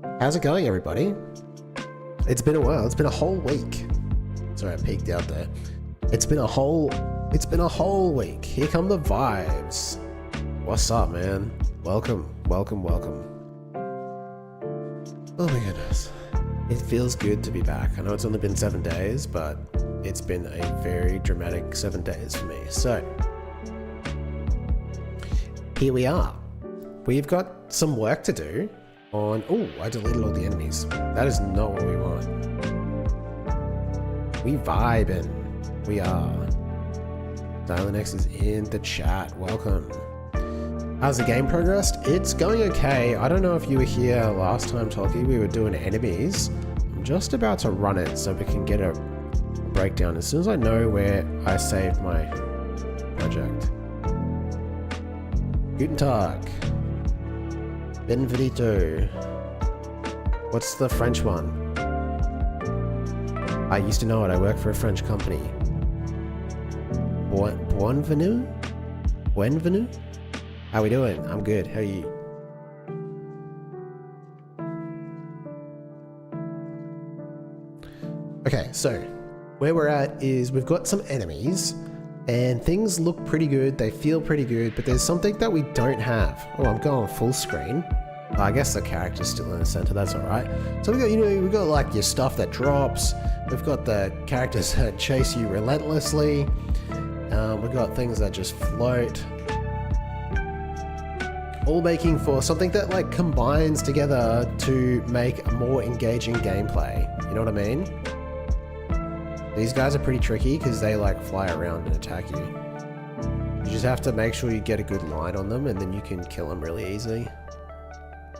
How's it going, everybody? It's been a while. It's been a whole week. Sorry, I peeked out there. It's been a whole week. Here come the vibes. What's up, man? Welcome. Oh my goodness. It feels good to be back. I know it's only been 7 days, but it's been a very dramatic 7 days for me. So, here we are. We've got some work to do on... Oh, I deleted all the enemies. That is not what we want. We vibing. We are. Dylanex is in the chat. Welcome. How's the game progressed? It's going okay. I don't know if you were here last time, Tolkien. We were doing enemies. I'm just about to run it so we can get a breakdown as soon as I know where I saved my project. Guten Tag. Benvenuto. What's the French one? I used to know it. I work for a French company. Bienvenue? Bienvenue? How we doing? I'm good. How are you? Okay, so where we're at is we've got some enemies and things look pretty good. They feel pretty good, but there's something that we don't have. Oh, I'm going full screen. I guess the character's still in the center. That's all right. So we got, we got like your stuff that drops. We've got the characters that chase you relentlessly. We've got things that just float. All making for something that like combines together to make a more engaging gameplay. You know what I mean? These guys are pretty tricky because they like fly around and attack you. You just have to make sure you get a good line on them and then you can kill them really easily.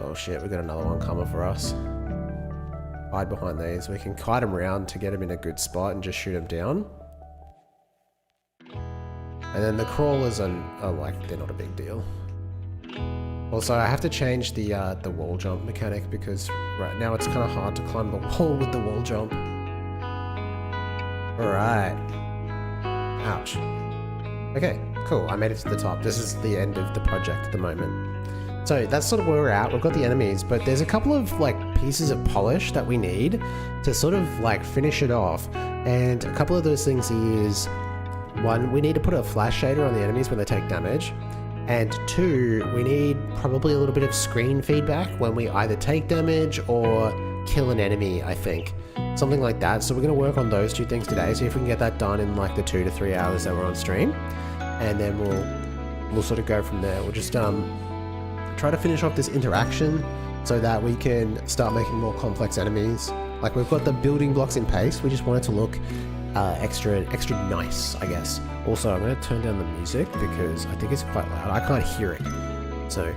Oh shit, we got another one coming for us. Hide behind these. We can kite them around to get them in a good spot and just shoot them down. And then the crawlers are like, they're not a big deal. Also, I have to change the wall jump mechanic because right now it's kind of hard to climb the wall with the wall jump. Alright. Ouch. Okay, cool. I made it to the top. This is the end of the project at the moment. So that's sort of where we're at. We've got the enemies, but there's a couple of like pieces of polish that we need to sort of like finish it off. And a couple of those things is, one, we need to put a flash shader on the enemies when they take damage. And two, we need probably a little bit of screen feedback when we either take damage or kill an enemy, I think. Something like that. So we're going to work on those two things today. See if we can get that done in like the 2 to 3 hours that we're on stream. And then we'll sort of go from there. We'll just try to finish off this interaction so that we can start making more complex enemies. Like we've got the building blocks in place. We just want it to look extra nice, I guess. Also, I'm going to turn down the music because I think it's quite loud. I can't hear it. So,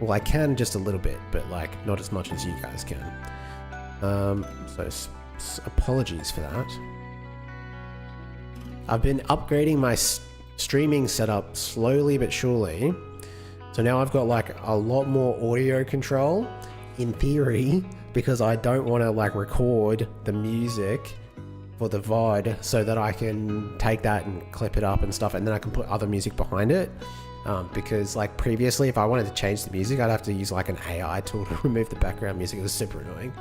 well, I can just a little bit, but like not as much as you guys can. So apologies for that. I've been upgrading my streaming setup slowly but surely. So now I've got like a lot more audio control in theory because I don't want to like record the music for the VOD so that I can take that and clip it up and stuff, and then I can put other music behind it. Because like previously, if I wanted to change the music, I'd have to use like an AI tool to remove the background music. It was super annoying.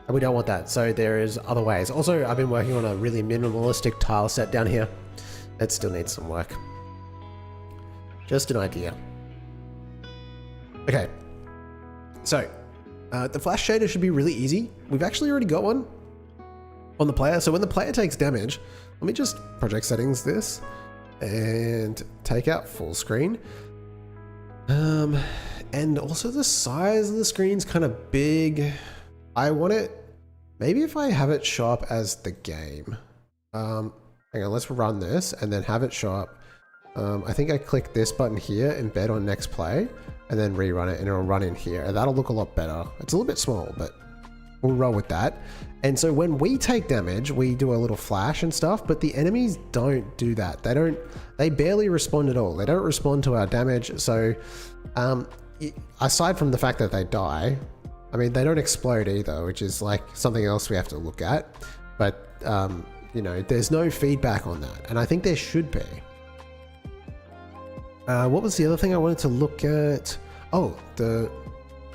And we don't want that. So there is other ways. Also, I've been working on a really minimalistic tile set down here. That still needs some work. Just an idea. Okay. So, the flash shader should be really easy. We've actually already got one on the player. So when the player takes damage, let me just project settings this and take out full screen. And also the size of the screen's kind of big. I want it, maybe if I have it show up as the game. Hang on, let's run this and then have it show up. I think I click this button here, embed on next play, and then rerun it and it'll run in here. And that'll look a lot better. It's a little bit small, but we'll roll with that. And so when we take damage, we do a little flash and stuff, but the enemies don't do that. They barely respond at all. They don't respond to our damage. So aside from the fact that they die, I mean, they don't explode either, which is like something else we have to look at. But, there's no feedback on that. And I think there should be. What was the other thing I wanted to look at? Oh, the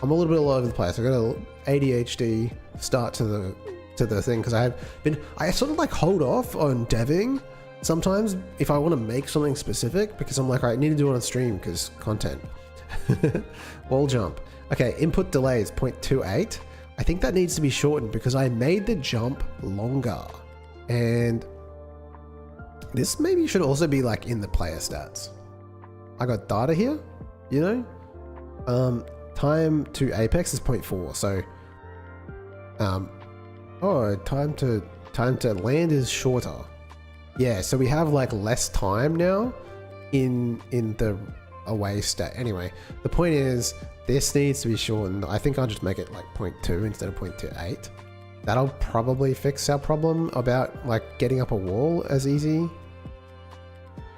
I'm a little bit all over the place. I got a ADHD start to the thing because I sort of like hold off on deving sometimes if I want to make something specific because I'm like, I need to do it on stream because content. Wall jump. Okay, input delay is 0.28. I think that needs to be shortened because I made the jump longer. And this maybe should also be like in the player stats. I got data here, you know? Time to apex is 0.4. So, oh, time to land is shorter. Yeah, so we have like less time now in the away state. Anyway, the point is this needs to be shortened. I think I'll just make it like 0.2 instead of 0.28. That'll probably fix our problem about like getting up a wall as easy.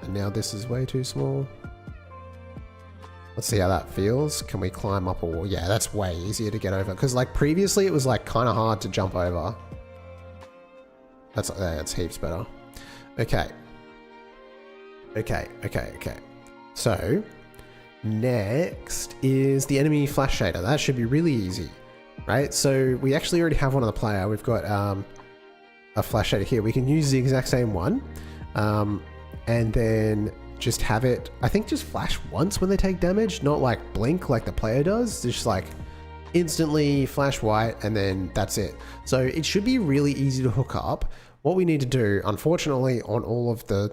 And now this is way too small. Let's see how that feels. Can we climb up a wall? Yeah, that's way easier to get over. Because like previously it was like kind of hard to jump over. That's heaps better. Okay. So next is the enemy flash shader. That should be really easy, right? So we actually already have one on the player. We've got a flash shader here. We can use the exact same one and then just have it, I think just flash once when they take damage, not like blink like the player does. Just like instantly flash white and then that's it. So it should be really easy to hook up. What we need to do, unfortunately, on all of the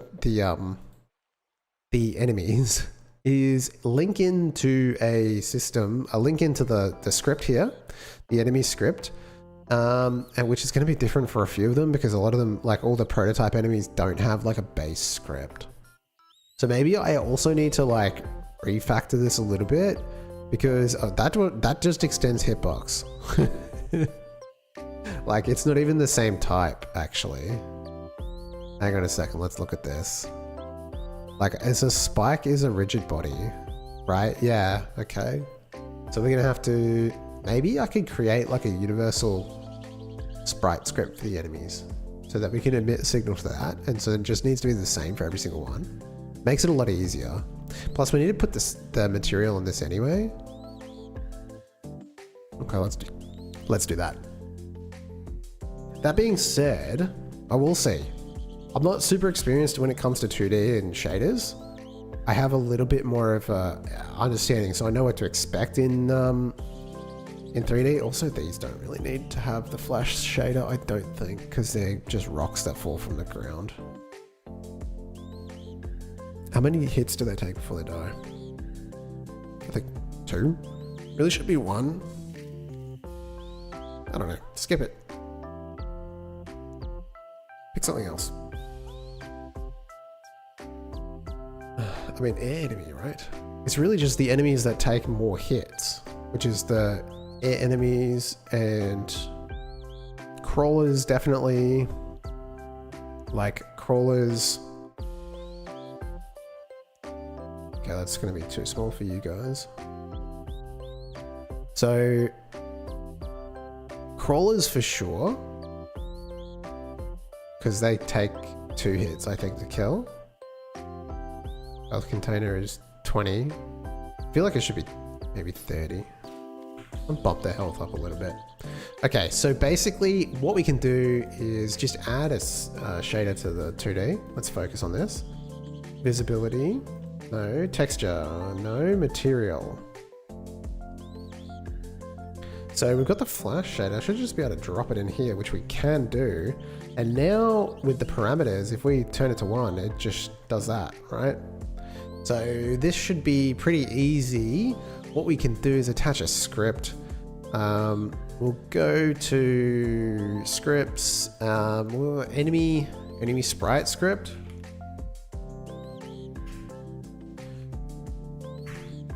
enemies is link into a system, a link into the script here, the enemy script, and which is going to be different for a few of them because a lot of them, like all the prototype enemies, don't have like a base script. So maybe I also need to like refactor this a little bit because that just extends hitbox. Like it's not even the same type actually. Hang on a second, let's look at this. Like as a spike is a rigid body, right? Yeah, okay. So we're gonna have to, maybe I could create like a universal sprite script for the enemies so that we can emit a signal to that. And so it just needs to be the same for every single one. Makes it a lot easier. Plus we need to put the material on this anyway. Okay, let's do that. That being said, I will say, I'm not super experienced when it comes to 2D and shaders. I have a little bit more of a understanding, so I know what to expect in 3D. Also, these don't really need to have the flash shader, I don't think, because they're just rocks that fall from the ground. How many hits do they take before they die? I think 2. Really should be 1. I don't know. Skip it. Pick something else. I mean, air enemy, right? It's really just the enemies that take more hits, which is the air enemies and crawlers, definitely. Like crawlers. Okay, that's going to be too small for you guys. So crawlers for sure, because they take 2 hits, I think, to kill. Health container is 20. I feel like it should be maybe 30. I'll bump their health up a little bit. Okay, so basically what we can do is just add a shader to the 2D. Let's focus on this. Visibility, no. Texture, no. Material. So we've got the flash shader. I should just be able to drop it in here, which we can do. And now with the parameters, if we turn it to 1, it just does that, right? So this should be pretty easy. What we can do is attach a script. We'll go to scripts, enemy sprite script.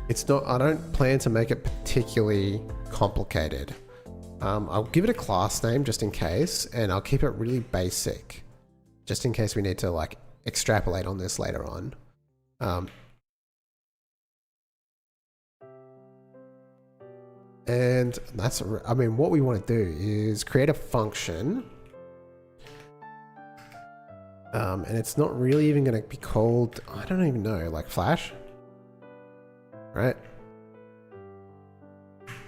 It's not, I don't plan to make it particularly complicated. I'll give it a class name just in case, and I'll keep it really basic just in case we need to like extrapolate on this later on. And that's, I mean, what we want to do is create a function. And it's not really even going to be called, I don't even know, like flash, right?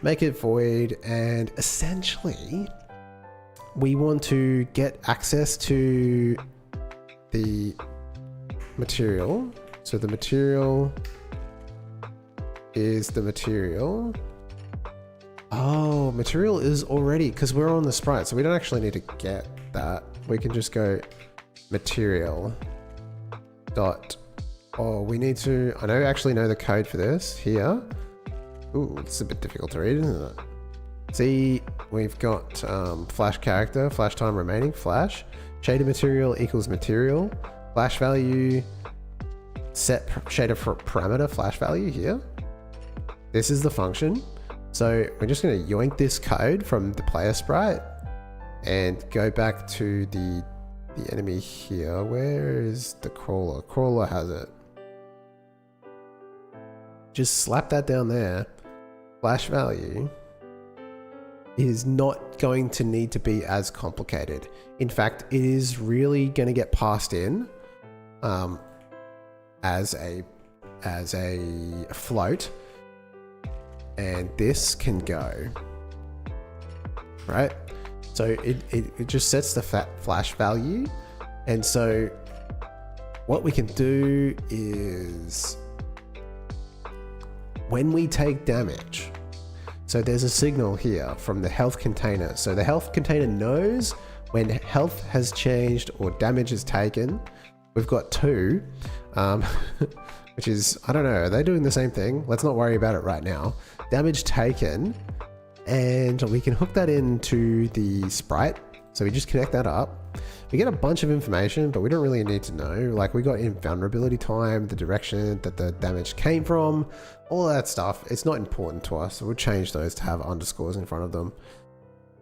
make it void, and essentially we want to get access to the material. So the material is the material. Oh, material is already, because we're on the sprite, so we don't actually need to get that. We can just go material dot. Oh, we need to, I actually know the code for this here. Ooh, it's a bit difficult to read, isn't it? See, we've got flash character, flash time remaining, flash, shader material equals material, flash value, set shader parameter flash value here. This is the function. So we're just going to yoink this code from the player sprite and go back to the enemy here. Where is the crawler? Crawler has it. Just slap that down there. Flash value is not going to need to be as complicated. In fact, it is really going to get passed in as a float, and this can go right. So it just sets the flash value, and so what we can do is when we take damage, so there's a signal here from the health container. So the health container knows when health has changed or damage is taken. We've got two, which is, I don't know, are they doing the same thing? Let's not worry about it right now. Damage taken, and we can hook that into the sprite. So we just connect that up. We get a bunch of information, but we don't really need to know. Like, we got invulnerability time, the direction that the damage came from, all of that stuff. It's not important to us, so we'll change those to have underscores in front of them.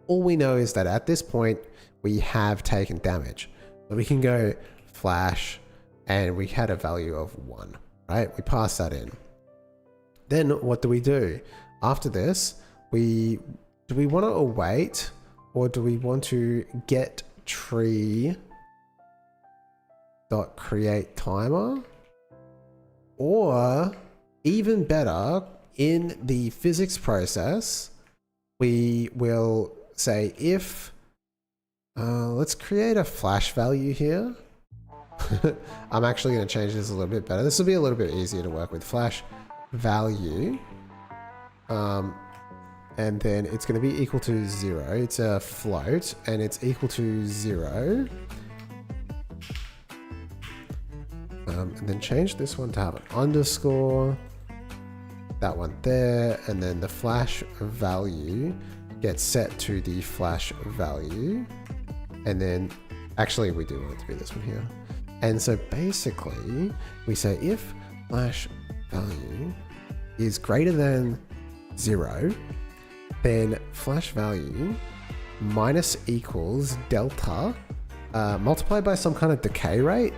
All we know is that at this point, we have taken damage. So we can go flash, and we had a value of 1, right? We pass that in. Then what do we do? After this, do we want to await, or do we want to get tree dot create timer? Or even better, in the physics process, we will say if, let's create a flash value here. I'm actually going to change this a little bit better. This will be a little bit easier to work with. Flash value, and then it's going to be equal to 0. It's a float, and it's equal to 0. And then change this one to have an underscore, that one there, and then the flash value gets set to the flash value, and then actually we do want it to be this one here. And so basically we say if flash value is greater than 0, then flash value minus equals delta multiplied by some kind of decay rate.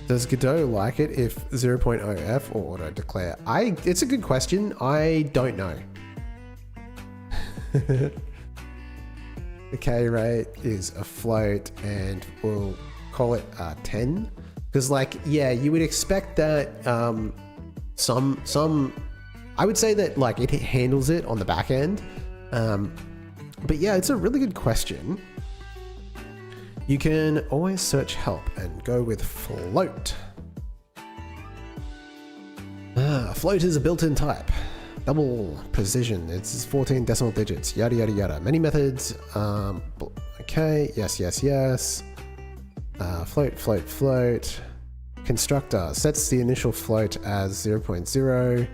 Does Godot like it if 0.0f or auto declare? It's a good question. I don't know. Decay rate is a float, and we'll call it 10. Because, like, yeah, you would expect that I would say that, like, it handles it on the back end. But yeah, it's a really good question. You can always search help and go with float. Float is a built-in type. Double precision, it's 14 decimal digits, yada yada yada. Many methods, okay, yes. Float. Constructor sets the initial float as 0.0.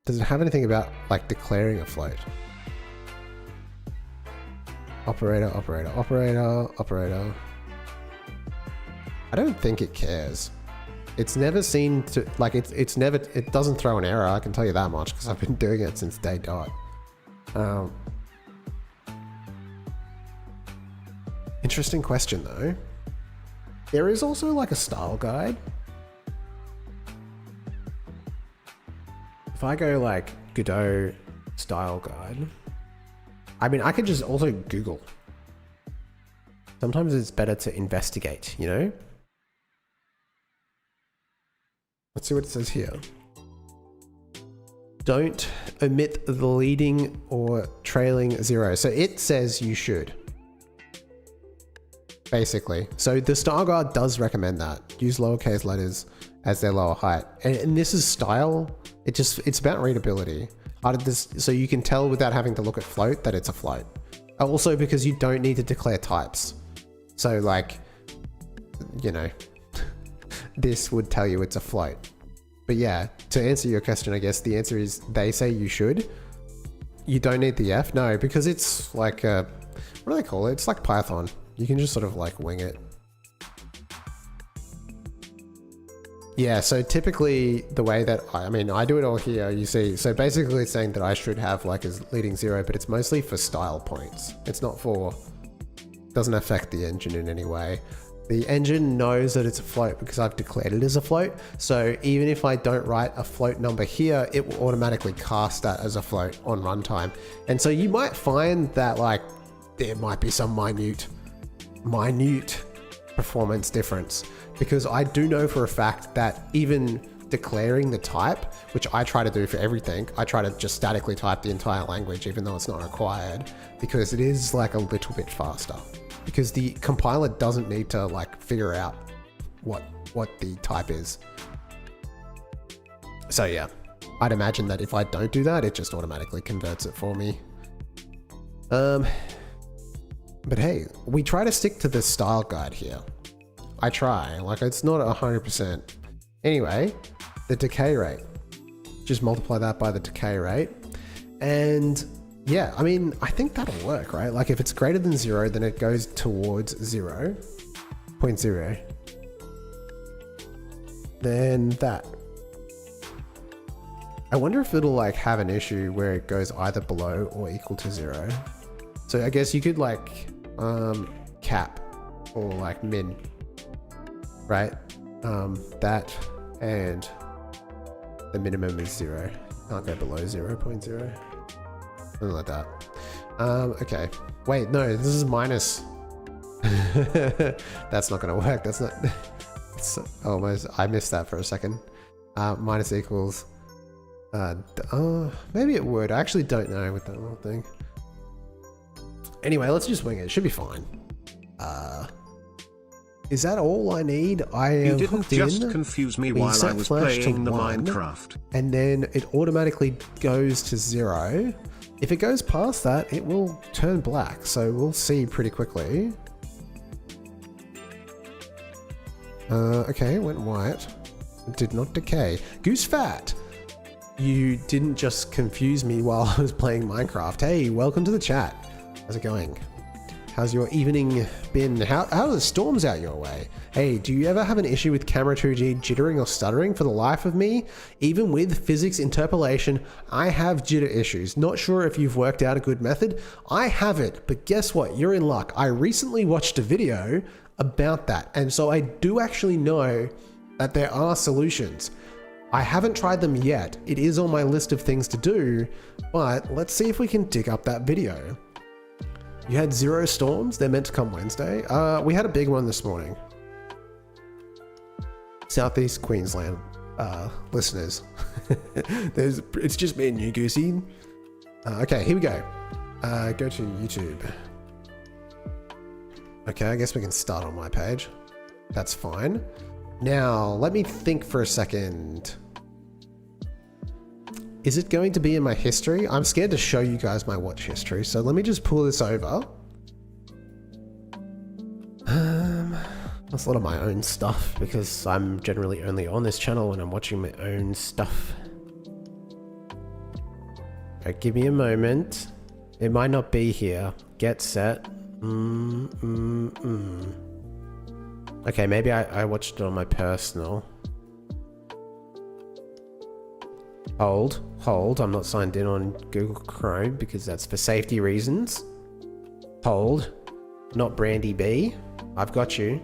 Does it have anything about, like, declaring a float? Operator. I don't think it cares. It's never seen to, like, it doesn't throw an error, I can tell you that much, because I've been doing it since day dot. Interesting question though. There is also, like, a style guide. If I go, like, Godot style guide, I mean, I could just also Google. Sometimes it's better to investigate, you know? Let's see what it says here. Don't omit the leading or trailing 0. So it says you should. Basically. So the style guide does recommend that. Use lowercase letters as their lower height. And this is style. It's about readability. So you can tell without having to look at float that it's a float. Also because you don't need to declare types. So like, you know, this would tell you it's a float. But yeah, to answer your question, I guess the answer is they say you should. You don't need the F. No, because it's like, what do they call it? It's like Python. You can just sort of like wing it. Yeah, so typically the way that, I mean, I do it all here, you see. So basically it's saying that I should have like as leading 0, but it's mostly for style points. It's not for, doesn't affect the engine in any way. The engine knows that it's a float because I've declared it as a float. So even if I don't write a float number here, it will automatically cast that as a float on runtime. And so you might find that like there might be some minute performance difference, because I do know for a fact that even declaring the type, which I try to do for everything, I try to just statically type the entire language, even though it's not required, because it is like a little bit faster. Because the compiler doesn't need to like figure out what the type is. So yeah, I'd imagine that if I don't do that, it just automatically converts it for me. But hey, we try to stick to the style guide here. I try, like it's not 100%. Anyway, the decay rate. Just multiply that by the decay rate. And yeah, I mean, I think that'll work, right? Like if it's greater than 0, then it goes towards 0. 0.0. Then that. I wonder if it'll like have an issue where it goes either below or equal to 0. So I guess you could like cap or like min, right? That and the minimum is 0. Can't go below 0.0. Something like that. Okay. Wait, no, this is minus. That's not gonna work. That's not. It's almost. I missed that for a second. Minus equals. Maybe it would. I actually don't know with that little thing. Anyway, let's just wing it. It should be fine. Is that all I need? You didn't just confuse me while I was playing the Minecraft. And then it automatically goes to 0. If it goes past that, it will turn black. So we'll see pretty quickly. Okay, it went white. It did not decay. Goose fat. You didn't just confuse me while I was playing Minecraft. Hey, welcome to the chat. How's it going? How's your evening been? How are the storms out your way? Hey, do you ever have an issue with camera 2G jittering or stuttering? For the life of me, even with physics interpolation, I have jitter issues. Not sure if you've worked out a good method. I have it, but guess what? You're in luck. I recently watched a video about that, and so I do actually know that there are solutions. I haven't tried them yet. It is on my list of things to do, but let's see if we can dig up that video. You had 0 storms? They're meant to come Wednesday. We had a big one this morning. Southeast Queensland listeners. It's just me and you, Goosey. Okay, here we go. Go to YouTube. Okay, I guess we can start on my page. That's fine. Now, let me think for a second. Is it going to be in my history? I'm scared to show you guys my watch history, so let me just pull this over. That's a lot of my own stuff because I'm generally only on this channel when I'm watching my own stuff. Okay, give me a moment. It might not be here. Get set. Okay, maybe I watched it on my personal. Hold, I'm not signed in on Google Chrome because that's for safety reasons. Hold, not Brandy B. I've got you.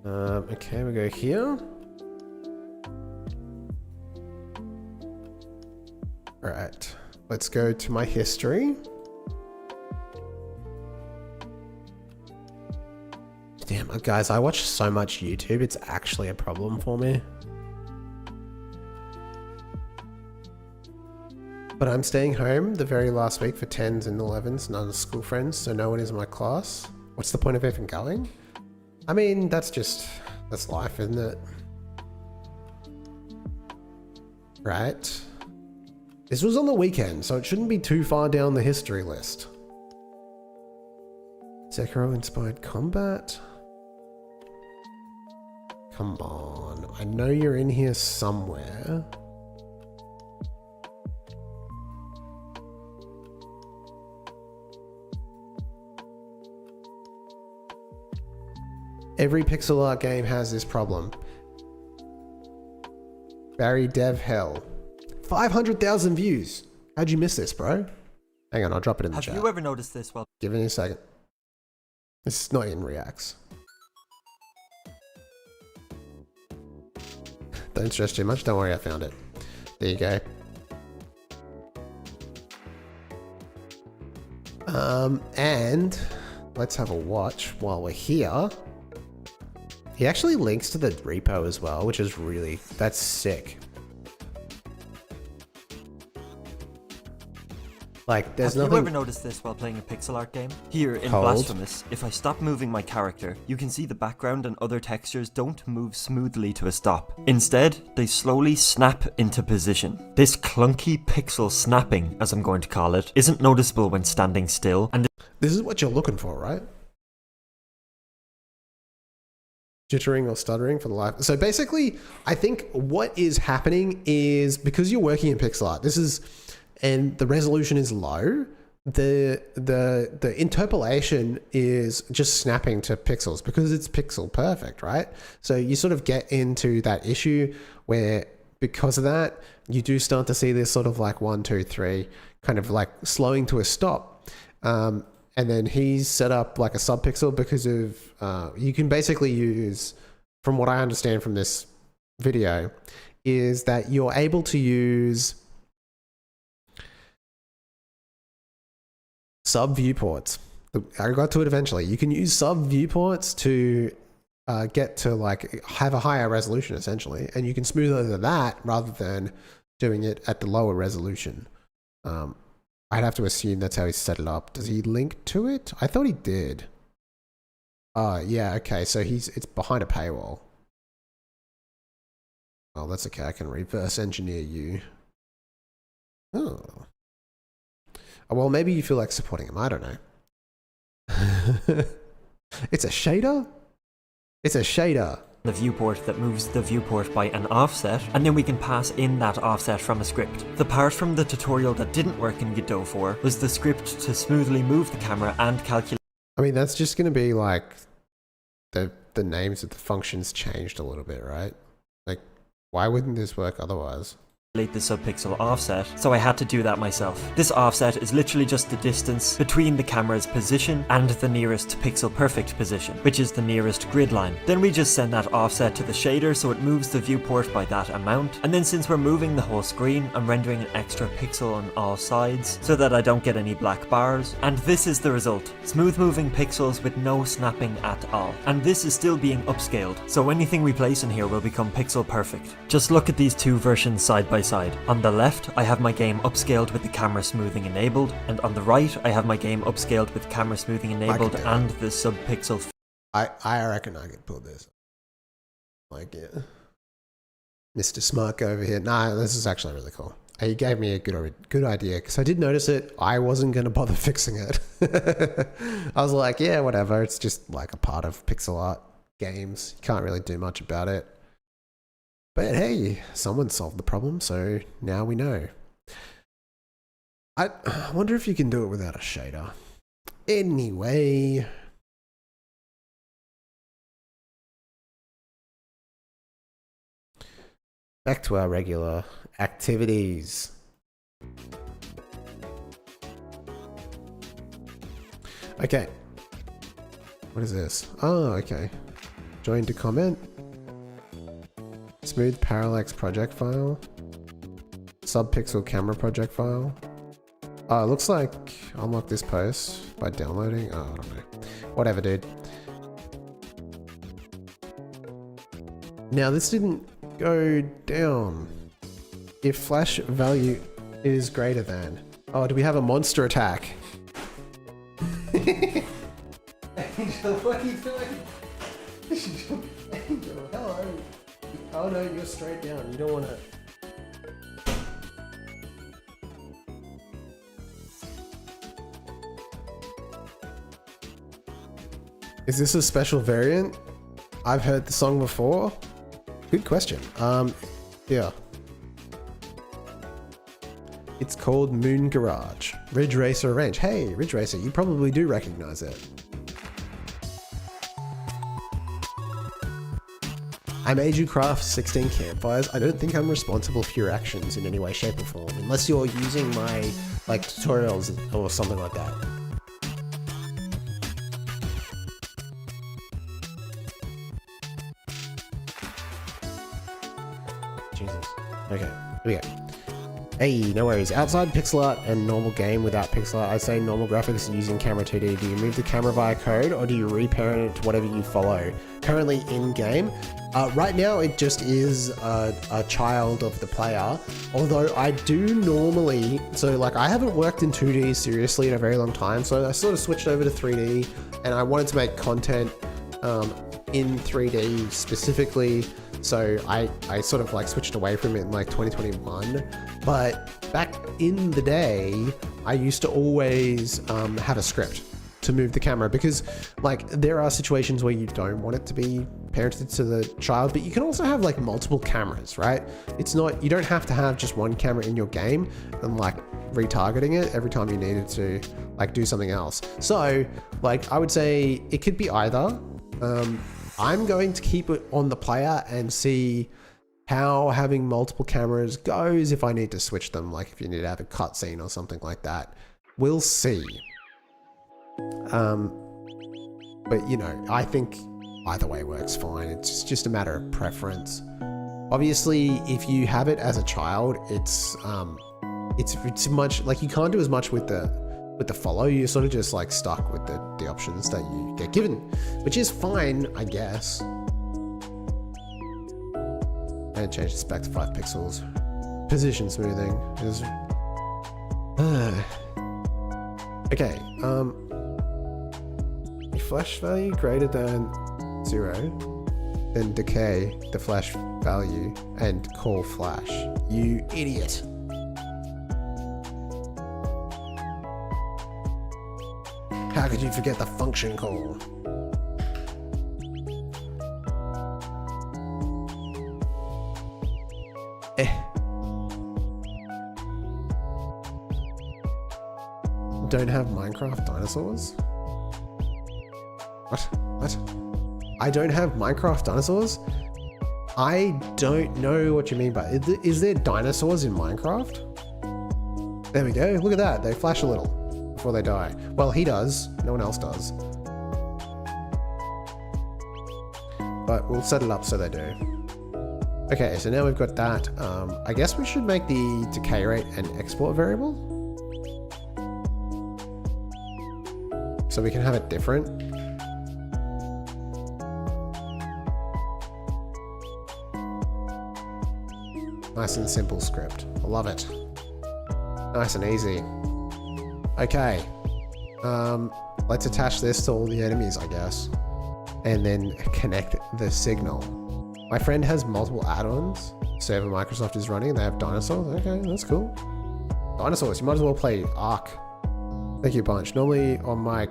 Okay, we go here. Alright, let's go to my history. Damn, guys, I watch so much YouTube, it's actually a problem for me. But I'm staying home the very last week for 10s and 11s, none of school friends, so no one is in my class. What's the point of even going? I mean, that's life, isn't it? Right. This was on the weekend, so it shouldn't be too far down the history list. Sekiro-inspired combat? Come on, I know you're in here somewhere. Every pixel art game has this problem. Barry Dev Hell. 500,000 views. How'd you miss this, bro? Hang on, I'll drop it in the chat. Have you ever noticed this? Well, give me a second. This is not in reacts. Don't stress too much. Don't worry, I found it. There you go. And let's have a watch while we're here. He actually links to the repo as well, which is really, that's sick. Like, there's nothing... Have you ever noticed this while playing a pixel art game? Here in Blasphemous, if I stop moving my character, you can see the background and other textures don't move smoothly to a stop. Instead, they slowly snap into position. This clunky pixel snapping, as I'm going to call it, isn't noticeable when standing still, and this is what you're looking for, right? Jittering or stuttering for the life. So basically, I think what is happening is because you're working in pixel art, and the resolution is low, the interpolation is just snapping to pixels because it's pixel perfect, right? So you sort of get into that issue where because of that, you do start to see this sort of like 1, 2, 3 kind of like slowing to a stop. And then he's set up like a subpixel because of, you can basically use, from what I understand from this video, is that you're able to use sub viewports. I got to it eventually. You can use sub viewports to get to like have a higher resolution essentially, and you can smooth over that rather than doing it at the lower resolution. I'd have to assume that's how he set it up. Does he link to it? I thought he did. Yeah, okay, so it's behind a paywall. Oh, that's okay, I can reverse engineer you. Oh. Well, maybe you feel like supporting him, I don't know. It's a shader? It's a shader. the viewport that moves the viewport by an offset, and then we can pass in that offset from a script. The part from the tutorial that didn't work in Godot 4 was the script to smoothly move the camera and calculate. I mean, that's just going to be like the names of the functions changed a little bit, right? Like, why wouldn't this work otherwise? The subpixel offset, so I had to do that myself. This offset is literally just the distance between the camera's position and the nearest pixel perfect position, which is the nearest grid line. Then we just send that offset to the shader so it moves the viewport by that amount, and then since we're moving the whole screen, I'm rendering an extra pixel on all sides so that I don't get any black bars, and this is the result. Smooth moving pixels with no snapping at all. And this is still being upscaled, so anything we place in here will become pixel perfect. Just look at these two versions side by side. On the left, I have my game upscaled with the camera smoothing enabled, and on the right, I have my game upscaled with camera smoothing enabled and the subpixel. I reckon I could pull this. Like, yeah. Mr. Smart over here. Nah, this is actually really cool. He gave me a good idea, because I did notice it. I wasn't going to bother fixing it. I was like, yeah, whatever. It's just like a part of pixel art games. You can't really do much about it. But hey, someone solved the problem, so now we know. I wonder if you can do it without a shader. Anyway. Back to our regular activities. Okay. What is this? Oh, okay. Join to comment. Smooth parallax project file. Subpixel camera project file. Oh, it looks like unlock this post by downloading. Oh, I don't know. Whatever, dude. Now, this didn't go down. If flash value is greater than. Oh, do we have a monster attack? Angel, what are you doing? Angel, hello. Oh no, you're straight down. You don't want to. Is this a special variant? I've heard the song before. Good question. Yeah. It's called Moon Garage. Ridge Racer Arrange. Hey, Ridge Racer, you probably do recognize it. I made you craft 16 campfires. I don't think I'm responsible for your actions in any way, shape, or form, unless you're using my like tutorials or something like that. Jesus. Okay, here we go. Hey, no worries. Outside pixel art and normal game without pixel art, I'd say normal graphics using camera 2D. Do you move the camera via code or do you reparent it to whatever you follow? Currently in game, right now it just is a child of the player. Although I do normally, so like I haven't worked in 2D seriously in a very long time, so I sort of switched over to 3D and I wanted to make content in 3D specifically. So I sort of like switched away from it in like 2021, but back in the day, I used to always have a script to move the camera because like there are situations where you don't want it to be parented to the child, but you can also have like multiple cameras, right? It's not, you don't have to have just one camera in your game and like retargeting it every time you needed to like do something else. So like I would say it could be either. I'm going to keep it on the player and see how having multiple cameras goes if I need to switch them, like if you need to have a cutscene or something like that. We'll see. But you know, I think either way works fine. It's just a matter of preference. Obviously, if you have it as a child, it's much like you can't do as much with the follow. You're sort of just like stuck with the options that you get given, which is fine, I guess. And change this back to 5 pixels. Position smoothing is okay. Flash value greater than 0, then decay the flash value and call flash. You idiot. How could you forget the function call? Don't have Minecraft dinosaurs? What? I don't have Minecraft dinosaurs? I don't know what you mean by it. Is there dinosaurs in Minecraft? There we go. Look at that. They flash a little before they die. Well, he does. No one else does. But we'll set it up so they do. Okay, so now we've got that. I guess we should make the decay rate an export variable. So we can have it different. Nice and simple script. I love it. Nice and easy. Okay. Let's attach this to all the enemies, I guess. And then connect the signal. My friend has multiple add-ons. Server Microsoft is running. They have dinosaurs. Okay, that's cool. Dinosaurs. You might as well play Ark. Thank you a bunch. Normally on my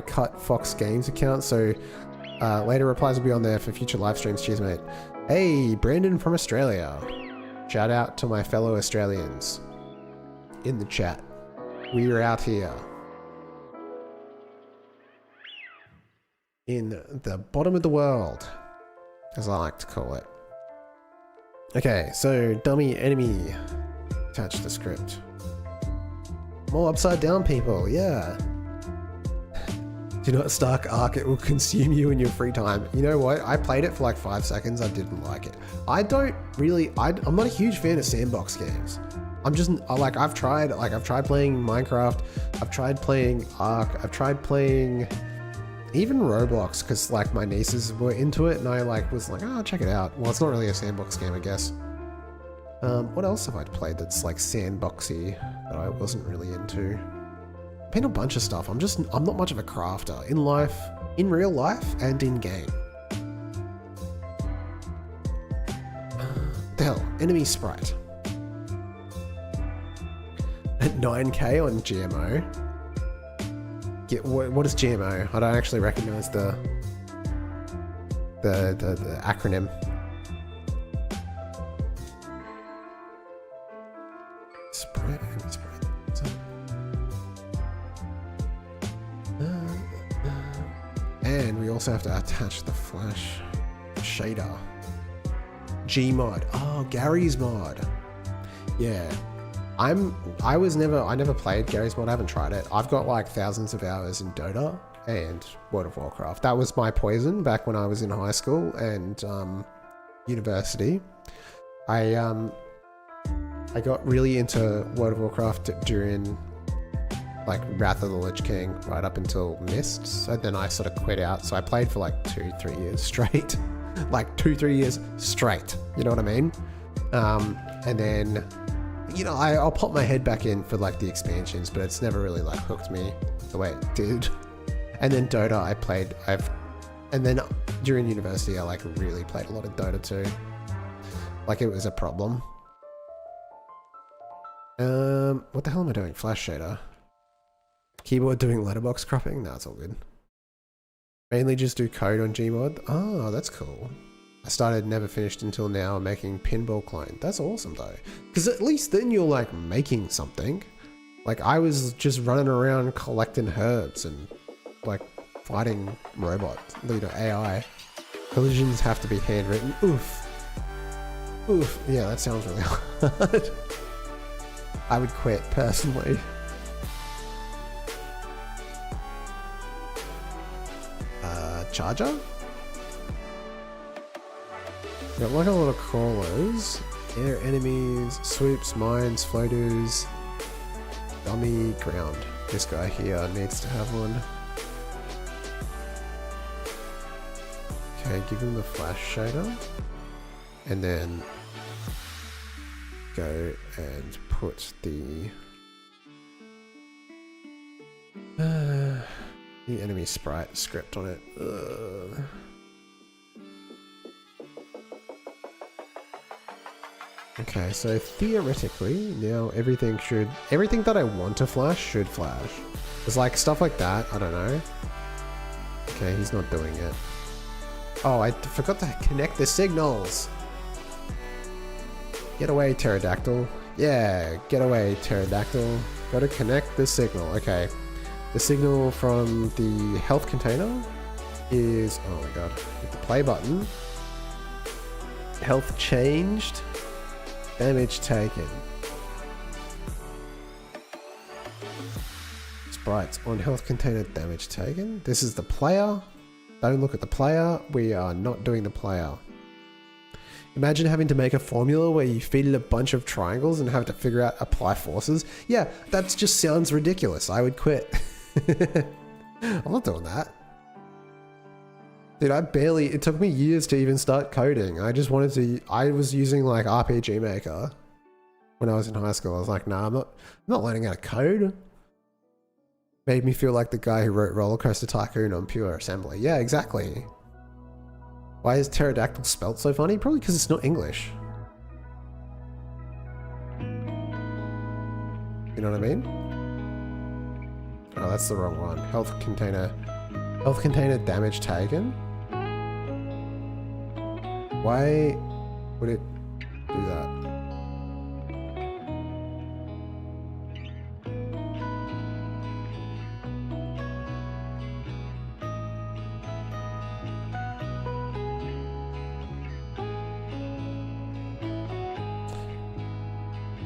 Cut Fox Games account, so later replies will be on there for future live streams. Cheers, mate. Hey, Brandon from Australia. Shout out to my fellow Australians in the chat. We are out here in the bottom of the world, as I like to call it. Okay, so dummy enemy. Attach the script. More upside down people, yeah. Do not start Ark, it will consume you in your free time. You know what? I played it for like 5 seconds, I didn't like it. I'm not a huge fan of sandbox games. I've tried playing Minecraft, I've tried playing Ark, I've tried playing even Roblox, because like my nieces were into it and I was like, oh, check it out. Well, it's not really a sandbox game, I guess. What else have I played that's like sandboxy that I wasn't really into? Been a bunch of stuff. I'm not much of a crafter in life, in real life, and in game. What the hell? Enemy sprite. At 9K on GMO. What is GMO? I don't actually recognize the acronym. Sprite. And we also have to attach the flash shader. Gmod. Oh, Gary's mod. Yeah. I never played Gary's mod. I haven't tried it. I've got like thousands of hours in Dota and World of Warcraft. That was my poison back when I was in high school and university. I got really into World of Warcraft during like Wrath of the Lich King right up until Mists, and then I sort of quit out. So I played for like 2-3 years straight. Like 2-3 years straight, you know what I mean? And then, you know, I'll pop my head back in for like the expansions, but it's never really like hooked me the way it did. And then Dota and then during university I like really played a lot of Dota too. Like it was a problem. What the hell am I doing? Flash shader. Keyboard doing letterbox cropping? No, it's all good. Mainly just do code on Gmod. Oh, that's cool. I started never finished until now making pinball clone. That's awesome though. Because at least then you're like making something. Like I was just running around collecting herbs and like fighting robots, AI. Collisions have to be handwritten. Oof. Oof. Yeah, that sounds really hard. I would quit personally. Charger? Got like a lot of crawlers, air enemies, swoops, mines, floaters, dummy, ground. This guy here needs to have one. Okay, give him the flash shader. And then go and put the enemy sprite script on it. Ugh. Okay, so theoretically now everything that I want to flash should flash. There's like stuff like that, I don't know. Okay, he's not doing it. Oh, I forgot to connect the signals. Get away, pterodactyl. Yeah, get away, pterodactyl. Gotta connect the signal. Okay. The signal from the health container is, oh my god, hit the play button. Health changed. Damage taken. Sprites on health container, damage taken. This is the player. Don't look at the player. We are not doing the player. Imagine having to make a formula where you feed it a bunch of triangles and have to figure out apply forces. Yeah, that just sounds ridiculous. I would quit. I'm not doing that. Dude, it took me years to even start coding. I was using like RPG Maker when I was in high school. I was like, nah, I'm not learning how to code. Made me feel like the guy who wrote Roller Coaster Tycoon on pure assembly. Yeah, exactly. Why is pterodactyl spelt so funny? Probably because it's not English. You know what I mean? Oh, that's the wrong one. Health container damage taken? Why would it do that?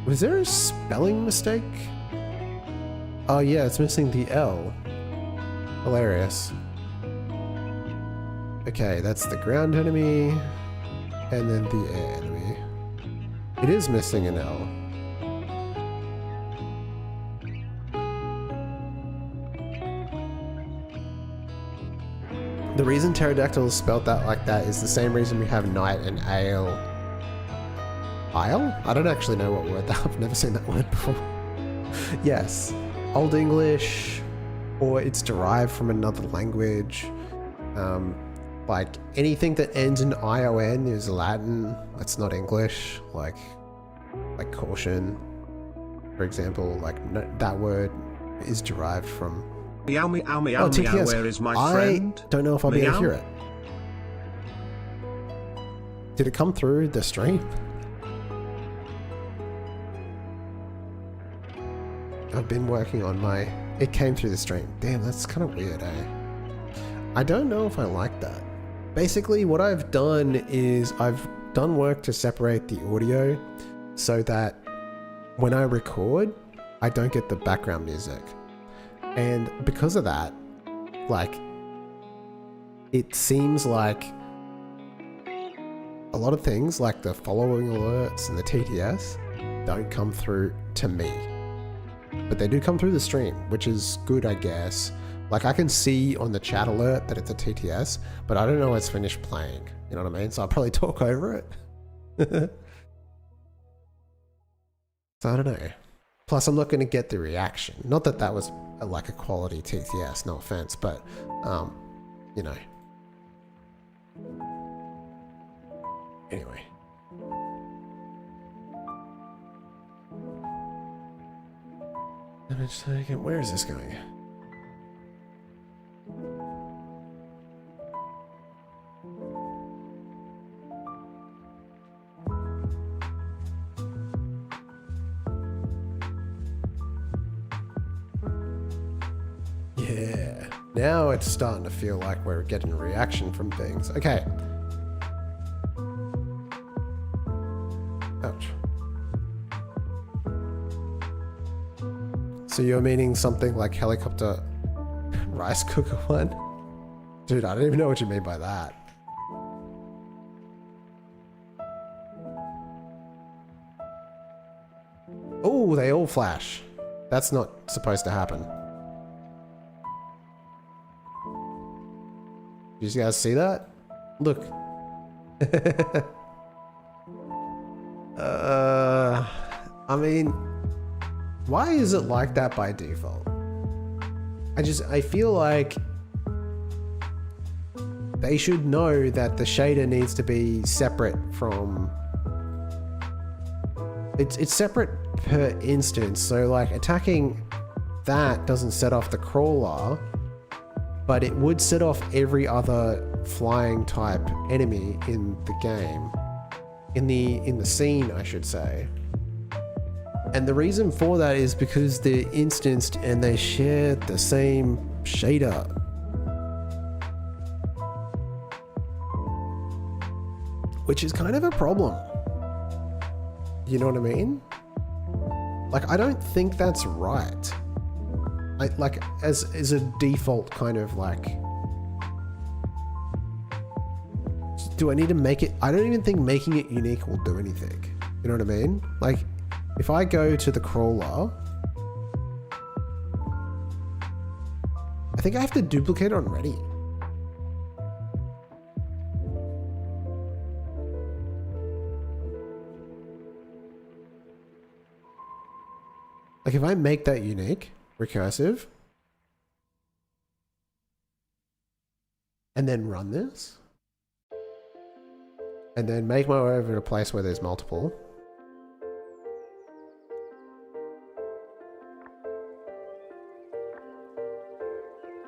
Was there a spelling mistake? Oh yeah, it's missing the L. Hilarious. Okay, that's the ground enemy, and then the air enemy. It is missing an L. The reason pterodactyl is spelled that like that is the same reason we have night and ale. Isle? I don't actually know what word that, I've never seen that word before. Yes, Old English, or it's derived from another language. Like anything that ends in ION is Latin, that's not English. Like caution, for example, like that word is derived from Meow meow meow meow, where is my friend? I don't know if I'll be able to hear it. Did it come through the stream? I've been working on my... It came through the stream. Damn, that's kind of weird, eh? I don't know if I like that. Basically, what I've done is I've done work to separate the audio so that when I record, I don't get the background music. And because of that, like, it seems like a lot of things, like the following alerts and the TTS, don't come through to me. But they do come through the stream, which is good, I guess. Like, I can see on the chat alert that it's a TTS, but I don't know it's finished playing. You know what I mean? So I'll probably talk over it. So I don't know. Plus, I'm not going to get the reaction. Not that that was like a quality TTS, no offense, but, you know. Anyway. Where is this going? Yeah, now it's starting to feel like we're getting a reaction from things. Okay. Ouch. So you're meaning something like helicopter rice cooker one? Dude, I don't even know what you mean by that. Oh, they all flash. That's not supposed to happen. Did you guys see that? Look. I mean, why is it like that by default? I feel like they should know that the shader needs to be separate from... It's separate per instance, so like attacking that doesn't set off the crawler, but it would set off every other flying type enemy in the game. In the scene, I should say. And the reason for that is because they're instanced and they share the same shader. Which is kind of a problem. You know what I mean? Like, I don't think that's right. Like, as a default kind of like... Do I need to make it... I don't even think making it unique will do anything. You know what I mean? Like, if I go to the crawler... I think I have to duplicate it on ready. Like, if I make that unique, recursive, and then run this, and then make my way over to a place where there's multiple,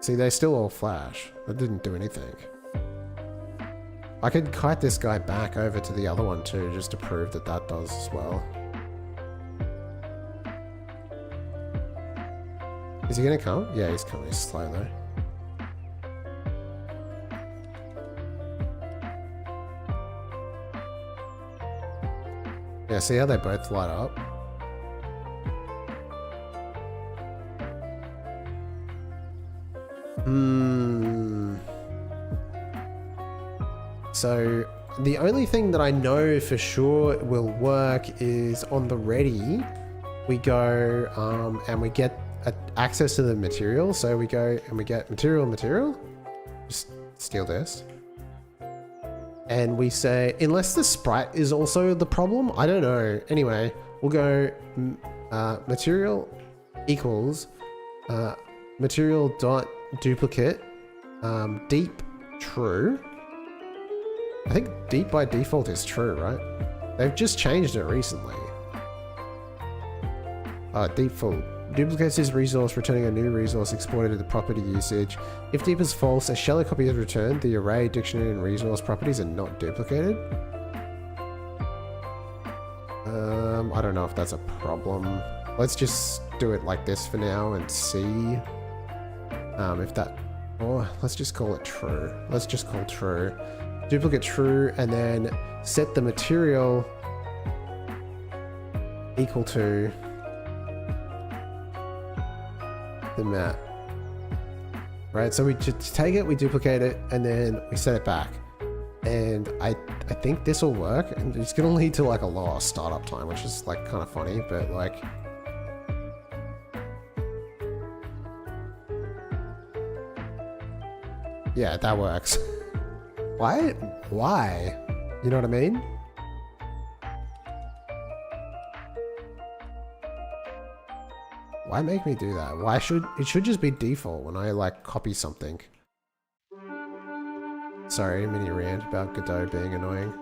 see, they still all flash. That didn't do anything. I could kite this guy back over to the other one too, just to prove that that does as well. Is he gonna come? Yeah, he's coming. He's slow though. Yeah, see how they both light up? So, the only thing that I know for sure will work is on the ready, we go and we get access to the material. So we go and we get material. Just steal this. and we say, unless the sprite is also the problem, I don't know. Anyway, we'll go material equals material dot duplicate deep true. I think deep by default is true, right? They've just changed it recently. Default. Duplicates this resource, returning a new resource exported to the property usage. If deep is false, a shallow copy is returned. The array, dictionary, and resource properties are not duplicated. I don't know if that's a problem. Let's just do it like this for now and see if that... Or let's just call it true. Let's just call true. Duplicate true, and then set the material equal to the map. Right, so we just take it, we duplicate it, and then we set it back. And I think this will work, and it's gonna lead to like a lower startup time, which is like kind of funny, but like... Yeah, that works. Why? Why? You know what I mean? Why make me do that? Why should it should just be default when I like copy something? Sorry, mini rant about Godot being annoying.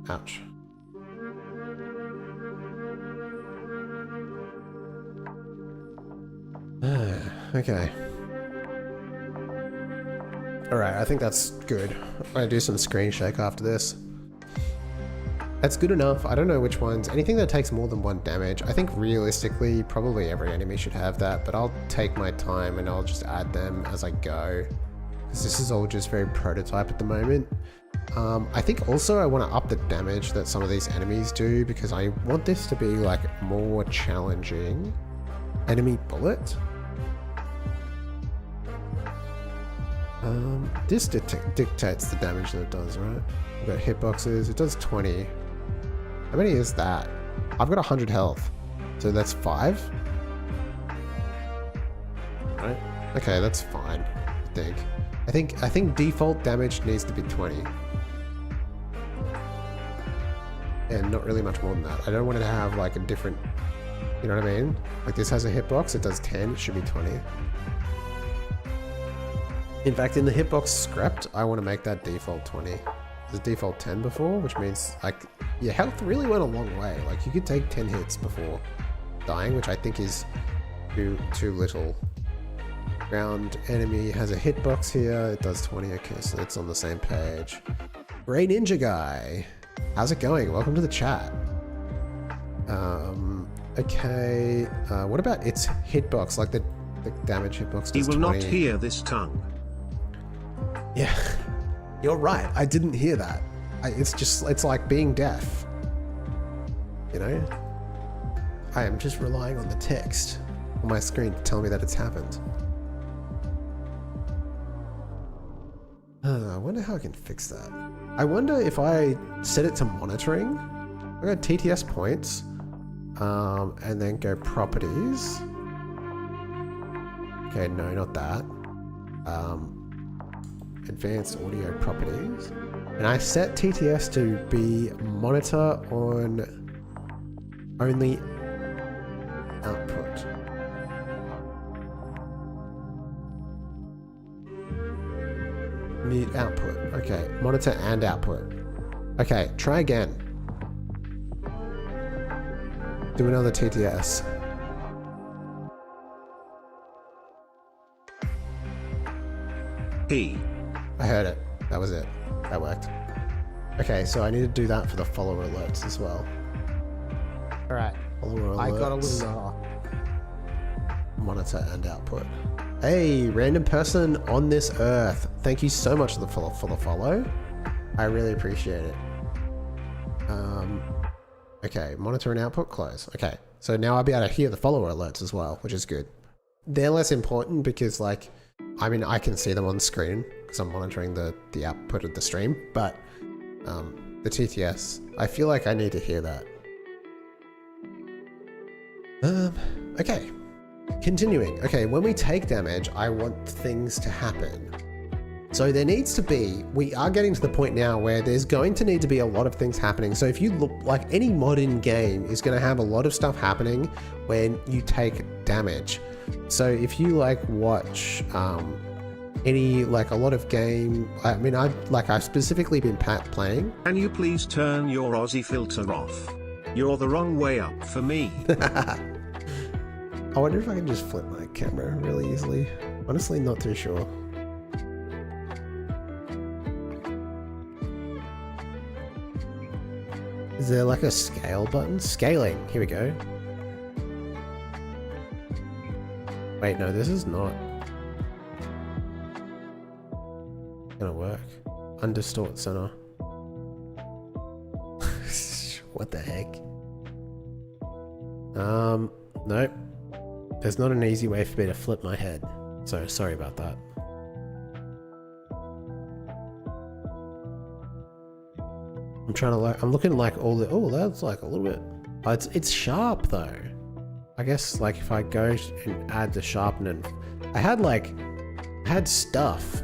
Ouch. Okay. Alright, I think that's good. I'm gonna do some screen shake after this. That's good enough. I don't know which ones. Anything that takes more than 1 damage. I think realistically, probably every enemy should have that, but I'll take my time and I'll just add them as I go. Because this is all just very prototype at the moment. I think also I want to up the damage that some of these enemies do, because I want this to be like more challenging. Enemy bullet. This dictates the damage that it does, right? We've got hitboxes. It does 20. How many is that? I've got 100 health. So that's 5? Right? Okay, that's fine, I think default damage needs to be 20. And not really much more than that. I don't want it to have like a different... You know what I mean? Like this has a hitbox, it does 10, it should be 20. In fact, in the hitbox script, I want to make that default 20. It was default 10 before, which means like your health really went a long way. Like you could take 10 hits before dying, which I think is too little. Ground enemy has a hitbox here. It does 20. Okay, so it's on the same page. Great Ninja Guy. How's it going? Welcome to the chat. Okay. What about its hitbox? Like the damage hitbox does 20. He will not hear this tongue. Yeah, you're right. I didn't hear that. It's like being deaf. You know? I am just relying on the text on my screen to tell me that it's happened. I wonder how I can fix that. I wonder if I set it to monitoring. I got TTS points, and then go properties. Okay, no, not that. Advanced audio properties. And I set TTS to be monitor on only output. Mute output. Okay, monitor and output. Okay, try again. Do another TTS. I heard it. That was it. That worked. Okay, so I need to do that for the follower alerts as well. Alright. Follower alerts. I got a little monitor and output. Hey, random person on this earth. Thank you so much for the follow. I really appreciate it. Okay, monitor and output close. Okay, so now I'll be able to hear the follower alerts as well, which is good. They're less important because like, I mean, I can see them on the screen because I'm monitoring the output of the stream, but the TTS, I feel like I need to hear that. Okay, continuing. Okay, when we take damage, I want things to happen. So there needs to be, we are getting to the point now where there's going to need to be a lot of things happening. So if you look, like any modern game is going to have a lot of stuff happening when you take damage. So if you like watch any, like a lot of game, I mean, I've specifically been playing. Can you please turn your Aussie filter off? You're the wrong way up for me. I wonder if I can just flip my camera really easily. Honestly, not too sure. Is there like a scale button? Scaling, here we go. Wait, no, this is not gonna work. Undistort center. What the heck? Nope. There's not an easy way for me to flip my head. So sorry about that. I'm trying to like, I'm looking like all the, oh, that's like a little bit, it's sharp though. I guess like if I go and add the sharpening, I had stuff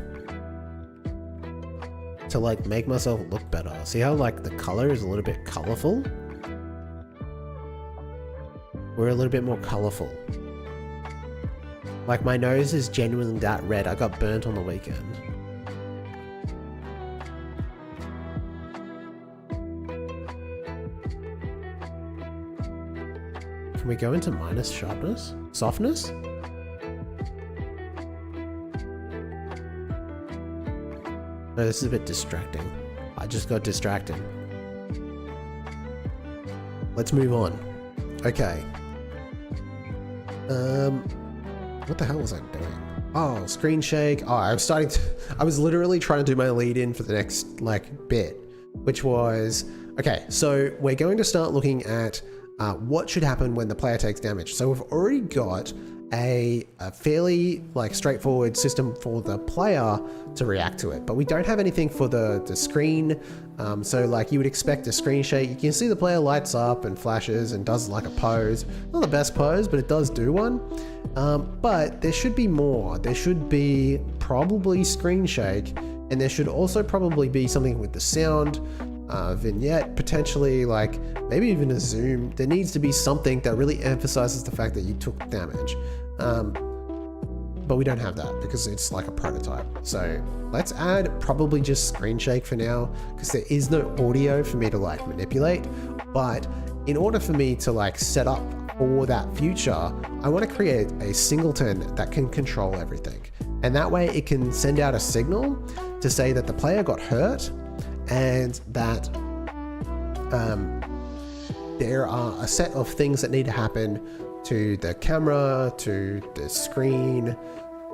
to like make myself look better. See how like the color is a little bit colorful? We're a little bit more colorful. Like my nose is genuinely that red. I got burnt on the weekend. Can we go into minus sharpness? Softness? No, this is a bit distracting. I just got distracted. Let's move on. Okay. What the hell was I doing? Oh, screen shake. Oh, I was literally trying to do my lead in for the next like bit, which was, okay, so we're going to start looking at what should happen when the player takes damage. So we've already got a fairly like straightforward system for the player to react to it, but we don't have anything for the screen. So like you would expect a screen shake. You can see the player lights up and flashes and does like a pose. Not the best pose, but it does do one. But there should be more. There should be probably screen shake, and there should also probably be something with the sound, vignette, potentially like maybe even a zoom. There needs to be something that really emphasizes the fact that you took damage. But we don't have that because it's like a prototype. So let's add probably just screen shake for now, because there is no audio for me to like manipulate. But in order for me to like set up for that future, I want to create a singleton that can control everything. And that way it can send out a signal to say that the player got hurt and that there are a set of things that need to happen to the camera, to the screen,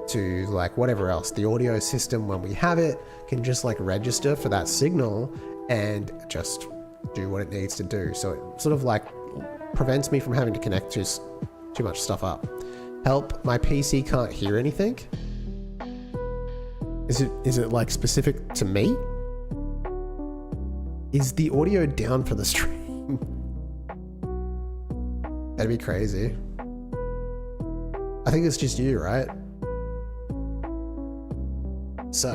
to like whatever else. The audio system, when we have it, can just like register for that signal and just do what it needs to do. So it sort of like prevents me from having to connect too much stuff up. Help, my PC can't hear anything. Is it like specific to me? Is the audio down for the stream? That'd be crazy. I think it's just you, right? So,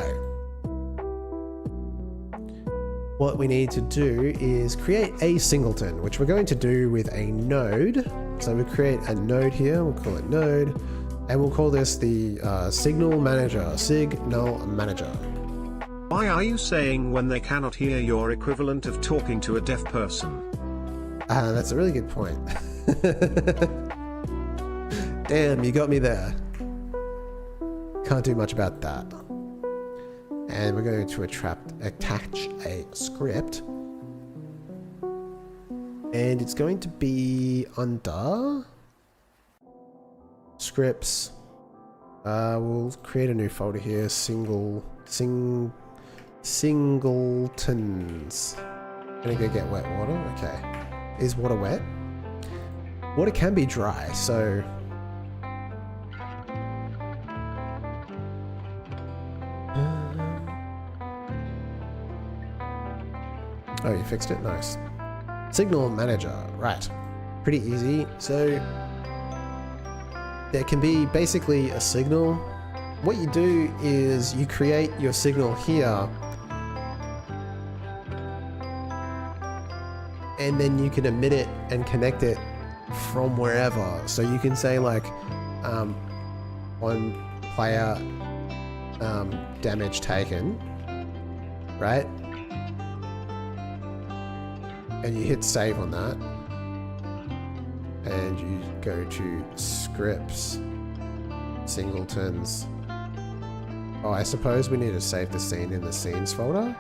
what we need to do is create a singleton, which we're going to do with a node. So we create a node here, we'll call it node, and we'll call this the signal manager. Why are you saying when they cannot hear your equivalent of talking to a deaf person? That's a really good point. Damn, you got me there. Can't do much about that. And we're going to attach a script. And it's going to be under scripts. We'll create a new folder here. Singletons. I'm gonna go get wet water. Okay. Is water wet? Water can be dry, so oh, you fixed it? Nice. Signal manager, right. Pretty easy. So there can be basically a signal. What you do is you create your signal here, and then you can emit it and connect it from wherever. So you can say like, one player damage taken, right? And you hit save on that, and you go to scripts, singletons. Oh, I suppose we need to save the scene in the scenes folder.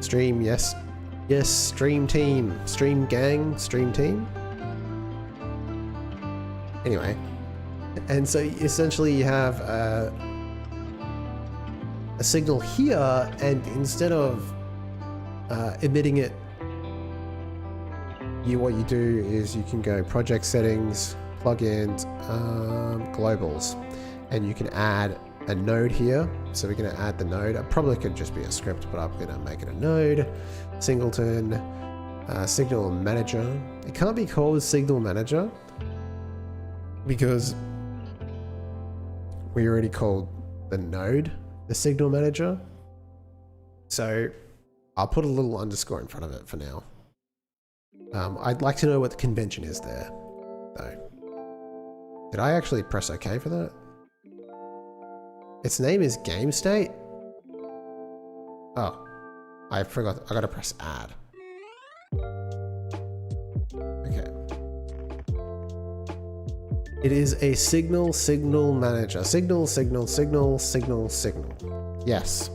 Stream, yes. Yes, stream team. Stream gang, stream team. Anyway. And so essentially you have a signal here, and instead of emitting it, what you do is you can go project settings, plugins, globals, and you can add a node here. So we're going to add the node. It probably could just be a script, but I'm going to make it a node. Singleton, signal manager. It can't be called signal manager because we already called the node the signal manager. So I'll put a little underscore in front of it for now. I'd like to know what the convention is there, though. Did I actually press OK for that? Its name is game state. Oh, I forgot. I gotta press add. Okay. It is a signal manager. Signal. Yes.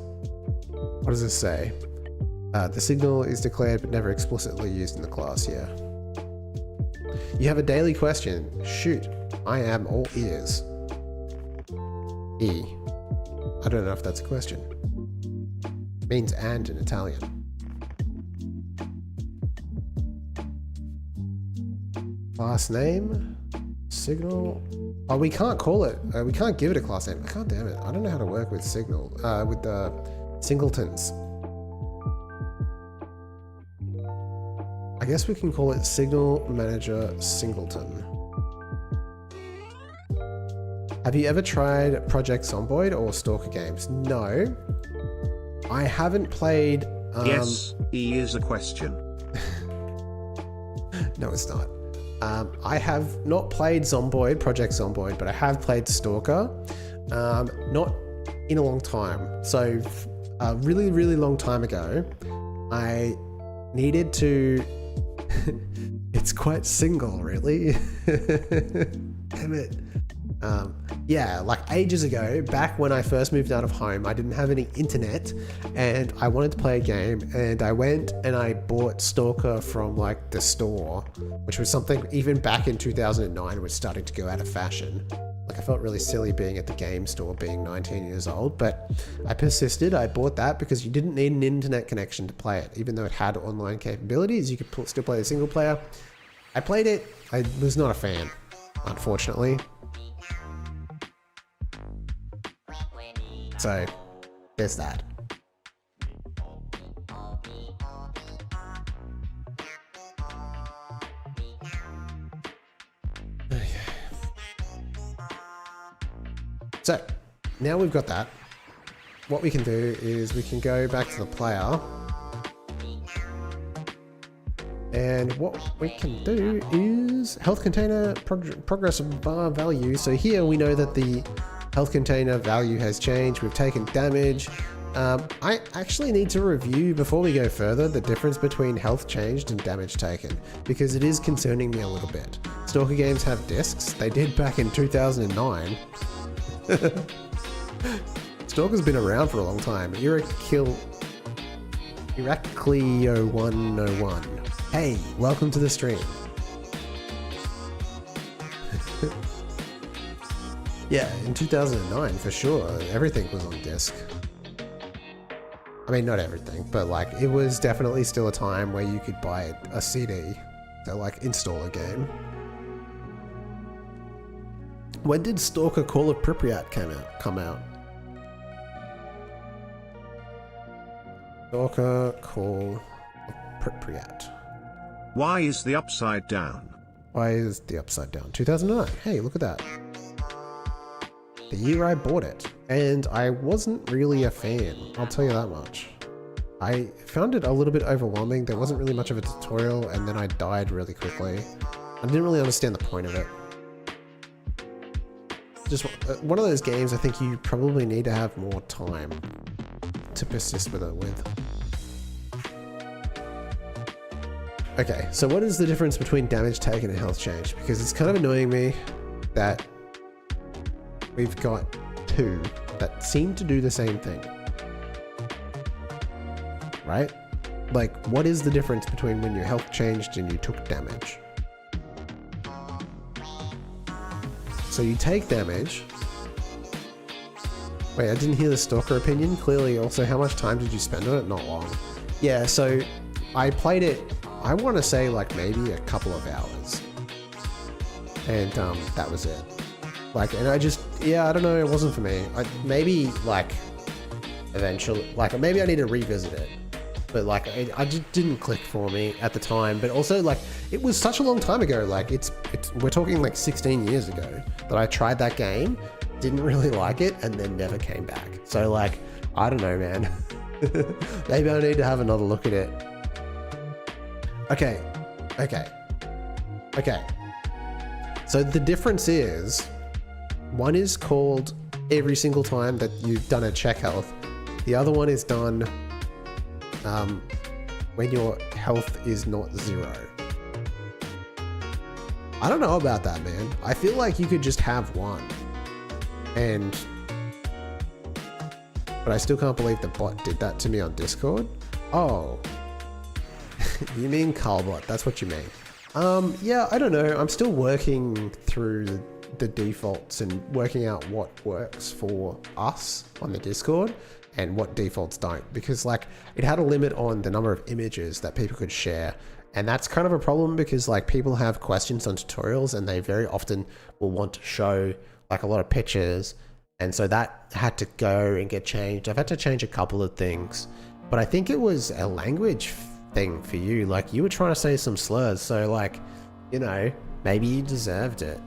What does this say? The signal is declared but never explicitly used in the class, yeah. You have a daily question. Shoot, I am all ears. E. I don't know if that's a question. It means and in Italian. Class name? Signal? Oh, we can't call it. We can't give it a class name. God damn it. I don't know how to work with signal, with the singletons. I guess we can call it Signal Manager Singleton. Have you ever tried Project Zomboid or Stalker games? No. I haven't played... Yes, E is a question. No, it's not. I have not played Zomboid, Project Zomboid, but I have played Stalker. Not in a long time. So, a really, really long time ago, I needed to... It's quite single, really. Damn it. Yeah, like ages ago, back when I first moved out of home, I didn't have any internet and I wanted to play a game, and I went and I bought Stalker from like the store, which was something even back in 2009 was starting to go out of fashion. Like I felt really silly being at the game store being 19 years old, but I persisted. I bought that because you didn't need an internet connection to play it. Even though it had online capabilities, you could still play the single player. I played it. I was not a fan, unfortunately. So, there's that. Okay. So, now we've got that. What we can do is we can go back to the player. And what we can do is health container progress bar value. So here we know that the health container value has changed. We've taken damage. I actually need to review before we go further the difference between health changed and damage taken, because it is concerning me a little bit. Stalker games have discs. They did back in 2009. Stalker's been around for a long time. Iraclio 101. Hey, welcome to the stream. Yeah, in 2009, for sure, everything was on disc. I mean, not everything, but like, it was definitely still a time where you could buy a CD to like install a game. When did Stalker Call of Pripyat come out? Stalker Call of Pripyat. Why is the upside down? Why is the upside down? 2009. Hey, look at that. The year I bought it. And I wasn't really a fan, I'll tell you that much. I found it a little bit overwhelming. There wasn't really much of a tutorial, and then I died really quickly. I didn't really understand the point of it. Just one of those games I think you probably need to have more time to persist with it with. Okay, so what is the difference between damage taken and health change? Because it's kind of annoying me that we've got two that seem to do the same thing. Right? Like, what is the difference between when your health changed and you took damage? So you take damage. Wait, I didn't hear the stalker opinion. Clearly, also, how much time did you spend on it? Not long. Yeah, so I played it, I want to say like maybe a couple of hours. And that was it. Like, and I just, yeah, I don't know, it wasn't for me. Maybe like eventually, like maybe I need to revisit it. But like, I just didn't click for me at the time. But also like, it was such a long time ago. Like we're talking like 16 years ago that I tried that game, didn't really like it, and then never came back. So like, I don't know, man. Maybe I need to have another look at it. Okay. So the difference is, one is called every single time that you've done a check health. The other one is done when your health is not 0. I don't know about that, man. I feel like you could just have one. But I still can't believe the bot did that to me on Discord. Oh. You mean Carlbot, that's what you mean. Yeah, I don't know. I'm still working through the defaults and working out what works for us on the Discord and what defaults don't, because like it had a limit on the number of images that people could share, and that's kind of a problem because like people have questions on tutorials and they very often will want to show like a lot of pictures, and so that had to go and get changed. I've had to change a couple of things, but I think it was a language thing for you. Like you were trying to say some slurs, so like, you know, maybe you deserved it.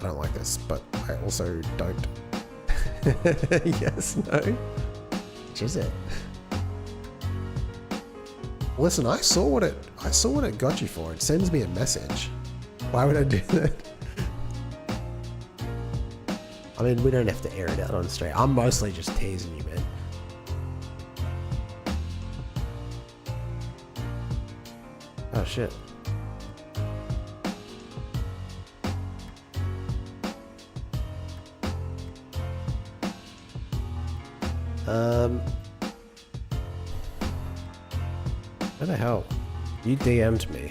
I don't like this, but I also don't. Yes, no. Which is it? Listen, I saw what it got you for. It sends me a message. Why would I do that? I mean, we don't have to air it out on stream. I'm mostly just teasing you, man. Oh shit. Where the hell? You DM'd me.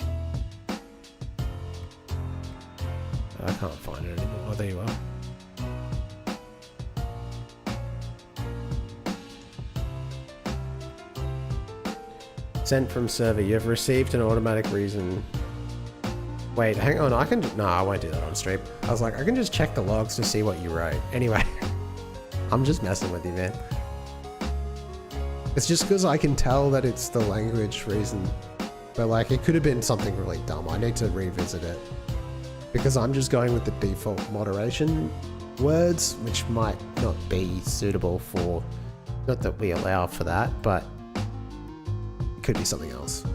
I can't find it anymore. Oh, there you are. Sent from server. You have received an automatic reason. Wait, hang on. No, I won't do that on stream. I was like, I can just check the logs to see what you wrote. Anyway, I'm just messing with you, man. It's just because I can tell that it's the language reason. But like, it could have been something really dumb. I need to revisit it. Because I'm just going with the default moderation words, which might not be suitable for... Not that we allow for that, but... It could be something else.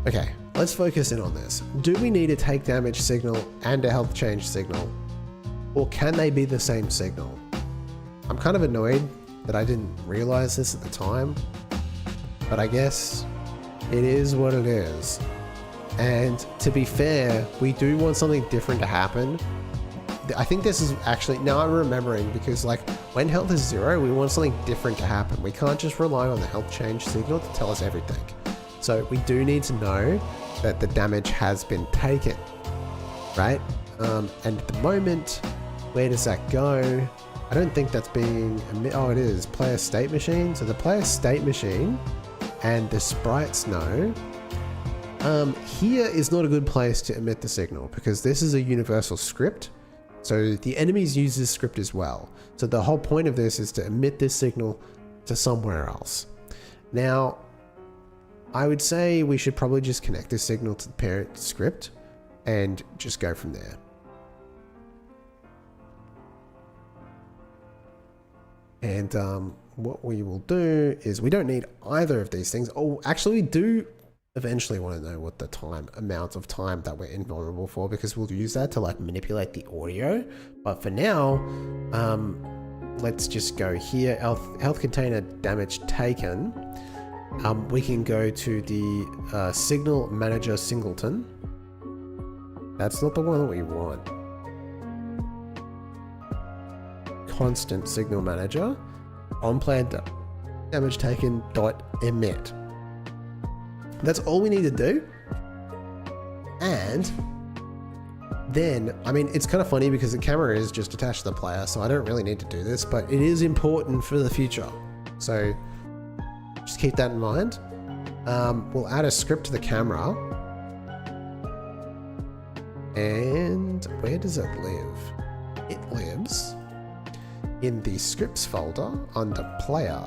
Okay, let's focus in on this. Do we need a take damage signal and a health change signal? Or can they be the same signal? I'm kind of annoyed that I didn't realize this at the time, but I guess it is what it is. And to be fair, we do want something different to happen. I think this is actually, now I'm remembering, because like when health is 0, we want something different to happen. We can't just rely on the health change signal to tell us everything. So we do need to know that the damage has been taken, right? And at the moment, where does that go? I don't think that's being, oh it is, player state machine. So the player state machine and the sprites know. Here is not a good place to emit the signal because this is a universal script So the enemies use this script as well. So the whole point of this is to emit this signal to somewhere else. Now, I would say we should probably just connect this signal to the parent script and just go from there. And what we will do is we don't need either of these things. Oh, actually we do eventually want to know what the amount of time that we're invulnerable for, because we'll use that to like manipulate the audio. But for now, let's just go here. Health container damage taken. We can go to the signal manager singleton. That's not the one that we want. Constant signal manager on plan damage taken dot emit. That's all we need to do. And then, I mean, it's kind of funny because the camera is just attached to the player, so I don't really need to do this, but it is important for the future. So just keep that in mind. We'll add a script to the camera. And where does it live? It lives in the scripts folder under player,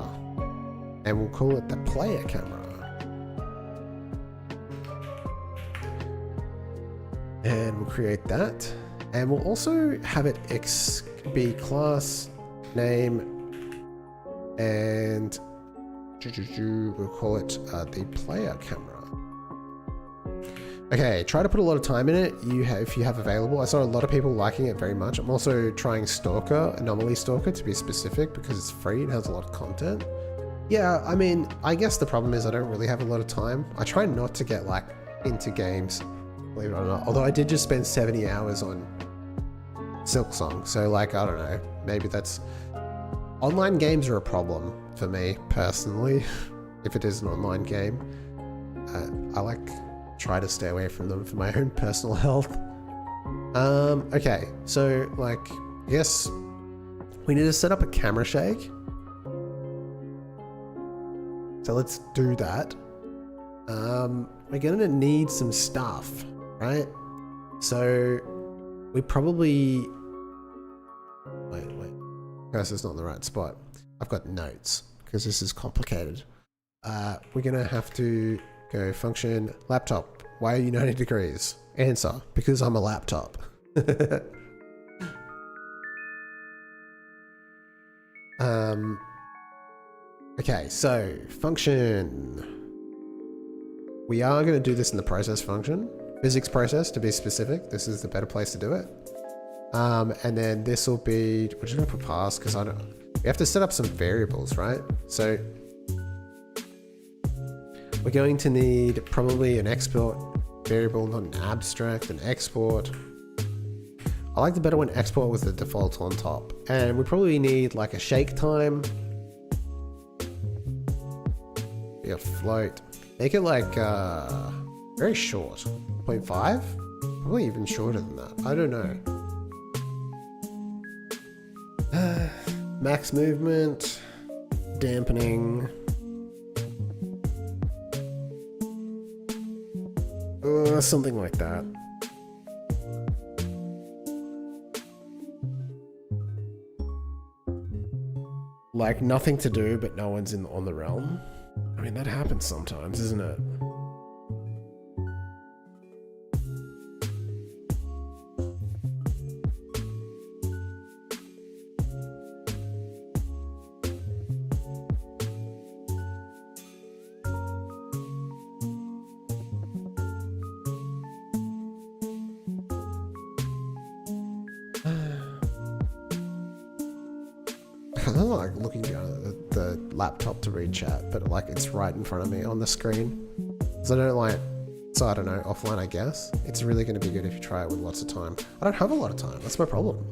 and we'll call it the player camera. And we'll create that, and we'll also have it be class name, and we'll call it the player camera. Okay, try to put a lot of time in it if you have available. I saw a lot of people liking it very much. I'm also trying Stalker, Anomaly Stalker, to be specific because it's free and has a lot of content. Yeah, I mean, I guess the problem is I don't really have a lot of time. I try not to get like into games, believe it or not. Although I did just spend 70 hours on Silksong, so like, I don't know, maybe that's... Online games are a problem for me personally, if it is an online game. I like try to stay away from them for my own personal health. Okay, so like, I guess we need to set up a camera shake. So let's do that. We're gonna need some stuff, right? So we probably, wait. Guys, it's not in the right spot. I've got notes because this is complicated. We're gonna have to go function laptop. Why are you 90 degrees? Answer, because I'm a laptop. Okay, so function. We are going to do this in the process function. Physics process, to be specific. This is the better place to do it. And then this will be, what should I put past? Because I don't, we have to set up some variables, right? So we're going to need probably an export variable, not an abstract, an export. I like the better when export was the default on top. And we probably need like a shake time. Be a float. Make it like very short. 0.5? Probably even shorter than that. I don't know. Max movement. Dampening. Something like that. Like nothing to do, but no one's on the realm. I mean, that happens sometimes, isn't it? I'm like looking down at the laptop to read chat, but like it's right in front of me on the screen. So I don't like, so I don't know, offline I guess. It's really going to be good if you try it with lots of time. I don't have a lot of time, that's my problem.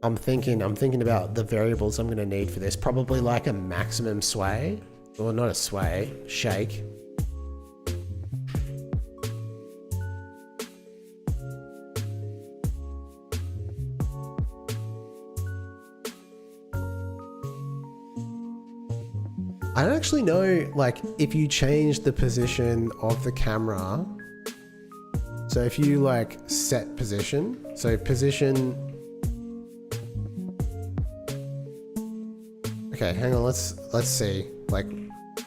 I'm thinking about the variables I'm going to need for this. Probably like a maximum sway, or not a sway, shake. I don't actually know, like, if you change the position of the camera, So if you like set position, so position. Okay, hang on. Let's see. Like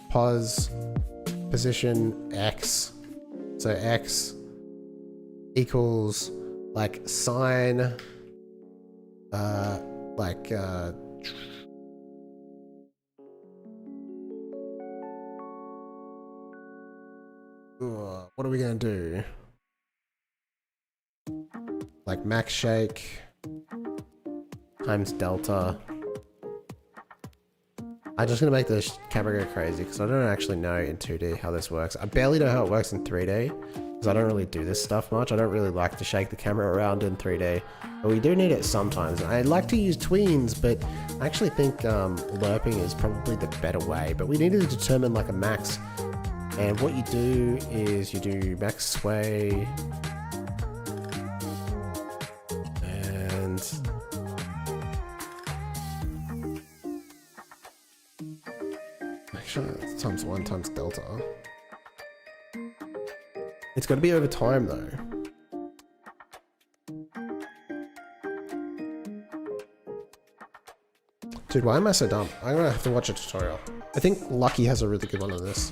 pause position X. So X equals like sine. What are we gonna do? Like max shake times delta. I'm just gonna make the camera go crazy because I don't actually know in 2D how this works. I barely know how it works in 3D because I don't really do this stuff much. I don't really like to shake the camera around in 3D, but we do need it sometimes. I like to use tweens, but I actually think lerping is probably the better way. But we need to determine like a max, and what you do is you do max sway and actually it's times 1 times delta. It's got to be over time though. Dude, why am I so dumb? I'm gonna have to watch a tutorial. I think Lucky has a really good one on this.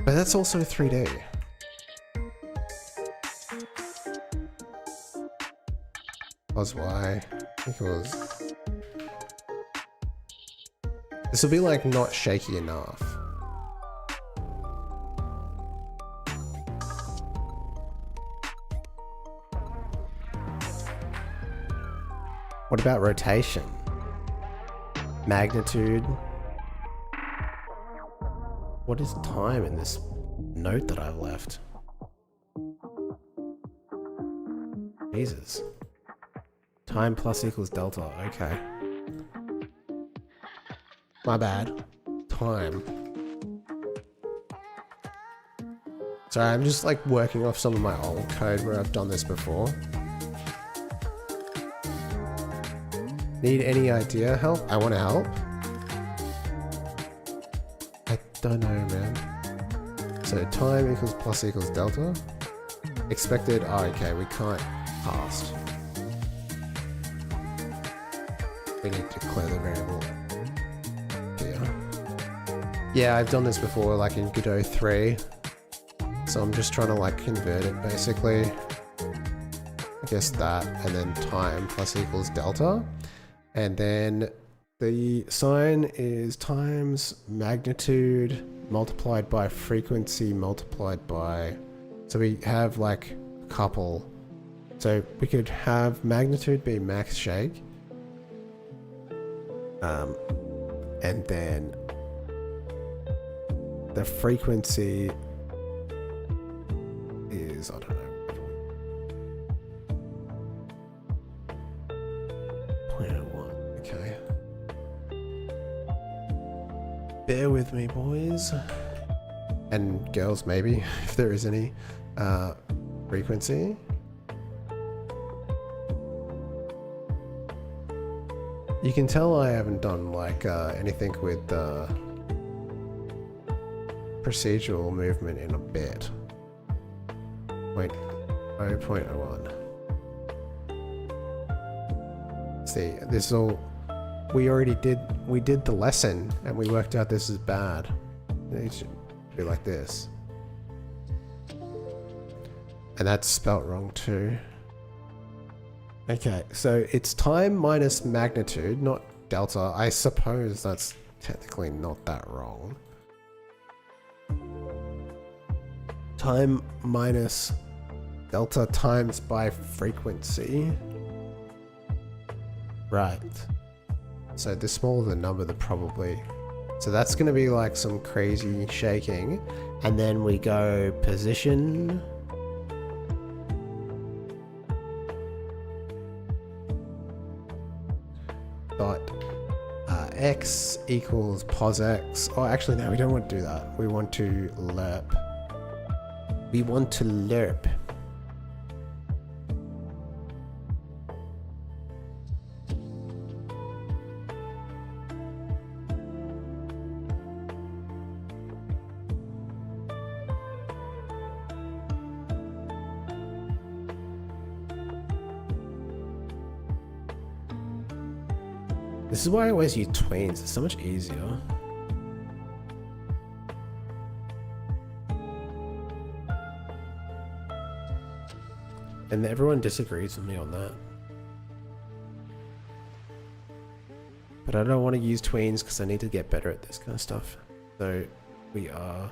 But that's also 3D. Plus Y equals... This will be like not shaky enough. What about rotation? Magnitude? What is time in this note that I've left? Jesus. Time plus equals delta, okay. My bad. Time. Sorry, I'm just like working off some of my old code where I've done this before. Need any idea? Help? I want to help. I don't know, man. So time equals plus equals delta. Expected, oh, okay, we can't cast. We need to declare the variable here. Yeah, I've done this before, like in Godot 3. So I'm just trying to like convert it basically. I guess that, and then time plus equals delta. And then the sign is times magnitude multiplied by frequency multiplied by, so we have like a couple. So we could have magnitude be max shake. And then the frequency is, I don't know. 0.01, okay. Bear with me, boys. And girls, maybe, if there is any. Frequency. You can tell I haven't done like anything with procedural movement in a bit. Wait, 0.01. See, this is all, we did the lesson and we worked out this is bad. It should be like this. And that's spelt wrong too. Okay, so it's time minus magnitude, not delta. I suppose that's technically not that wrong. Time minus delta times by frequency. Right. So the smaller the number, the probably. So that's going to be like some crazy shaking. And then we go position. Dot x equals pos x. Oh, actually, no, we don't want to do that. We want to lerp. We want to lerp. This is why I always use tweens. It's so much easier. And everyone disagrees with me on that. But I don't want to use tweens because I need to get better at this kind of stuff. So we are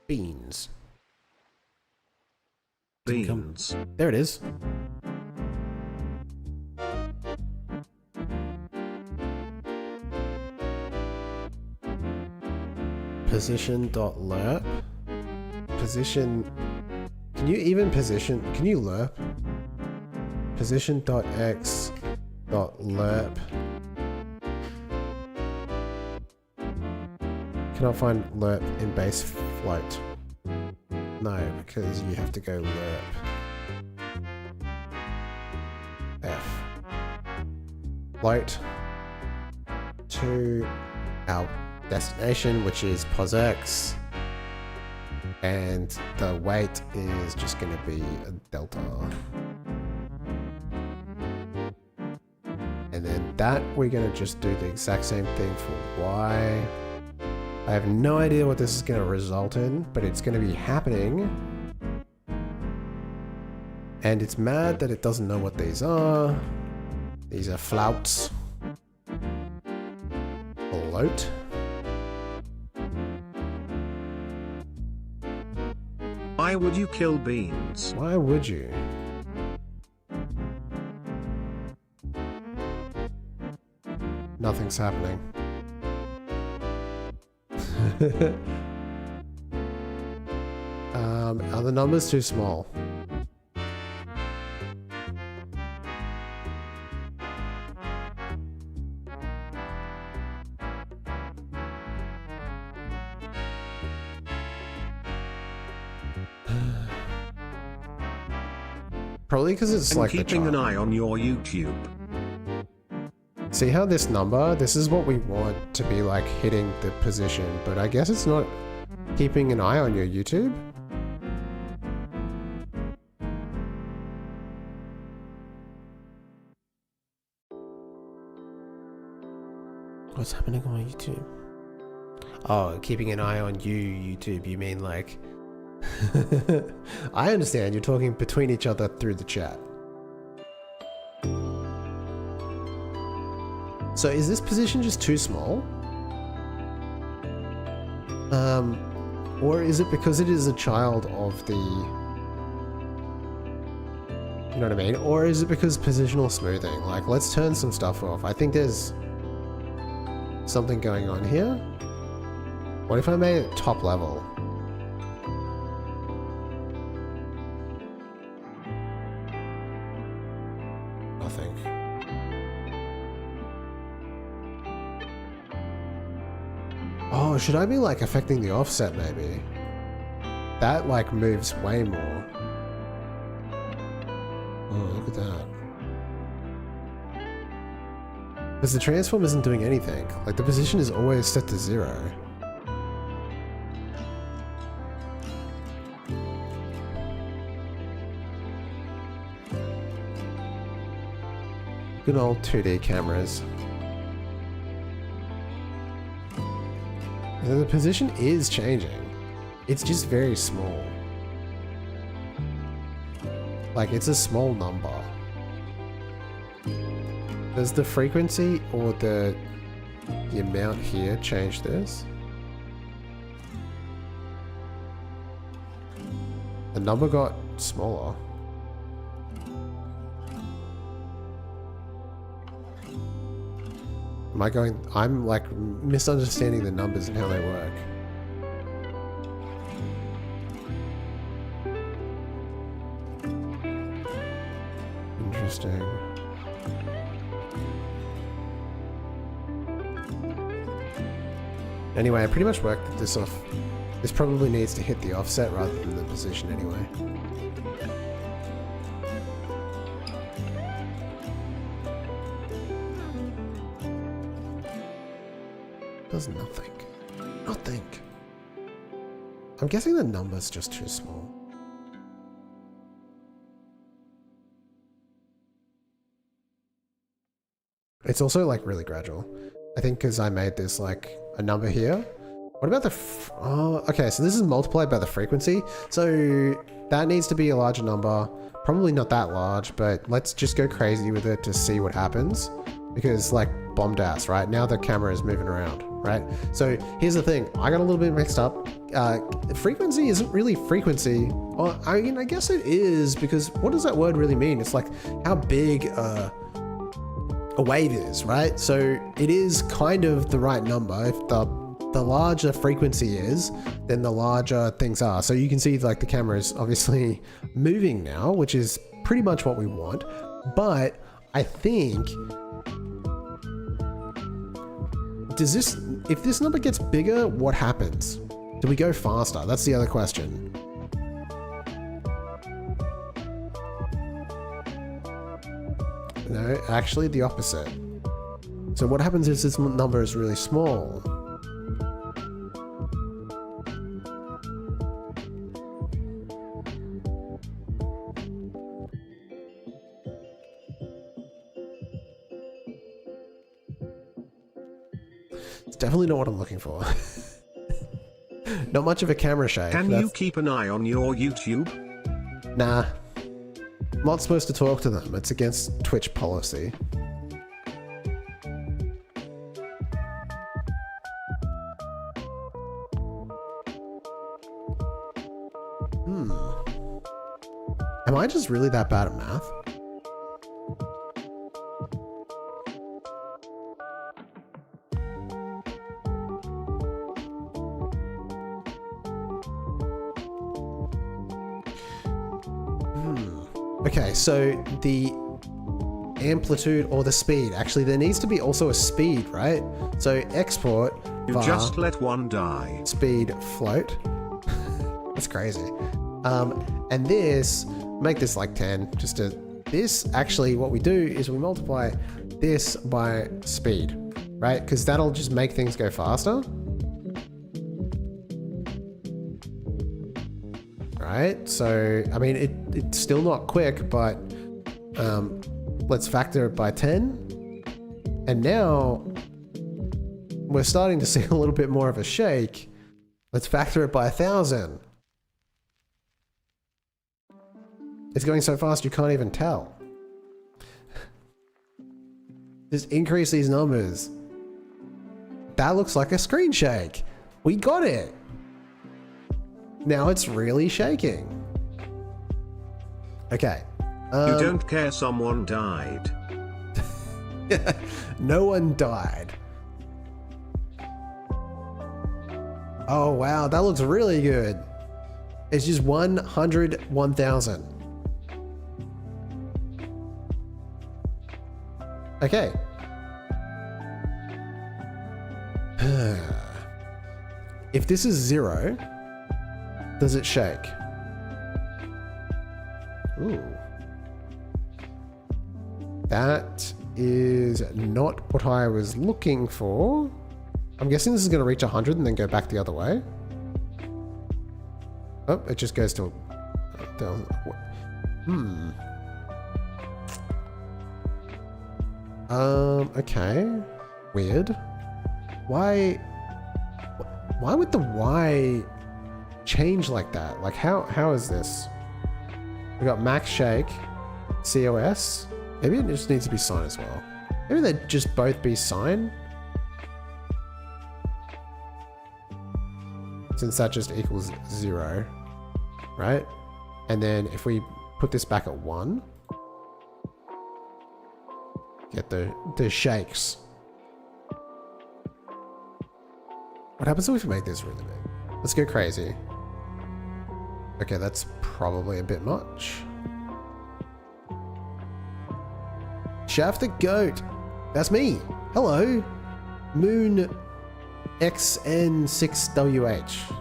beans. Beans. There it is. Position.lerp. Position. Can you even position? Can you lerp? Position.x.lerp. Cannot find lerp in base float. No, because you have to go lerp. F. Float to our destination, which is posx, and the weight is just going to be a delta. And then that we're going to just do the exact same thing for y. I have no idea what this is going to result in, but it's going to be happening. And it's mad that it doesn't know what these are. These are flouts. Float. Why would you kill beans? Why would you? Nothing's happening. Are the numbers too small? Probably because it's And like keeping an eye on your YouTube. See how this number, this is what we want to be like hitting the position, but I guess it's not keeping an eye on your YouTube. What's happening on my YouTube? Oh, keeping an eye on you, YouTube. You mean like... I understand, you're talking between each other through the chat. So is this position just too small? Or is it because it is a child of the... You know what I mean? Or is it because positional smoothing? Like, let's turn some stuff off. I think there's something going on here. What if I made it top level? Nothing. Oh, should I be like affecting the offset maybe? That like moves way more. Oh, look at that. Because the transform isn't doing anything. Like the position is always set to 0. Good old 2D cameras. And the position is changing. It's just very small. Like it's a small number. Does the frequency or the amount here change this? The number got smaller. I'm like misunderstanding the numbers and how they work. Interesting. Anyway, I pretty much worked this off. This probably needs to hit the offset rather than the position anyway. Does nothing. Nothing. I'm guessing the number's just too small. It's also like really gradual. I think because I made this like a number here. What about the, oh, okay, so this is multiplied by the frequency. So that needs to be a larger number. Probably not that large, but let's just go crazy with it to see what happens. Because like bombed ass, right? Now the camera is moving around, right? So here's the thing, I got a little bit mixed up. Frequency isn't really frequency. Or, I mean, I guess it is, because what does that word really mean? It's like how big a wave is, right? So it is kind of the right number. If the larger frequency is, then the larger things are. So you can see like the camera is obviously moving now, which is pretty much what we want. But I think, if this number gets bigger, what happens? Do we go faster? That's the other question. No, actually the opposite. So what happens if this number is really small? It's definitely not what I'm looking for. Not much of a camera shake. Can you keep an eye on your YouTube? Nah. I'm not supposed to talk to them. It's against Twitch policy. Am I just really that bad at math? Okay, so the amplitude or the speed, actually there needs to be also a speed, right? So export You var just let one die. speed float. That's crazy. And this, make this like 10, just to, this actually what we do is we multiply this by speed, right? Because that'll just make things go faster. Right, so I mean it's still not quick, but let's factor it by 10, and now we're starting to see a little bit more of a shake. Let's factor it by 1,000. It's going so fast you can't even tell. Just increase these numbers. That looks like a screen shake. We got it. Now it's really shaking. Okay. You don't care someone died. No one died. Oh wow, that looks really good. It's just 100, 1,000. Okay. If this is 0, does it shake? Ooh. That is not what I was looking for. I'm guessing this is going to reach 100 and then go back the other way. Oh, it just goes to... Okay. Weird. Why would the Y change like that? Like how is this? We got max shake, COS. Maybe it just needs to be sine as well. Maybe they'd just both be sine. Since that just equals 0, right? And then if we put this back at 1, get the shakes. What happens if we make this really big? Let's go crazy. Okay, that's probably a bit much. Chaff the goat. That's me. Hello. Moon XN6WH.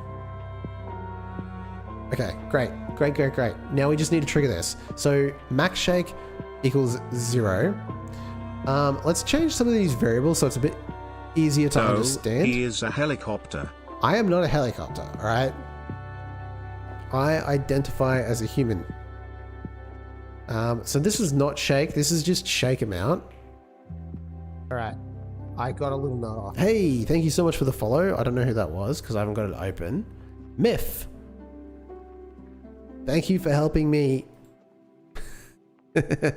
Okay, great. Great. Now we just need to trigger this. So max shake equals 0. Let's change some of these variables so it's a bit easier to understand. He is a helicopter. I am not a helicopter, alright? I identify as a human. So this is not shake, this is just shake amount. All right. I got a little nod off. Hey, thank you so much for the follow. I don't know who that was because I haven't got it open. Myth. Thank you for helping me. Maybe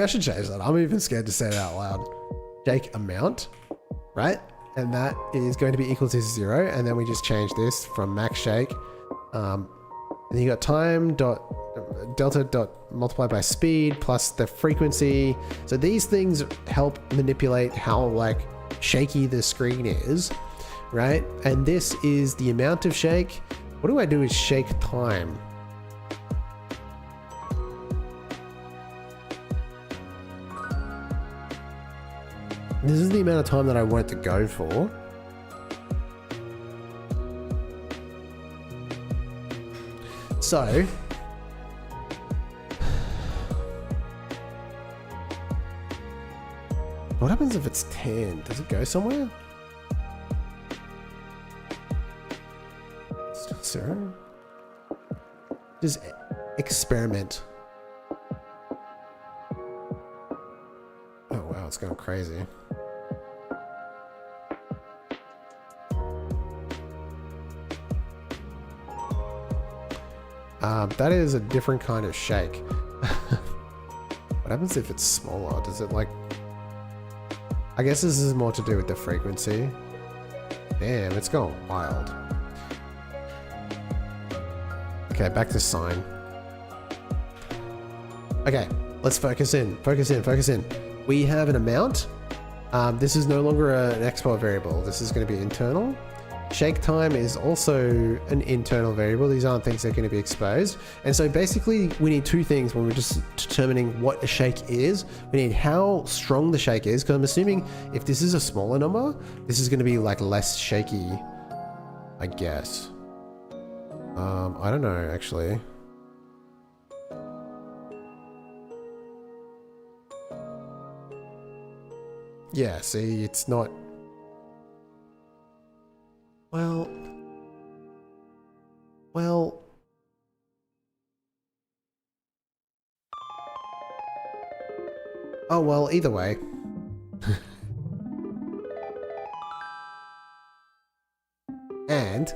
I should change that. I'm even scared to say it out loud. Shake amount, right? And that is going to be equal to 0. And then we just change this from max shake. And you got time dot delta dot multiplied by speed plus the frequency. So these things help manipulate how like shaky the screen is, right? And this is the amount of shake. What do I do with shake time? This is the amount of time that I want it to go for. So, what happens if it's 10? Does it go somewhere? Still 0? Just experiment. Oh wow, it's going crazy. That is a different kind of shake. What happens if it's smaller? Does it like... I guess this is more to do with the frequency. Damn, it's going wild. Okay, back to sine. Okay, let's focus in, focus in, focus in. We have an amount. This is no longer an export variable. This is going to be internal. Shake time is also an internal variable. These aren't things that are going to be exposed. And so basically we need two things when we're just determining what a shake is. We need how strong the shake is, because I'm assuming if this is a smaller number, this is going to be like less shaky, I guess. I don't know, actually. Yeah, see, it's not... Well... Oh, well, either way. And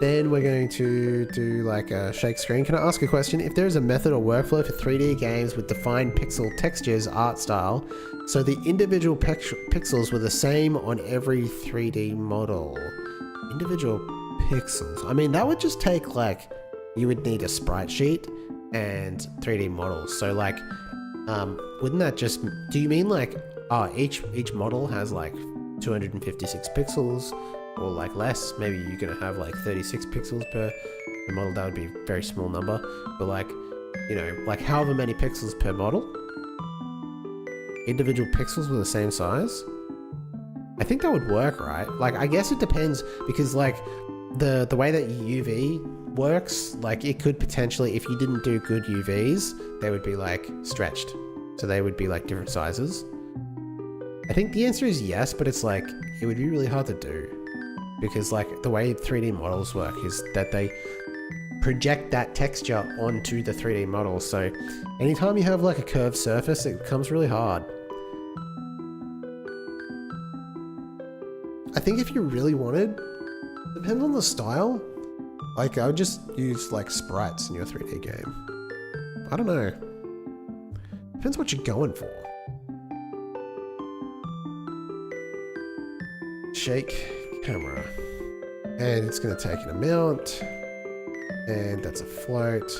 then we're going to do like a shake screen. Can I ask a question? If there is a method or workflow for 3D games with defined pixel textures, art style, so the individual pixels were the same on every 3D model. Individual pixels. I mean, that would just take like, you would need a sprite sheet and 3D models. So like, wouldn't that just, do you mean like, each model has like 256 pixels or like less? Maybe you're gonna have like 36 pixels per model. That would be a very small number, but like, you know, like however many pixels per model. Individual pixels were the same size. I think that would work, right? Like, I guess it depends, because like the way that UV works, like it could potentially, if you didn't do good UVs, they would be like stretched. So they would be like different sizes. I think the answer is yes, but it's like, it would be really hard to do, because like the way 3D models work is that they project that texture onto the 3D model. So anytime you have like a curved surface, it becomes really hard. I think if you really wanted, depends on the style. Like I would just use like sprites in your 3D game. I don't know. Depends what you're going for. Shake camera. And it's gonna take an amount. And that's a float.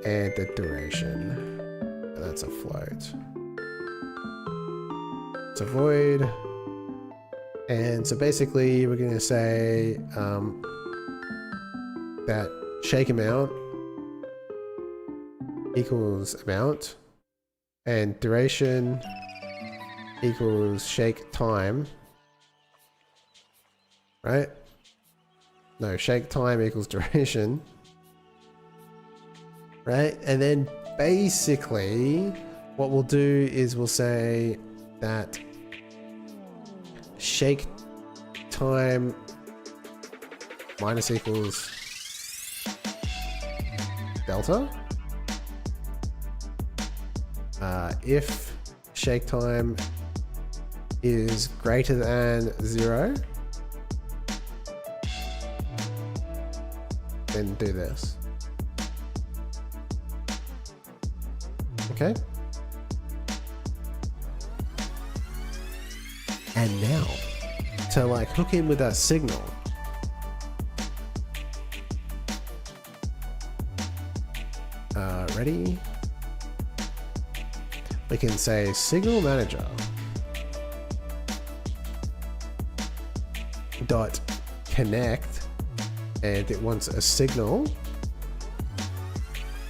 And the duration. And that's a float. It's a void. And so basically we're going to say that shake amount equals amount and duration equals shake time, right? No, shake time equals duration, right? And then basically what we'll do is we'll say that shake time minus equals delta if shake time is greater than 0, then do this. Okay. And now, to like hook in with that signal, ready? We can say signal manager dot connect, and it wants a signal.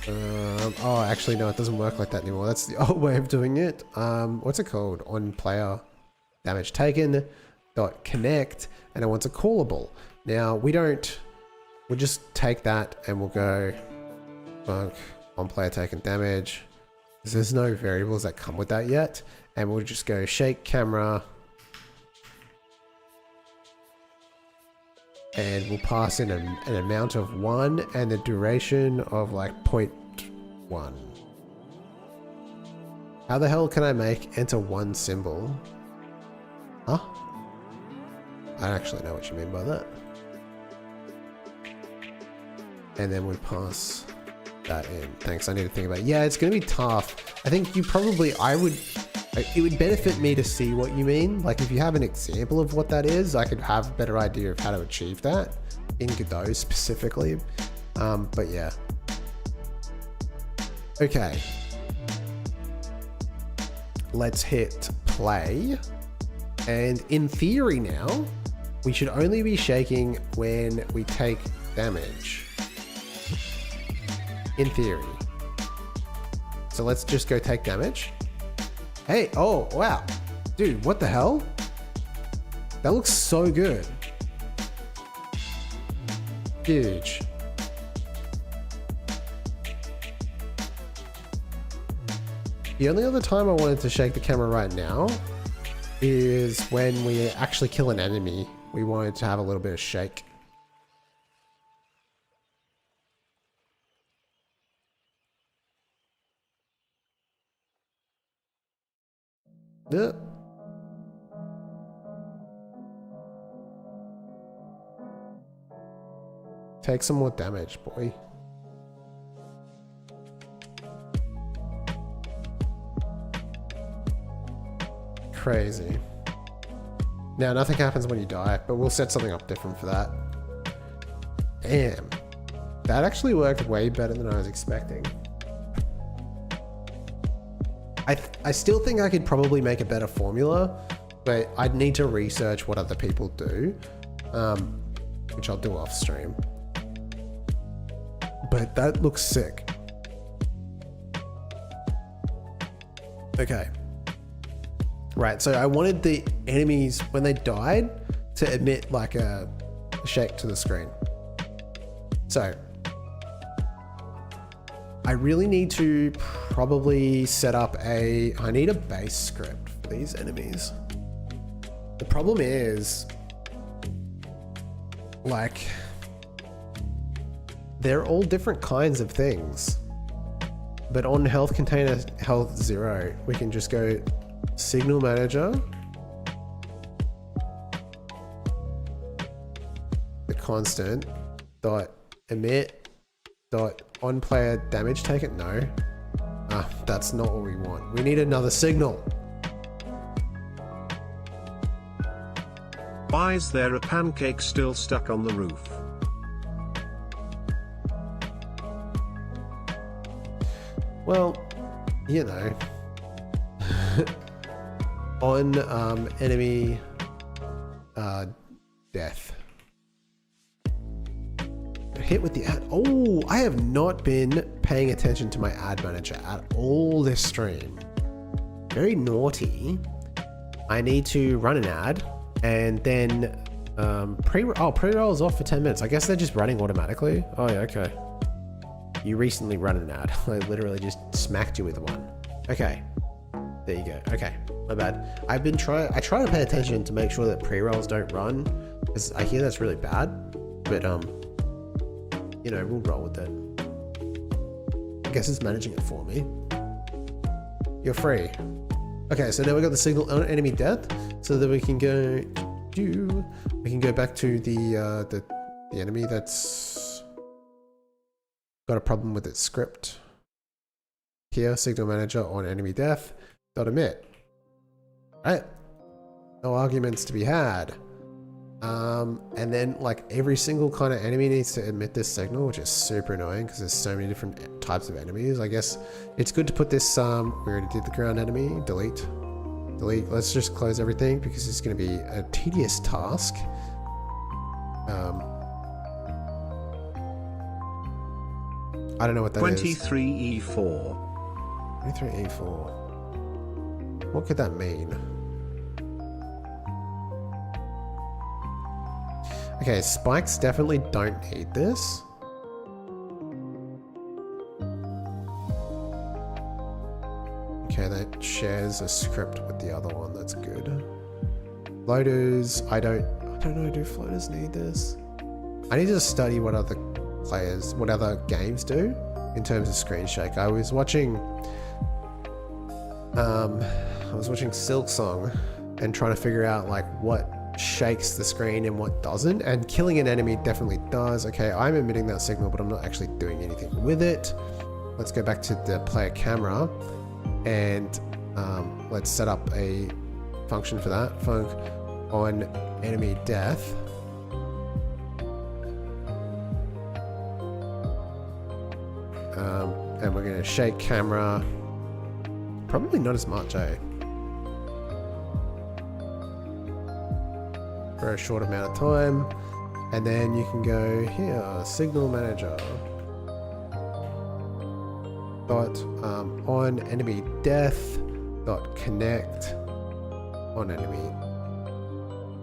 Oh, actually, no, it doesn't work like that anymore. That's the old way of doing it. What's it called? On player damage taken dot connect, and it wants a callable. Now we'll just take that and we'll go on player taken damage. There's no variables that come with that yet, and we'll just go shake camera, and we'll pass in an amount of 1 and the duration of like 0.1. How the hell can I make enter 1 symbol? Huh? I don't actually know what you mean by that. And then we pass that in. Thanks, I need to think about it. Yeah, it's going to be tough. I think it would benefit me to see what you mean. Like if you have an example of what that is, I could have a better idea of how to achieve that in Godot specifically. But yeah. Okay. Let's hit play. And in theory now, we should only be shaking when we take damage. In theory. So let's just go take damage. Hey, oh, wow. Dude, what the hell? That looks so good. Huge. The only other time I wanted to shake the camera right now is when we actually kill an enemy. We wanted to have a little bit of shake. Yeah. Take some more damage, boy. Crazy. Now, nothing happens when you die, but we'll set something up different for that. Damn. That actually worked way better than I was expecting. I still think I could probably make a better formula, but I'd need to research what other people do, which I'll do off stream. But that looks sick. Okay. Right, so I wanted the enemies, when they died, to emit like a shake to the screen. So I really need to probably set up I need a base script for these enemies. The problem is, like, they're all different kinds of things. But on health container health 0, we can just go signal manager, the constant dot emit dot on player damage taken. No, that's not what we want. We need another signal. Why is there a pancake still stuck on the roof? Well, you know, on enemy death. Hit with the ad. Oh, I have not been paying attention to my ad manager at all this stream. Very naughty. I need to run an ad and then pre-roll is off for 10 minutes. I guess they're just running automatically. Oh yeah, okay. You recently run an ad. I literally just smacked you with one. Okay. There you go. Okay, my bad. I try to pay attention to make sure that pre-rolls don't run, because I hear that's really bad, but you know, we'll roll with it. I guess it's managing it for me. You're free. Okay, so now we got the signal on enemy death, so that we can go back to the enemy that's got a problem with its script. Here, signal manager on enemy death dot emit. Right, no arguments to be had. And then like every single kind of enemy needs to emit this signal, which is super annoying because there's so many different types of enemies. I guess it's good to put this, we already did the ground enemy, delete. Let's just close everything because it's going to be a tedious task. I don't know what that is. 23E4. 23E4. What could that mean? Okay, spikes definitely don't need this. Okay, that shares a script with the other one, that's good. Floaters, I don't know, do floaters need this? I need to study what other games do in terms of screen shake. I was watching Silk Song and trying to figure out like what shakes the screen and what doesn't, and killing an enemy definitely does. Okay, I'm emitting that signal, but I'm not actually doing anything with it. Let's go back to the player camera and let's set up a function for that. Func on enemy death. And we're going to shake camera. Probably not as much, eh? For a short amount of time, and then you can go here, signal manager dot on enemy death dot connect on enemy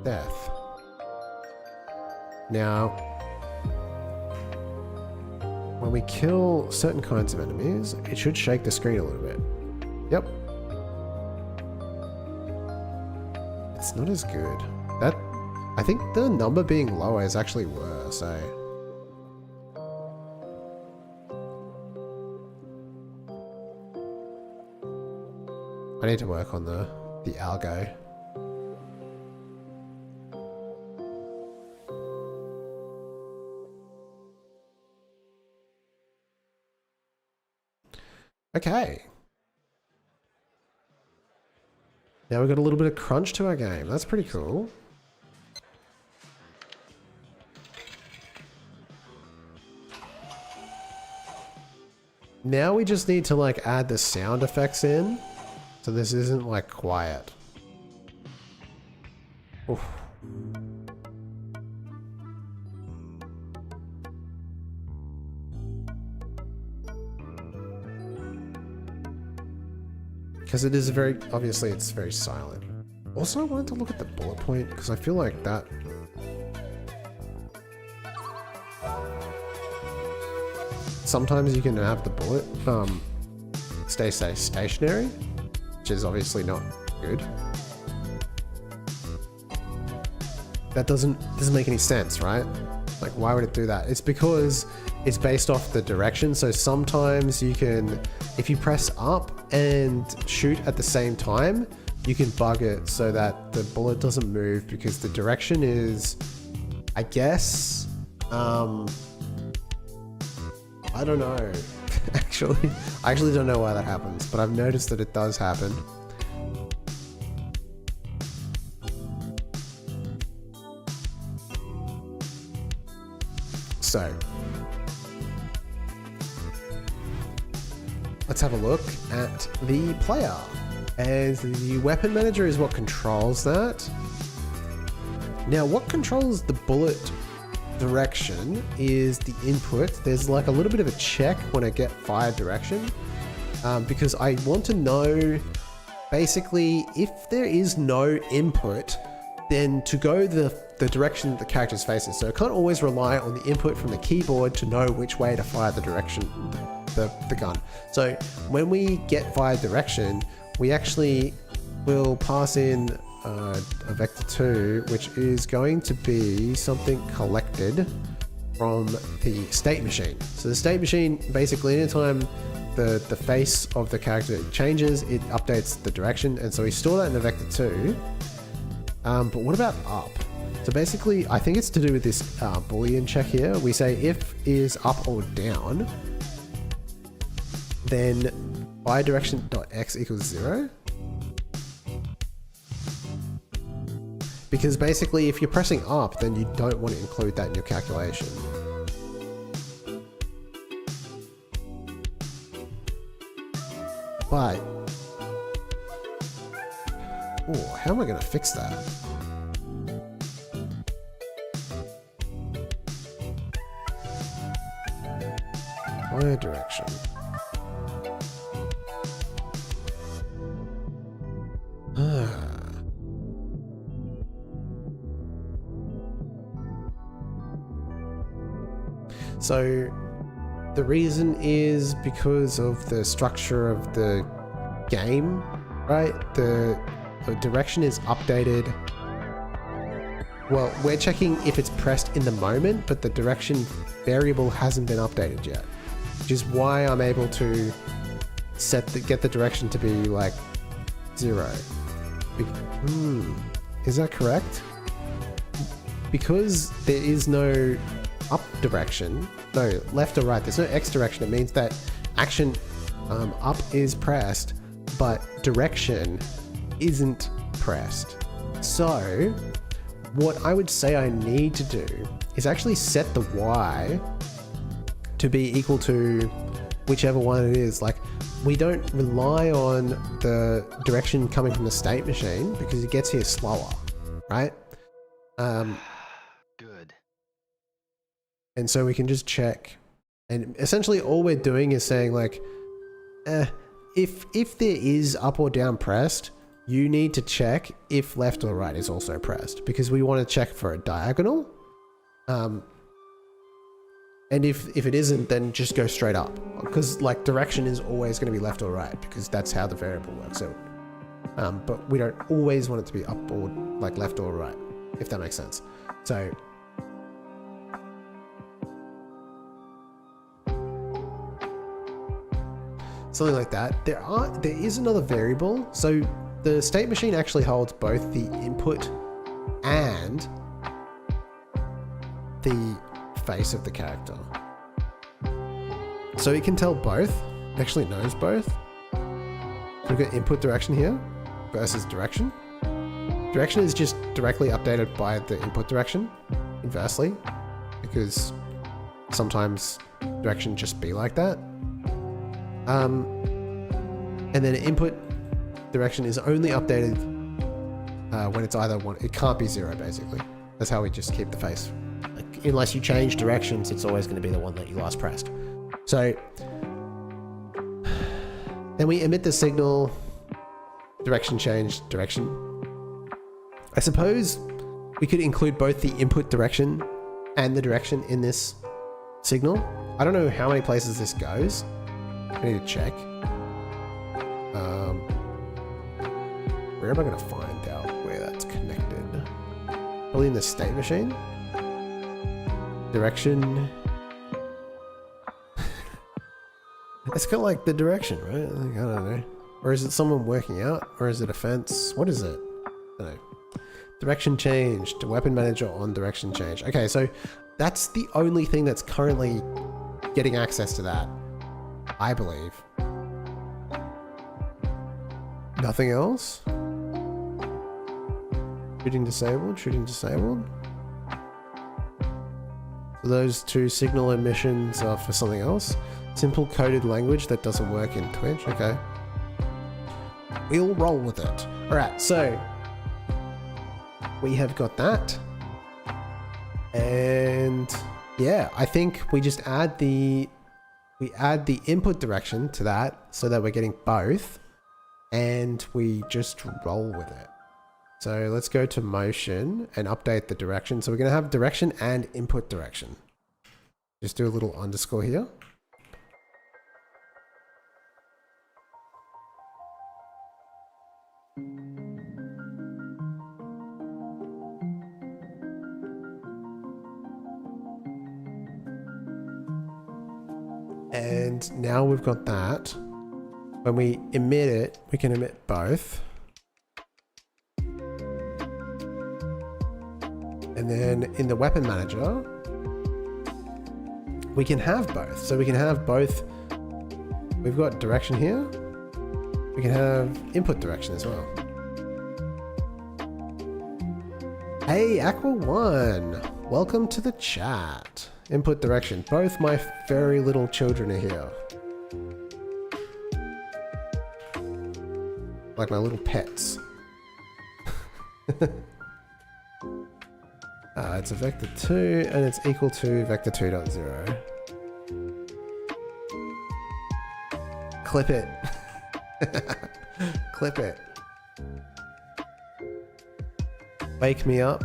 death. Now, when we kill certain kinds of enemies, it should shake the screen a little bit. Yep. It's not as good. I think the number being lower is actually worse, eh? I need to work on the algo. Okay. Now we've got a little bit of crunch to our game. That's pretty cool. Now we just need to like add the sound effects in, so this isn't like quiet. Oof. Because it is obviously it's very silent. Also, I wanted to look at the bullet point because I feel like that. Sometimes you can have the bullet stay stationary, which is obviously not good. That doesn't make any sense, right? Like, why would it do that? It's because it's based off the direction. So sometimes you can, if you press up and shoot at the same time, you can bug it so that the bullet doesn't move because the direction is, I guess, I don't know. I actually don't know why that happens, but I've noticed that it does happen. So, let's have a look at the player. And the weapon manager is what controls that. Now, what controls the bullet direction is the input. There's like a little bit of a check when I get fire direction, because I want to know basically if there is no input, then to go the direction that the character's faces. So I can't always rely on the input from the keyboard to know which way to fire the direction, the gun. So when we get fire direction, we actually will pass in a vector 2, which is going to be something collected from the state machine. So the state machine, basically anytime the face of the character changes, it updates the direction, and so we store that in the vector too. But what about up? So basically, I think it's to do with this Boolean check here. We say if is up or down, then direction.x equals 0. Because basically, if you're pressing up, then you don't want to include that in your calculation. But, oh, how am I going to fix that? Y direction. So the reason is because of the structure of the game, right? The direction is updated. Well, we're checking if it's pressed in the moment, but the direction variable hasn't been updated yet, which is why I'm able to get the direction to be like 0. Is that correct? Because there is no up direction, no left or right, there's no X direction, it means that action up is pressed, but direction isn't pressed. So what I would say I need to do is actually set the Y to be equal to whichever one it is. Like, we don't rely on the direction coming from the state machine because it gets here slower, right? Good. And so we can just check. And essentially all we're doing is saying like, if there is up or down pressed, you need to check if left or right is also pressed, because we want to check for a diagonal. And if it isn't, then just go straight up, because like direction is always going to be left or right because that's how the variable works out. But we don't always want it to be up or like left or right, if that makes sense. So something like that. There is another variable. So the state machine actually holds both the input and the face of the character. So it can tell both. It actually knows both. We've got input direction here versus direction. Direction is just directly updated by the input direction, inversely, because sometimes direction just be like that. And then input direction is only updated when it's either one. It can't be 0, basically. That's how we just keep the face. Like, unless you change directions, it's always going to be the one that you last pressed. So then we emit the signal, direction change, direction. I suppose we could include both the input direction and the direction in this signal. I don't know how many places this goes. I need to check. Where am I going to find out where that's connected? Probably in the state machine. Direction. It's kind of like the direction, right? Like, I don't know. Or is it someone working out? Or is it a fence? What is it? I don't know. Direction changed. Weapon manager on direction change. Okay, so that's the only thing that's currently getting access to that, I believe. Nothing else? Shooting disabled, shooting disabled. Those two signal emissions are for something else. Simple coded language that doesn't work in Twitch. Okay. We'll roll with it. Alright, so we have got that. And yeah, I think we just add the input direction to that so that we're getting both, and we just roll with it. So let's go to motion and update the direction. So we're going to have direction and input direction. Just do a little underscore here. And now we've got that. When we emit it, we can emit both. And then in the weapon manager, we can have both. So we can have both. We've got direction here. We can have input direction as well. Hey, Aqua1, welcome to the chat. Input direction. Both my very little children are here. Like my little pets. It's a vector 2 and it's equal to vector 2.0. Clip it. Clip it. Wake me up.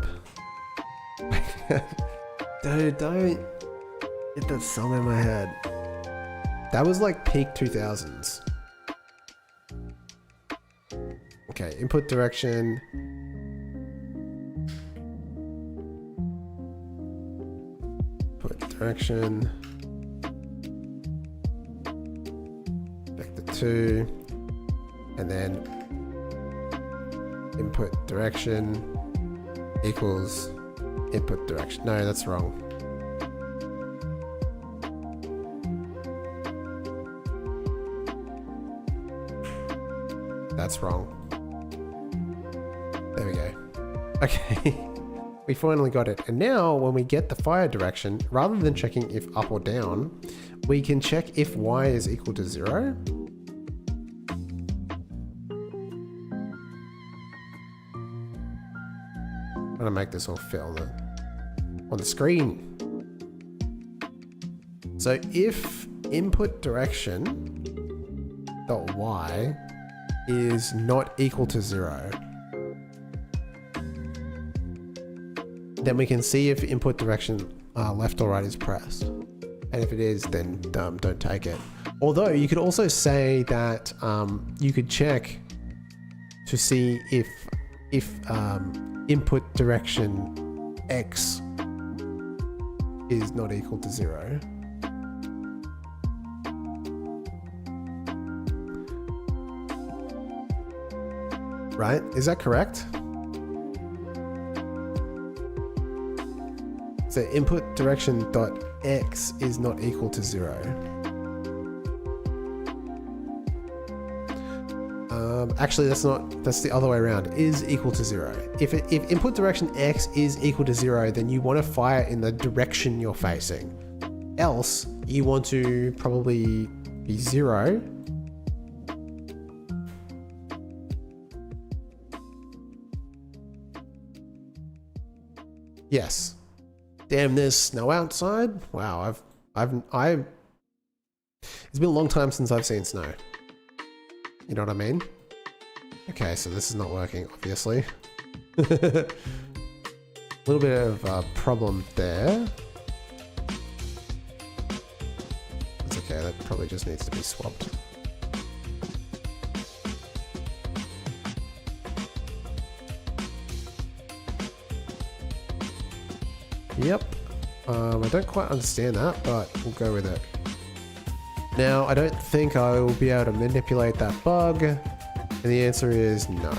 Dude, don't get that song in my head. That was like peak 2000s. Okay, input direction. Input direction. Vector 2. And then input direction equals input direction. No, that's wrong. That's wrong. There we go. Okay. We finally got it. And now when we get the fire direction, rather than checking if up or down, we can check if y is equal to 0. I'm gonna make this all fit on the screen. So if input direction dot y is not equal to 0, then we can see if input direction left or right is pressed. And if it is, then don't take it. Although you could also say that you could check to see if input direction x is not equal to 0. Right? Is that correct? So input direction dot x is not equal to 0. Actually, that's the other way around. Is equal to 0. If input direction x is equal to 0, then you want to fire in the direction you're facing. Else, you want to probably be 0. Yes. Damn, there's snow outside. Wow, it's been a long time since I've seen snow. You know what I mean? Okay, so this is not working, obviously. A little bit of a problem there. That's okay, that probably just needs to be swapped. Yep. I don't quite understand that, but we'll go with it. Now, I don't think I will be able to manipulate that bug. And the answer is no.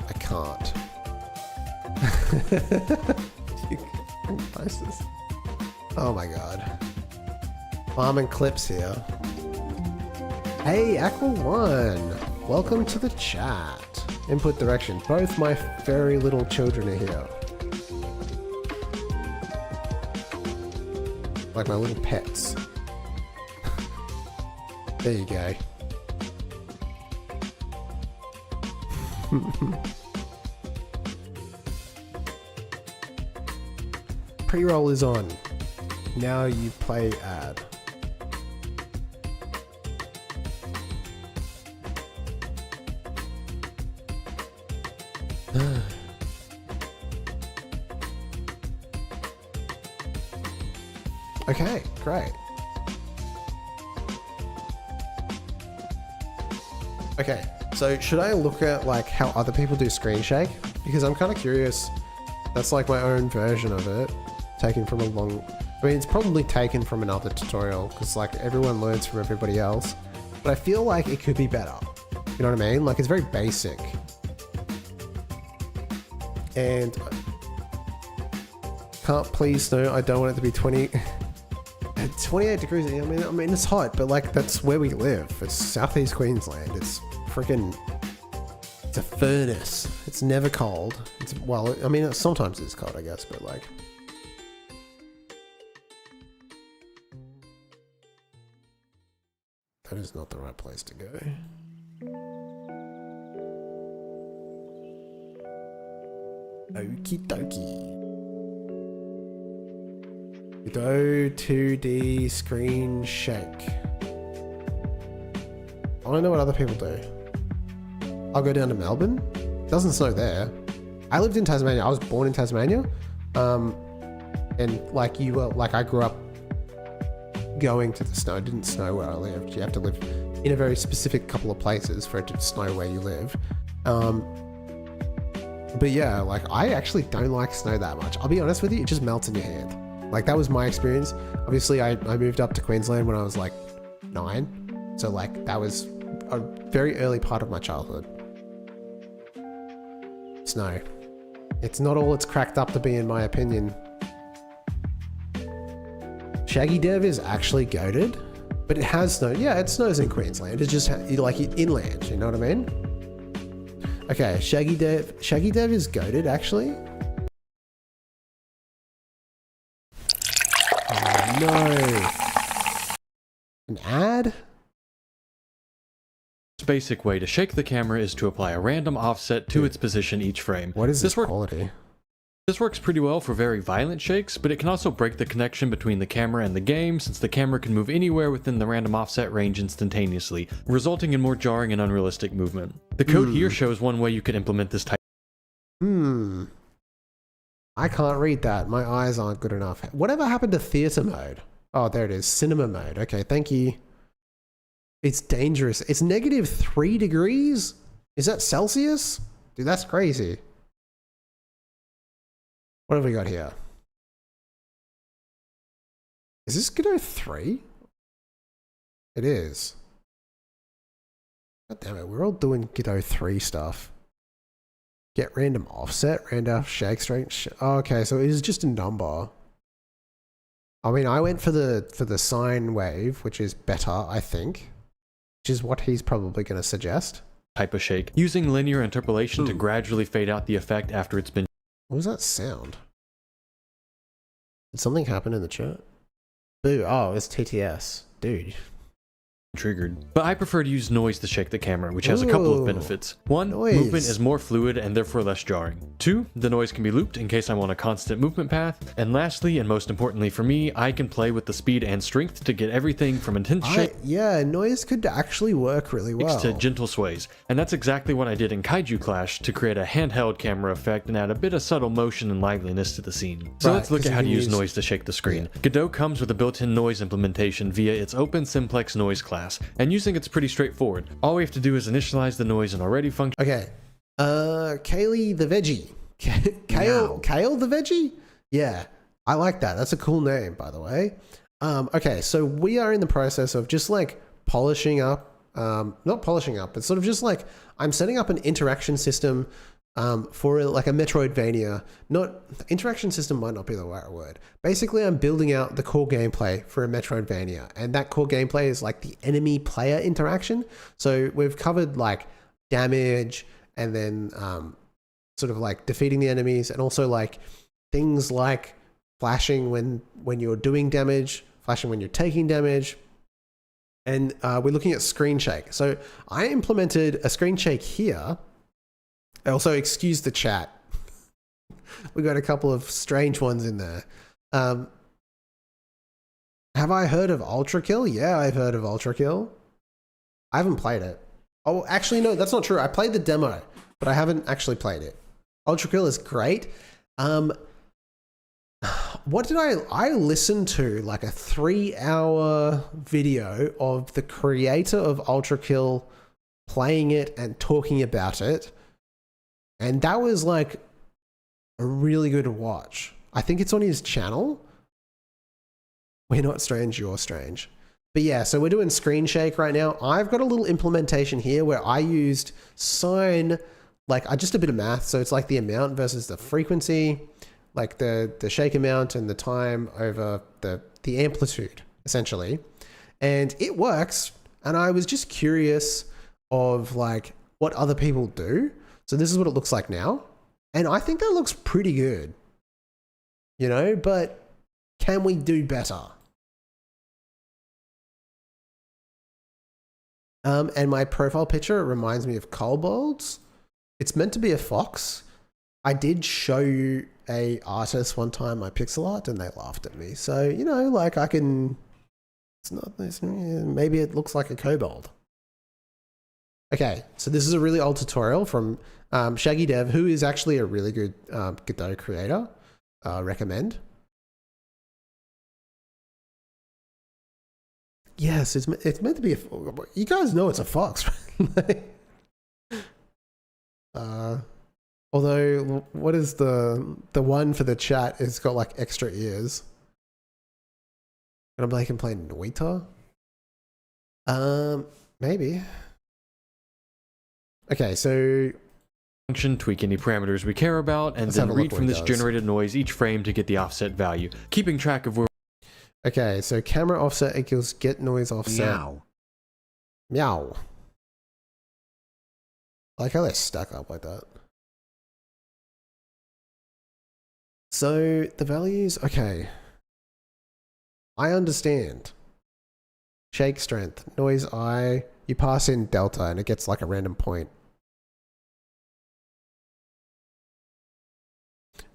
I can't. You can post this. Oh my god. Farming clips here. Hey, Aqua1. Welcome to the chat. Input direction. Both my very little children are here. Like my little pets. There you go. Pre-roll is on. Now you play ad. Okay, great. Okay, so should I look at like how other people do screen shake? Because I'm kind of curious. That's like my own version of it, taken from a long I mean, it's probably taken from another tutorial because like everyone learns from everybody else, but I feel like it could be better. You know what I mean? Like it's very basic. And can't please snow. I don't want it to be 28 degrees. I mean it's hot, but like that's where we live. It's Southeast Queensland. It's freaking. It's a furnace. It's never cold. It's well, I mean sometimes it's cold, I guess, but like. That is not the right place to go. Okie dokie. Godot 2D screen shake. I don't know what other people do. I'll go down to Melbourne. Doesn't snow there. I lived in Tasmania. I was born in Tasmania. And like you were, like I grew up going to the snow. It didn't snow where I lived. You have to live in a very specific couple of places for it to snow where you live. But yeah, like I actually don't like snow that much. I'll be honest with you, it just melts in your hand. Like that was my experience. Obviously I moved up to Queensland when I was like 9. So like that was a very early part of my childhood. Snow. It's not all it's cracked up to be in my opinion. Shaggy Dev is actually goated, but it has snow. Yeah, it snows in Queensland. It's just like inland, you know what I mean? Okay, Shaggy Dev is goated actually. Oh no. An ad? The basic way to shake the camera is to apply a random offset to its position each frame. What is this quality? This works pretty well for very violent shakes, but it can also break the connection between the camera and the game since the camera can move anywhere within the random offset range instantaneously, resulting in more jarring and unrealistic movement. The code here shows one way you could implement this type. I can't read that. My eyes aren't good enough. Whatever happened to theater mode? Oh, there it is. Cinema mode. Okay, thank you. It's dangerous. It's -3 degrees? Is that Celsius? Dude, that's crazy. What have we got here? Is this Godot 3? It is. God damn it, we're all doing Godot 3 stuff. Get random offset, random shake strength. Oh, okay, so it is just a number. I mean, I went for the sine wave, which is better, I think. Which is what he's probably going to suggest. Type of shake, using linear interpolation to gradually fade out the effect after it's been. What was that sound? Did something happen in the chat? Boo, oh, it's TTS. Dude. Triggered. But I prefer to use noise to shake the camera, which has a couple of benefits. 1, movement is more fluid and therefore less jarring. 2, the noise can be looped in case I want a constant movement path. And lastly, and most importantly for me, I can play with the speed and strength to get everything from intense shake. Yeah, noise could actually work really well. To gentle sways. And that's exactly what I did in Kaiju Clash to create a handheld camera effect and add a bit of subtle motion and liveliness to the scene. So let's look at how to use noise to shake the screen. Godot comes with a built-in noise implementation via its Open Simplex Noise class. And using it's pretty straightforward. All we have to do is initialize the noise and already function. Okay. Kaylee the Veggie. Kale the Veggie? Yeah. I like that. That's a cool name, by the way. Okay, so we are in the process of just like polishing up, not polishing up, but sort of just like I'm setting up an interaction system for like a Metroidvania. Interaction system might not be the right word. Basically, I'm building out the core gameplay for a Metroidvania, and that core gameplay is like the enemy player interaction. So we've covered like damage and then sort of like defeating the enemies, and also like things like flashing when you're doing damage, flashing when you're taking damage. And we're looking at screen shake. So I implemented a screen shake here. Also, excuse the chat. We got a couple of strange ones in there. Have I heard of Ultra Kill? Yeah, I've heard of Ultra Kill. I haven't played it. Oh, actually, no, that's not true. I played the demo, but I haven't actually played it. Ultra Kill is great. What did I listened to like a 3-hour video of the creator of Ultra Kill playing it and talking about it. And that was like a really good watch. I think it's on his channel. We're not strange, you're strange. But yeah, so we're doing screen shake right now. I've got a little implementation here where I used sine, like just a bit of math. So it's like the amount versus the frequency, like the shake amount and the time over the amplitude, essentially. And it works. And I was just curious of like what other people do. So this is what it looks like now. And I think that looks pretty good, you know, but can we do better? And my profile picture reminds me of kobolds. It's meant to be a fox. I did show you a artist one time my pixel art and they laughed at me. So, you know, like I can, it's not this, maybe it looks like a kobold. Okay, so this is a really old tutorial from Shaggy Dev, who is actually a really good Godot creator. Recommend. Yes, it's meant to be a. You guys know it's a fox, right? Although, what is the one for the chat? It's got like extra ears. And I'm like, I can play Noita. Maybe. Okay, so function, tweak any parameters we care about, and then read from this generated noise each frame to get the offset value, keeping track of where. Okay, so camera offset equals get noise offset. Meow. Meow. I like how they stack up like that. So the values, okay. I understand. Shake strength, noise I, you pass in delta and it gets like a random point.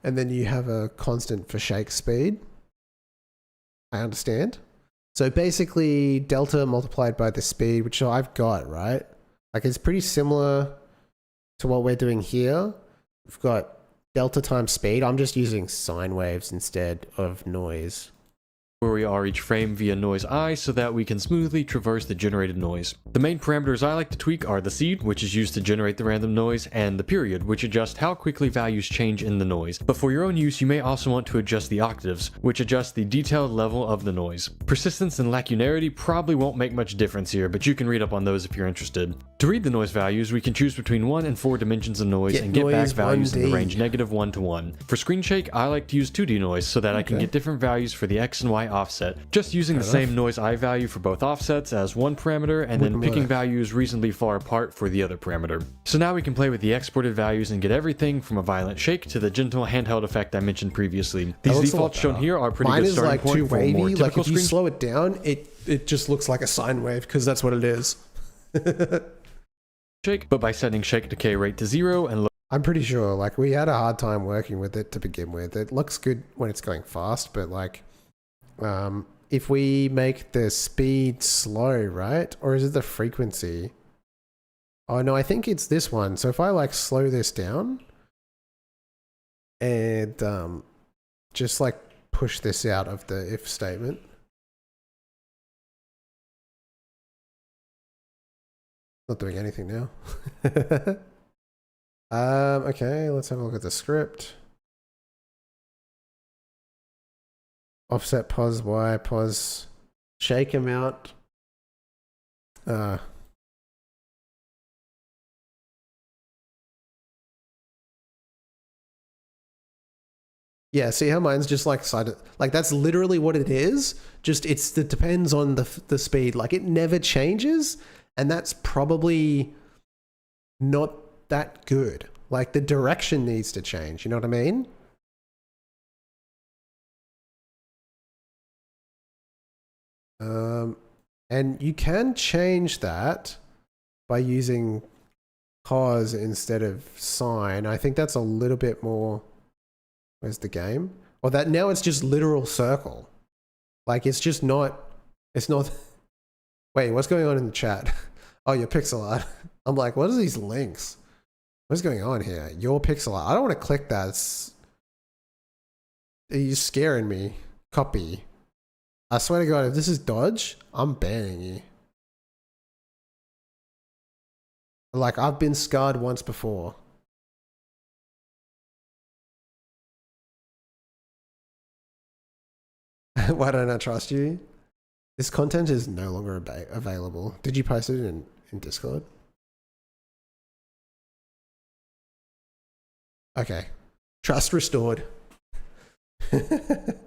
And then you have a constant for shake speed. I understand. So basically delta multiplied by the speed, which I've got, right? Like it's pretty similar to what we're doing here. We've got delta times speed. I'm just using sine waves instead of noise. Where we are each frame via noise I so that we can smoothly traverse the generated noise. The main parameters I like to tweak are the seed, which is used to generate the random noise, and the period, which adjusts how quickly values change in the noise. But for your own use, you may also want to adjust the octaves, which adjust the detailed level of the noise. Persistence and lacunarity probably won't make much difference here, but you can read up on those if you're interested. To read the noise values, we can choose between 1 and 4 dimensions of noise and get back values 1D. in the range -1 to 1. For screen shake, I like to use 2D noise so that I can get different values for the X and Y offset, just using the same noise I value for both offsets as one parameter and then picking values reasonably far apart for the other parameter. So now we can play with the exported values and get everything from a violent shake to the gentle handheld effect I mentioned previously. These defaults shown here are pretty good starting point for a more typical like if you screen slow it down, it just looks like a sine wave because that's what it is. shake, but by setting shake decay rate to 0 and I'm pretty sure like we had a hard time working with it to begin with. It looks good when it's going fast, but like if we make the speed slow, right? Or is it the frequency? Oh no, I think it's this one. So if I like slow this down and just like push this out of the if statement. Not doing anything now. Okay, let's have a look at the script. Offset pos Y, pos shake amount. Yeah, see how mine's just like sided, like that's literally what it is. Just it depends on the speed. Like it never changes, and that's probably not that good. Like the direction needs to change. You know what I mean? And you can change that by using cos instead of sine. I think that's a little bit more. Where's the game? Or that now it's just literal circle. Like it's just not. It's not. Wait, what's going on in the chat? Oh, your pixel art. I'm like, what are these links? What's going on here? Your pixel art. I don't want to click that. You're scaring me. Copy. I swear to God, if this is Dodge, I'm banning you. Like, I've been scarred once before. Why don't I trust you? This content is no longer available. Did you post it in Discord? Okay. Trust restored. I've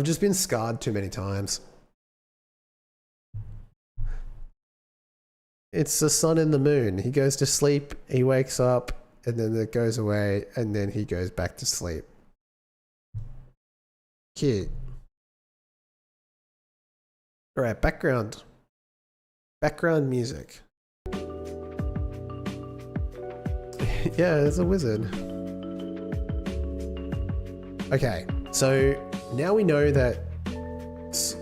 just been scarred too many times. It's the sun and the moon. He goes to sleep, he wakes up, and then it goes away, and then he goes back to sleep. Cute. Alright, background. Background music. Yeah, it's a wizard. Okay, so now we know that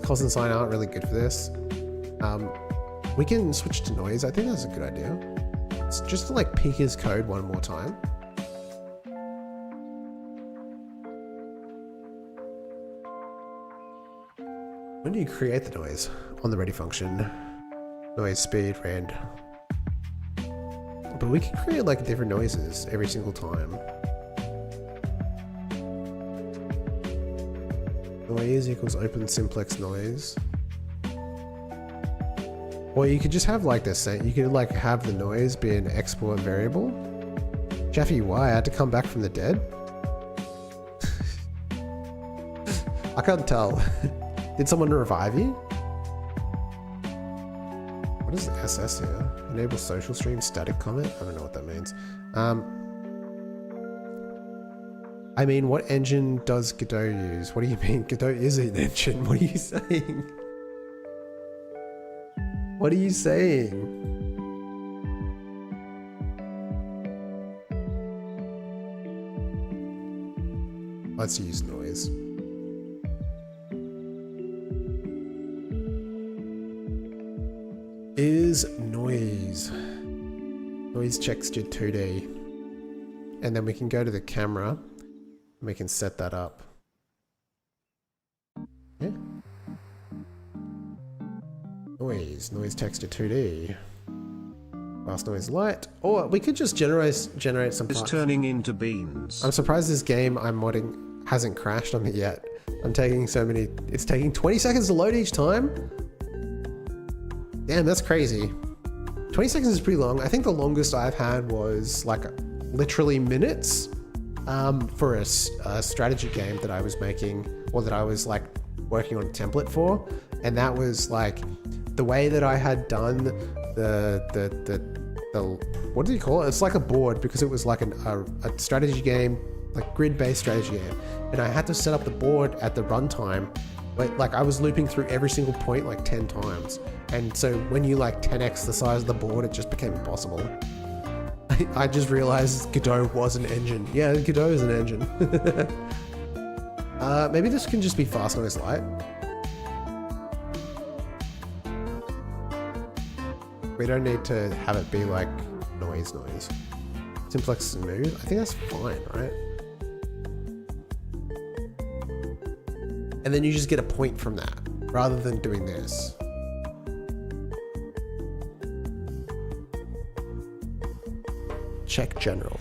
cos and sine aren't really good for this. We can switch to noise. I think that's a good idea. It's just to like peek his code one more time. When do you create the noise? On the ready function. Noise speed, rand. But we can create like different noises every single time. Noise equals open simplex noise. Or you could just have like this, you could like have the noise be an export variable. Chaffy, why? I had to come back from the dead? I can't tell. Did someone revive you? What is SS here? Enable social stream static comment? I don't know what that means. I mean, what engine does Godot use? What do you mean? Godot is an engine. What are you saying? What are you saying? Let's use noise. Is noise. Noise texture 2D. And then we can go to the camera and we can set that up. Yeah. Noise texture 2D. Fast noise light. Or we could just generate some It's parts. turning into beans. I'm surprised this game I'm modding hasn't crashed on me yet. I'm taking so many. It's taking 20 seconds to load each time. Damn, that's crazy. 20 seconds is pretty long. I think the longest I've had was like literally minutes for a strategy game that I was making, or that I was like working on a template for. And that was like the way that I had done the what do you call it? It's like a board, because it was like a strategy game, like grid-based strategy game. And I had to set up the board at the runtime. But like I was looping through every single point like 10 times. And so when you like 10x the size of the board, it just became impossible. I just realized Godot was an engine. Yeah, Godot is an engine. Maybe this can just be fast noise light. We don't need to have it be like noise. Simplex smooth. I think that's fine, right? And then you just get a point from that, rather than doing this. Check general.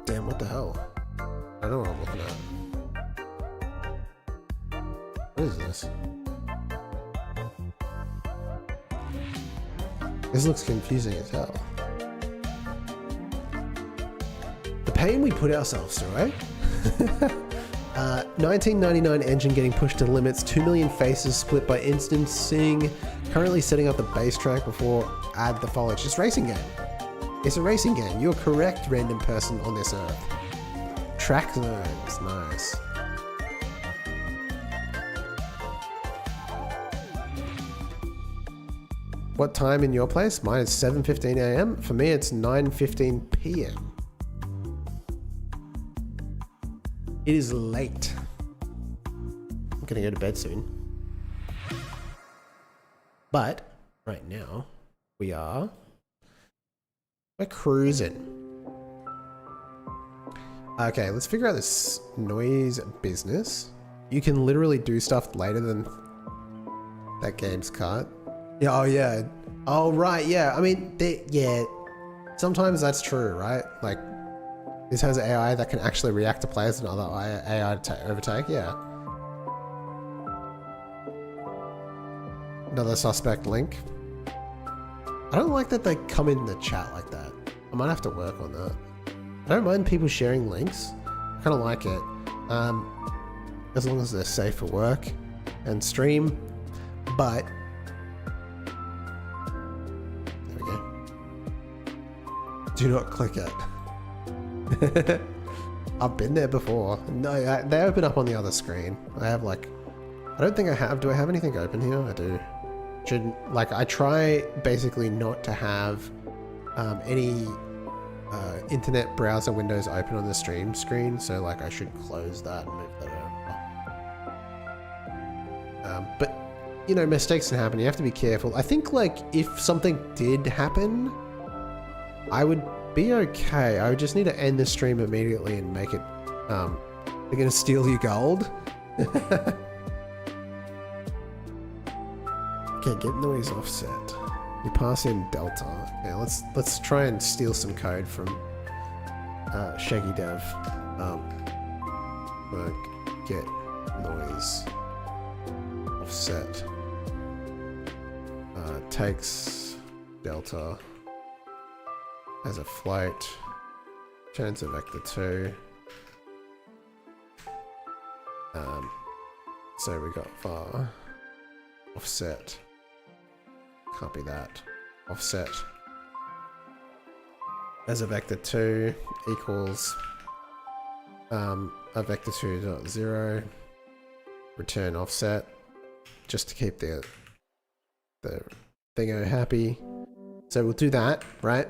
Damn, what the hell? I don't know what I'm looking at. What is this? This looks confusing as hell. The pain we put ourselves through, eh? 1999 engine getting pushed to limits, 2 million faces split by instancing, currently setting up the base track before add the foliage. It's a racing game. It's a racing game. You're correct, random person on this earth. Track zones, nice. What time in your place? Mine is 7:15 AM. For me, it's 9:15 PM. It is late. I'm gonna go to bed soon. But right now, we're cruising. Okay, let's figure out this noise business. You can literally do stuff later than that game's cut. Yeah, oh yeah. Oh right, yeah. I mean, yeah. Sometimes that's true, right? Like, This has AI that can actually react to players and other AI to overtake. Yeah. Another suspect link. I don't like that they come in the chat like that. I might have to work on that. I don't mind people sharing links. I kind of like it. As long as they're safe for work and stream. But there we go. Do not click it. I've been there before. No, they open up on the other screen. I have like, I don't think I have. Do I have anything open here? I do. Shouldn't, like, I try basically not to have any internet browser windows open on the stream screen. So like I should close that and move that over. But you know, mistakes can happen. You have to be careful. I think like if something did happen, I would be okay. I would just need to end the stream immediately and make it, they're gonna steal your gold. Okay, get noise offset. You pass in delta. Okay, let's try and steal some code from Shaggy Dev. Get noise offset. Takes delta as a float, turns to vector 2. So we got var offset. Copy that. Offset as a vector 2 equals a vector 2.0. Return offset just to keep the thingo happy. So we'll do that, right?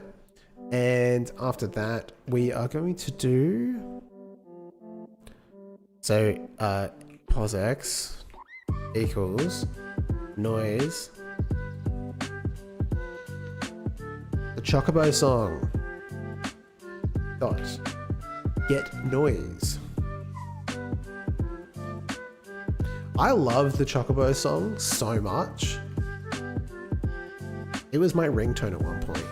And after that, we are going to do pos x equals noise. The Chocobo song dot get noise. I love the Chocobo song so much. It was my ringtone at one point.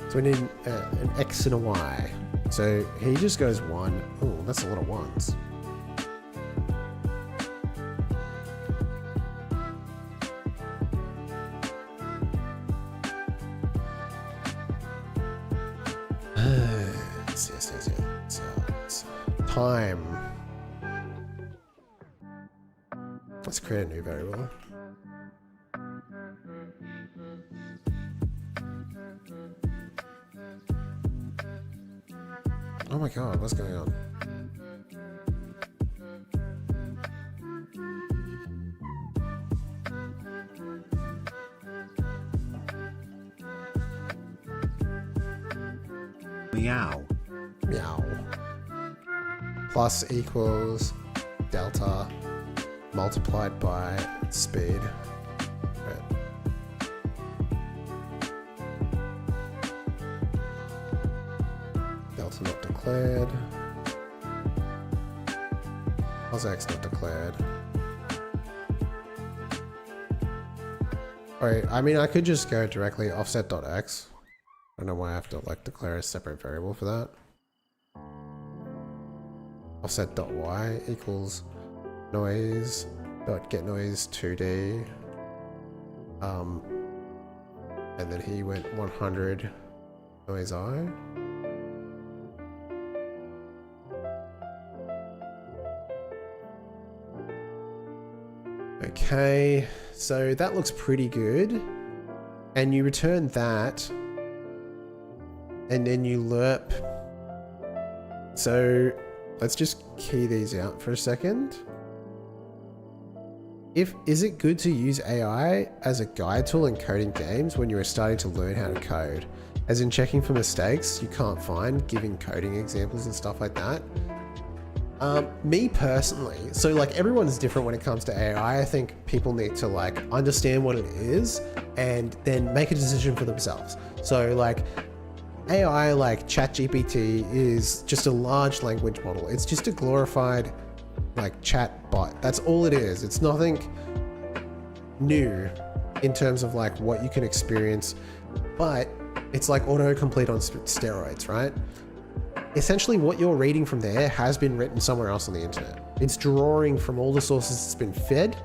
So we need an X and a Y. So he just goes 1. Oh, that's a lot of ones. Yes. Time. Let's create a new variable. Oh my god, what's going on? Meow. Meow. Plus equals delta multiplied by speed. Right. Delta not declared. Pos x not declared. Alright, I mean I could just go directly offset.x. I don't know why I have to like declare a separate variable for that. Offset.y equals noise dot get noise 2D. And then he went 100 noise I. Okay, so that looks pretty good. And you return that. And then you lerp. So let's just key these out for a second. Is it good to use AI as a guide tool in coding games when you are starting to learn how to code? As in checking for mistakes you can't find, giving coding examples and stuff like that? Me personally, so like everyone's different when it comes to AI. I think people need to like understand what it is and then make a decision for themselves. So like AI like ChatGPT is just a large language model. It's just a glorified like chat bot. That's all it is. It's nothing new in terms of like what you can experience, but it's like autocomplete on steroids, right? Essentially what you're reading from there has been written somewhere else on the internet. It's drawing from all the sources it's been fed,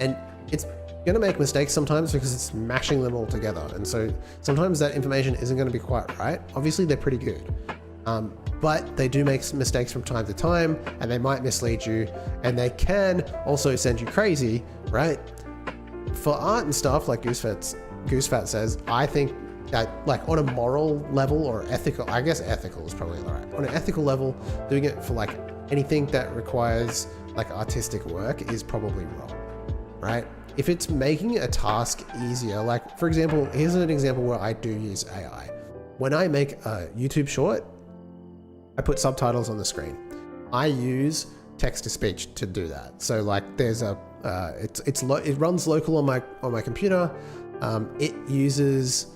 and it's gonna make mistakes sometimes because it's mashing them all together. And so sometimes that information isn't gonna be quite right. Obviously they're pretty good, but they do make some mistakes from time to time, and they might mislead you, and they can also send you crazy, right? For art and stuff, like Goosefat says, I think that like on a moral level or ethical, I guess ethical is probably all right. On an ethical level, doing it for like anything that requires like artistic work is probably wrong, right? If it's making a task easier, like for example, here's an example where I do use AI. When I make a YouTube short, I put subtitles on the screen. I use text to speech to do that. So like there's a, it runs local on my computer. It uses,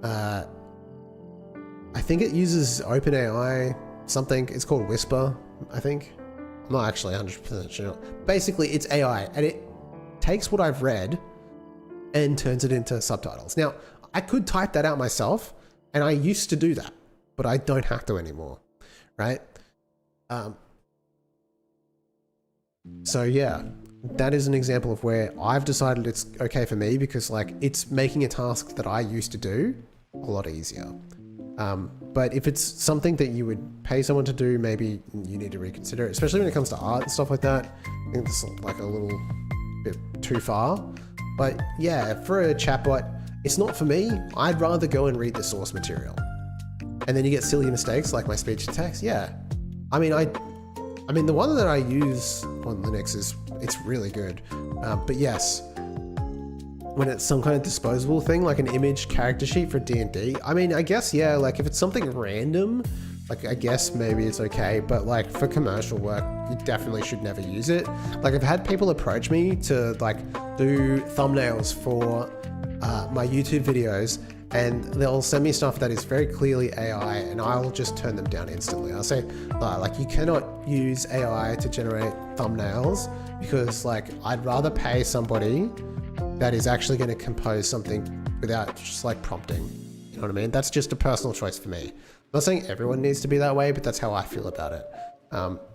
I think it uses OpenAI something. It's called Whisper, I think. I'm not actually 100% sure. Basically, it's AI, and it takes what I've read and turns it into subtitles. Now, I could type that out myself, and I used to do that, but I don't have to anymore, right? So yeah, that is an example of where I've decided it's okay for me because like it's making a task that I used to do a lot easier. But if it's something that you would pay someone to do, maybe you need to reconsider it, especially when it comes to art and stuff like that. I think it's like a little bit too far. But yeah, for a chatbot, it's not for me. I'd rather go and read the source material. And then you get silly mistakes like my speech to text. Yeah. I mean, the one that I use on Linux it's really good. But yes, when it's some kind of disposable thing, like an image character sheet for D&D, I mean, I guess, yeah, like if it's something random, like I guess maybe it's okay, but like for commercial work, you definitely should never use it. Like I've had people approach me to like do thumbnails for my YouTube videos, and they'll send me stuff that is very clearly AI, and I'll just turn them down instantly. I'll say, like, you cannot use AI to generate thumbnails because like I'd rather pay somebody that is actually going to compose something without just like prompting. You know what I mean? That's just a personal choice for me. I'm not saying everyone needs to be that way, but that's how I feel about it.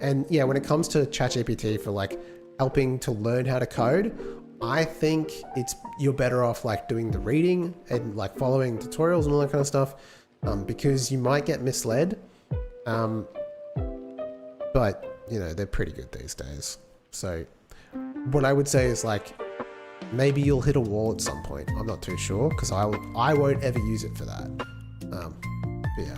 And yeah, when it comes to ChatGPT for like helping to learn how to code, I think you're better off like doing the reading and like following tutorials and all that kind of stuff, because you might get misled. But you know, they're pretty good these days. So what I would say is like, maybe you'll hit a wall at some point. I'm not too sure because I won't ever use it for that. But yeah.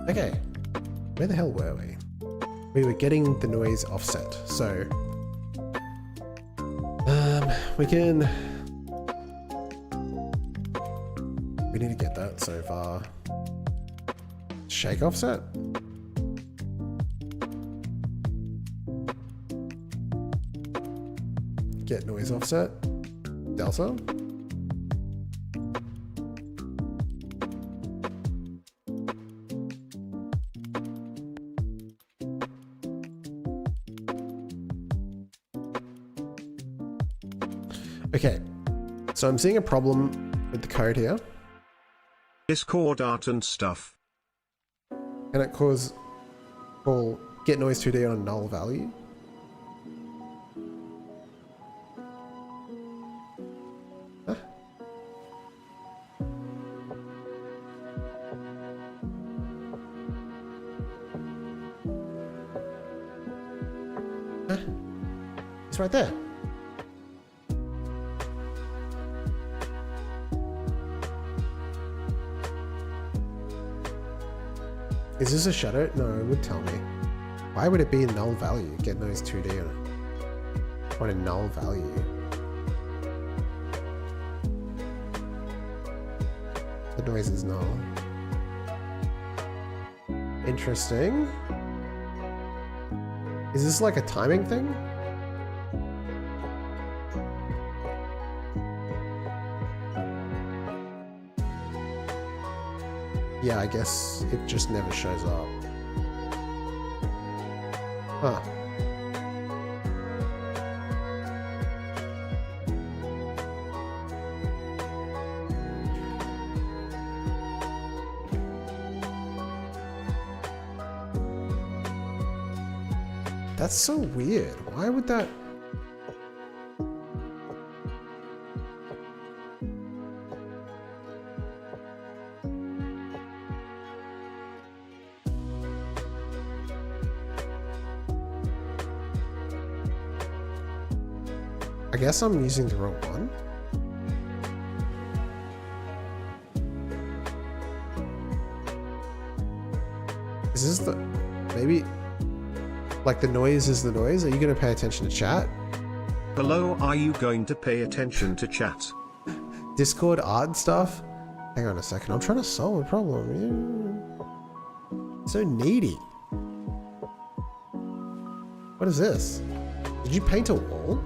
Okay, where the hell were we? We were getting the noise offset. So we need to get that so far. Shake offset? Get noise offset? Delta? Okay, so I'm seeing a problem with the code here. Discord art and stuff. Can it call get noise 2D on a null value? Huh? Huh? It's right there. Is this a shadow? No, it would tell me. Why would it be a null value? Get noise 2D on a null value. The noise is null. Interesting. Is this like a timing thing? Yeah, I guess it just never shows up. Huh. That's so weird. Why would that... I guess I'm using the wrong one. Is this the... maybe... like the noise is the noise? Are you going to pay attention to chat? Hello, are you going to pay attention to chat? Discord art and stuff? Hang on a second, I'm trying to solve a problem. Yeah. So needy. What is this? Did you paint a wall?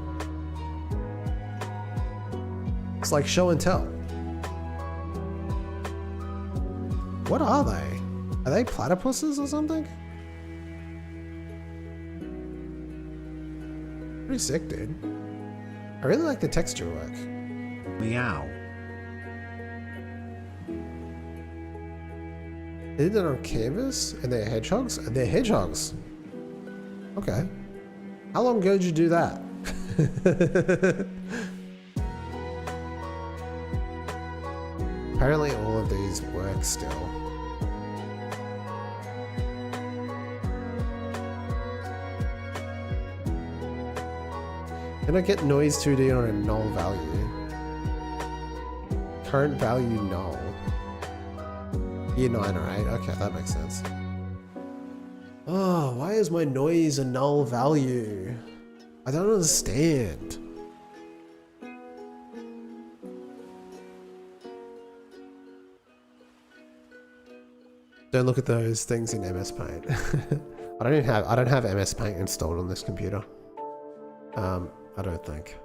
It's like show and tell. What are they? Are they platypuses or something? Pretty sick, dude. I really like the texture work. Meow. They did it on canvas and they're hedgehogs? And they're hedgehogs. Okay. How long ago did you do that? Apparently all of these work still. Can I get noise 2D on a null value? Current value null. Year 9, alright. Okay, that makes sense. Oh, why is my noise a null value? I don't understand. Don't look at those things in MS Paint. I don't have MS Paint installed on this computer. I don't think.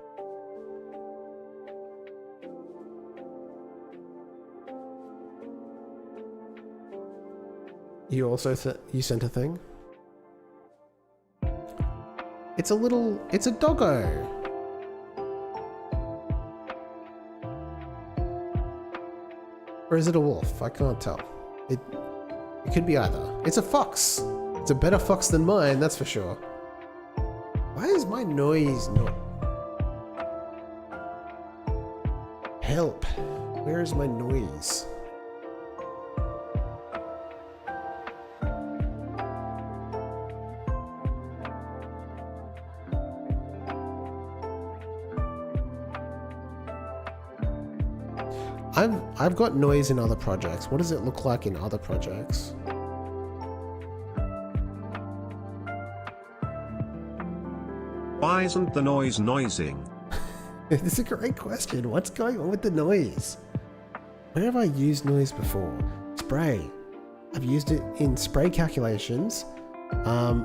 You also you sent a thing? It's a doggo. Or is it a wolf? I can't tell. It could be either. It's a fox. It's a better fox than mine, that's for sure. Why is my noise not... Help. Where is my noise? I've got noise in other projects. What does it look like in other projects? Why isn't the noise noising? This is a great question. What's going on with the noise? Where have I used noise before? Spray. I've used it in spray calculations.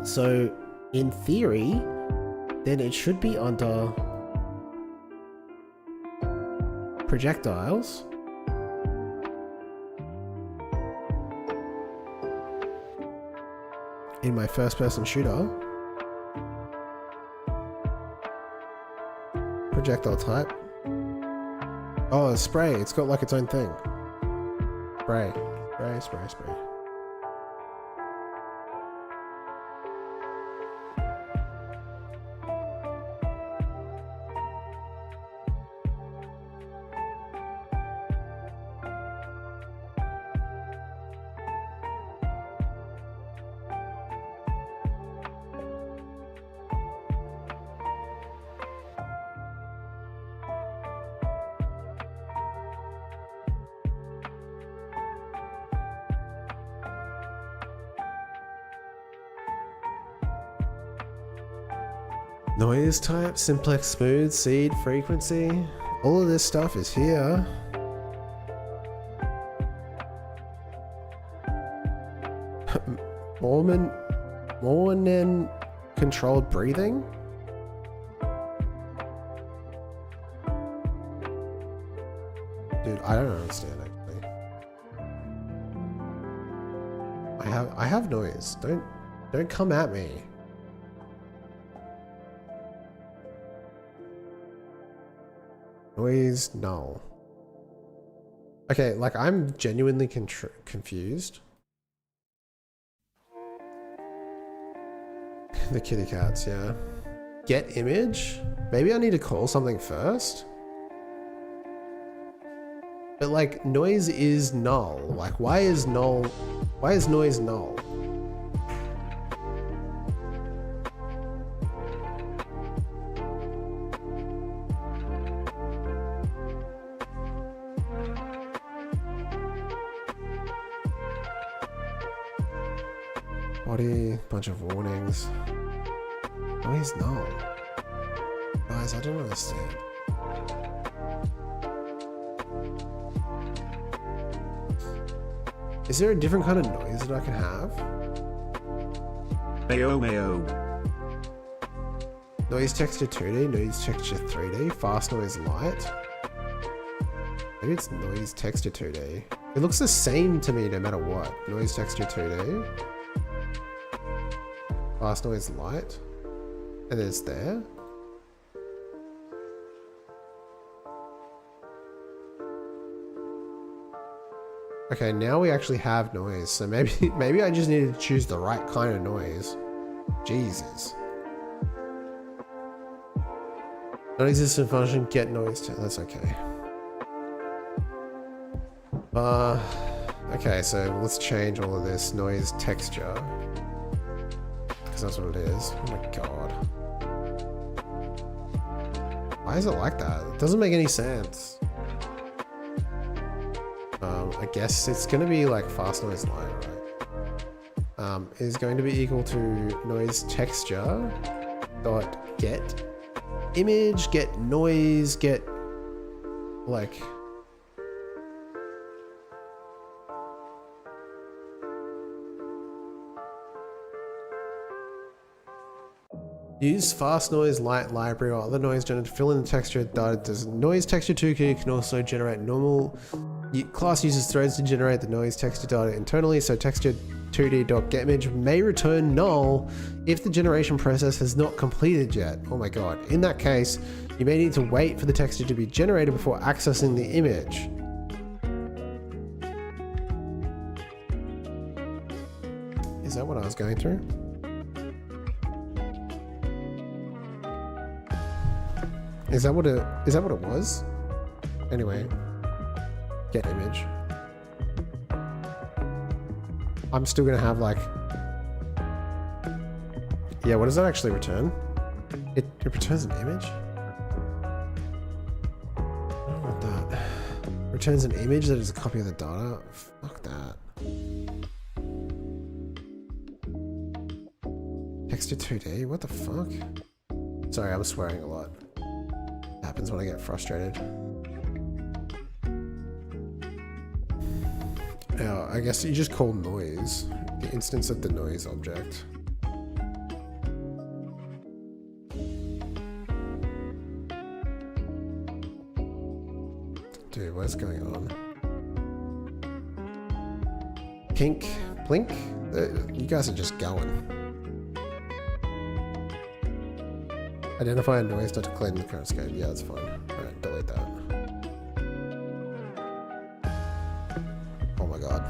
So in theory, then it should be under projectiles. In my first person shooter. Projectile type. Oh, spray. It's got like its own thing. Spray. Spray, spray, spray. Noise type, simplex, smooth, seed, frequency. All of this stuff is here. Mormon controlled breathing? Dude, I don't understand actually. I have noise. Don't come at me. Noise, null. Okay, like I'm genuinely confused. The kitty cats, yeah. Get image? Maybe I need to call something first? But like, noise is null. Like, why is noise null? Body, bunch of warnings. Noise null. Guys, I don't understand. Is there a different kind of noise that I can have? Mayo. Noise texture 2D, noise texture 3D, fast noise light. Maybe it's noise texture 2D. It looks the same to me no matter what. Noise texture 2D. Fast noise light. And it's there. Okay, now we actually have noise, so maybe I just need to choose the right kind of noise. Jesus. Non-existent function, get noise to, that's okay. Okay, so let's change all of this noise texture. Because that's what it is. Oh my god. Why is it like that? It doesn't make any sense. I guess it's going to be like fast noise light, right? Is going to be equal to noise texture dot get image, get noise, get like use fast noise light library or other noise generator to fill in the texture data. Does noise texture 2 key can also generate normal. Class uses threads to generate the noise texture data internally, so texture 2d.getImage may return null if the generation process has not completed yet. Oh my god. In that case, you may need to wait for the texture to be generated before accessing the image. Is that what I was going through? Is that what it was? Anyway. Get image. I'm still gonna have like, yeah, what does that actually return? It returns an image? I don't want that. Returns an image that is a copy of the data? Fuck that. Texture 2D? What the fuck? Sorry, I'm swearing a lot. Happens when I get frustrated. Now, I guess you just call noise the instance of the noise object. Dude, what's going on? Pink, blink? You guys are just going. Identify a noise not declared in the current scope. Yeah, that's fine. Alright, delete that. Oh my god.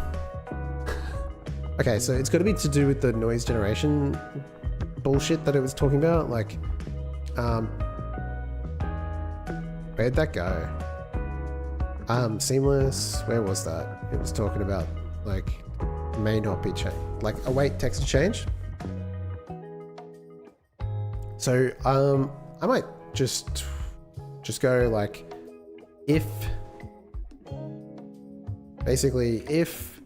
Okay, so it's got to be to do with the noise generation bullshit that it was talking about. Like, where'd that go? Seamless, where was that? It was talking about, like, may not be changed. Like, await text to change. So, I might just go like, if, basically, if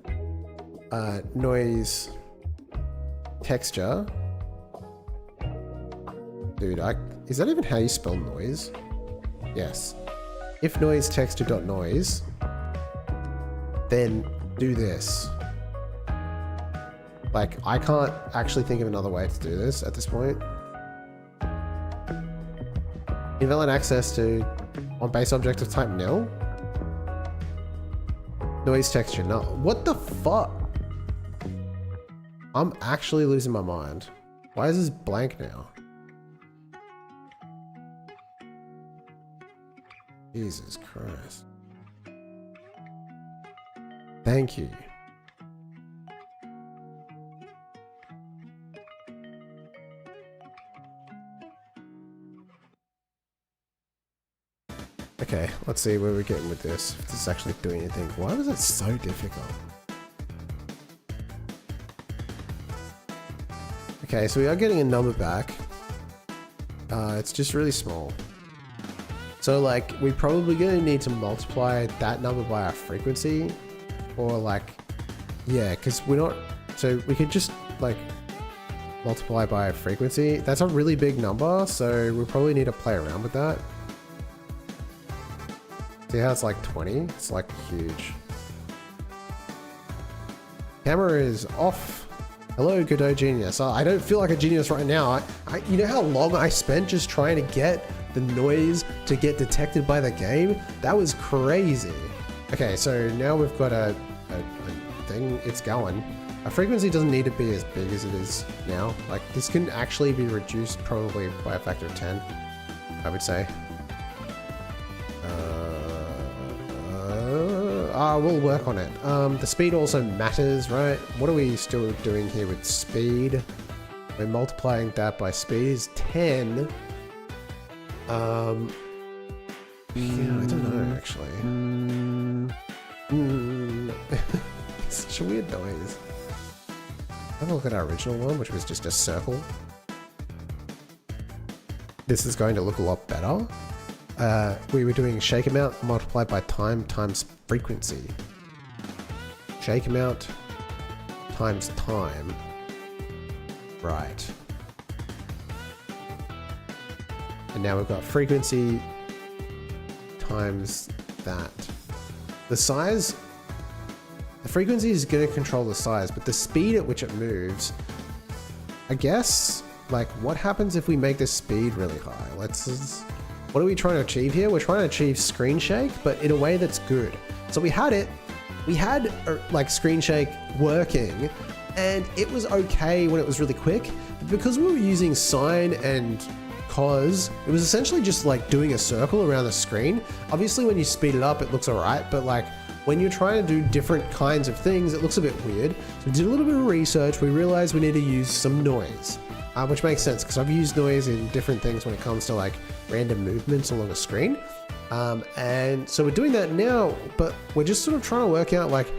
noise texture, dude, is that even how you spell noise? Yes. If noise texture dot noise, then do this. Like, I can't actually think of another way to do this at this point. Invalid access to on base object of type nil. Noise texture null. What the fuck? I'm actually losing my mind. Why is this blank now? Jesus Christ. Thank you. Okay, let's see where we're getting with this. If this is actually doing anything. Why was it so difficult? Okay, so we are getting a number back. It's just really small. So like, we're probably gonna need to multiply that number by our frequency. Or like, yeah, because we're not, so we could just like multiply by frequency. That's a really big number, so we'll probably need to play around with that. See how it's like 20? It's like huge. Camera is off. Hello, Godot genius. I don't feel like a genius right now. You know how long I spent just trying to get the noise to get detected by the game? That was crazy. Okay, so now we've got a thing. It's going. Our frequency doesn't need to be as big as it is now. Like, this can actually be reduced probably by a factor of 10, I would say. We'll work on it. The speed also matters, right? What are we still doing here with speed? We're multiplying that by speed is 10. Yeah, I don't know, actually. It's such a weird noise. Have a look at our original one, which was just a circle. This is going to look a lot better. We were doing shake amount multiplied by time times frequency. Shake amount times time. Right. And now we've got frequency times that. The size, the frequency is going to control the size, but the speed at which it moves, I guess, like what happens if we make the speed really high? What are we trying to achieve here? We're trying to achieve screen shake, but in a way that's good. So we had like screen shake working, and it was okay when it was really quick, but because we were using sine and cos, it was essentially just like doing a circle around the screen. Obviously when you speed it up, it looks all right, but like when you're trying to do different kinds of things, it looks a bit weird. So we did a little bit of research. We realized we need to use some noise, which makes sense because I've used noise in different things when it comes to like random movements along a screen. And so we're doing that now, but we're just sort of trying to work out like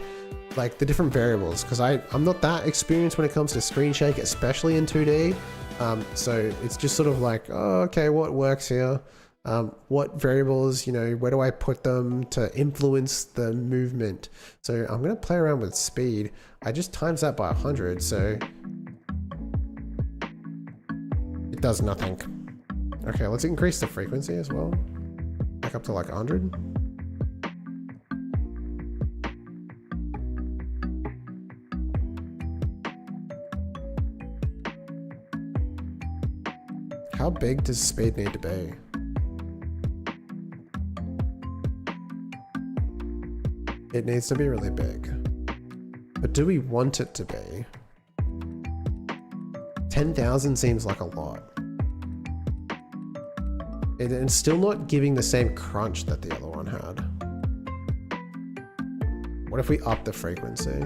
the different variables, because I'm not that experienced when it comes to screen shake, especially in 2D. So it's just sort of like, oh, okay, what works here? What variables, you know, where do I put them to influence the movement? So I'm going to play around with speed. I just times that by 100, so it does nothing. Okay, let's increase the frequency as well. Back up to like 100. How big does speed need to be? It needs to be really big. But do we want it to be? 10,000 seems like a lot. It's still not giving the same crunch that the other one had. What if we up the frequency?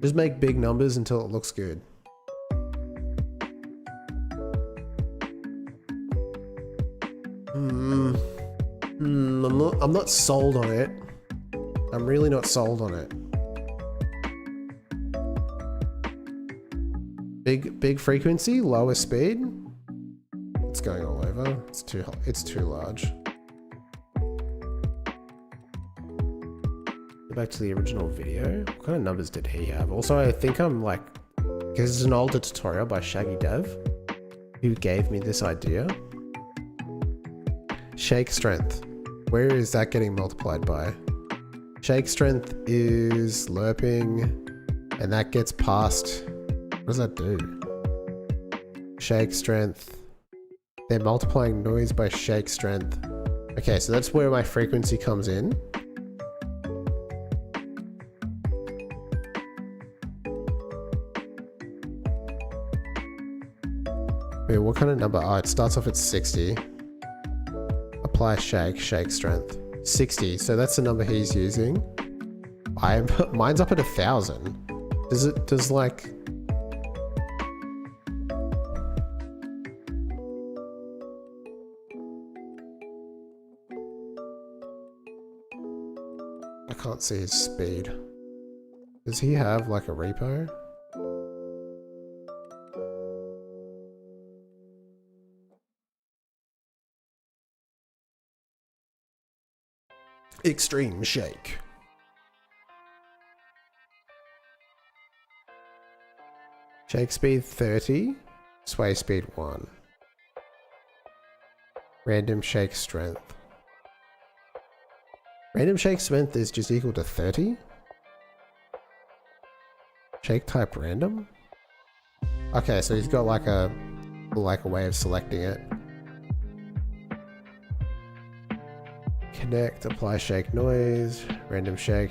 Just make big numbers until it looks good. I'm not sold on it. I'm really not sold on it. Big frequency, lower speed. It's going all over. It's too large. Go back to the original video. What kind of numbers did he have? Also, I think I'm like, because it's an older tutorial by Shaggy Dev, who gave me this idea. Shake strength. Where is that getting multiplied by? Shake strength is lerping, and that gets past. What does that do? Shake strength. They're multiplying noise by shake strength. Okay, so that's where my frequency comes in. Wait, what kind of number? Oh, it starts off at 60. Apply shake strength. 60, so that's the number he's using. Mine's up at 1,000. Does like... I can't see his speed. Does he have like a repo? Extreme shake. Shake speed 30, sway speed 1. Random shake strength. Random shake strength is just equal to 30? Shake type random? Okay, so he's got like a way of selecting it. Connect, apply shake noise, random shake,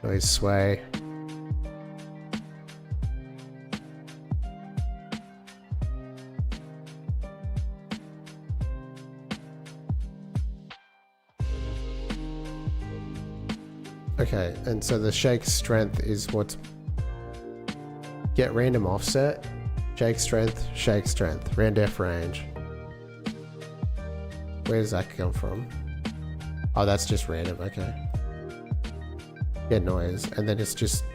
noise sway. Okay, and so the shake strength is what's... Get random offset, shake strength, randef range. Where does that come from? Oh, that's just random, okay. Get noise, and then it's just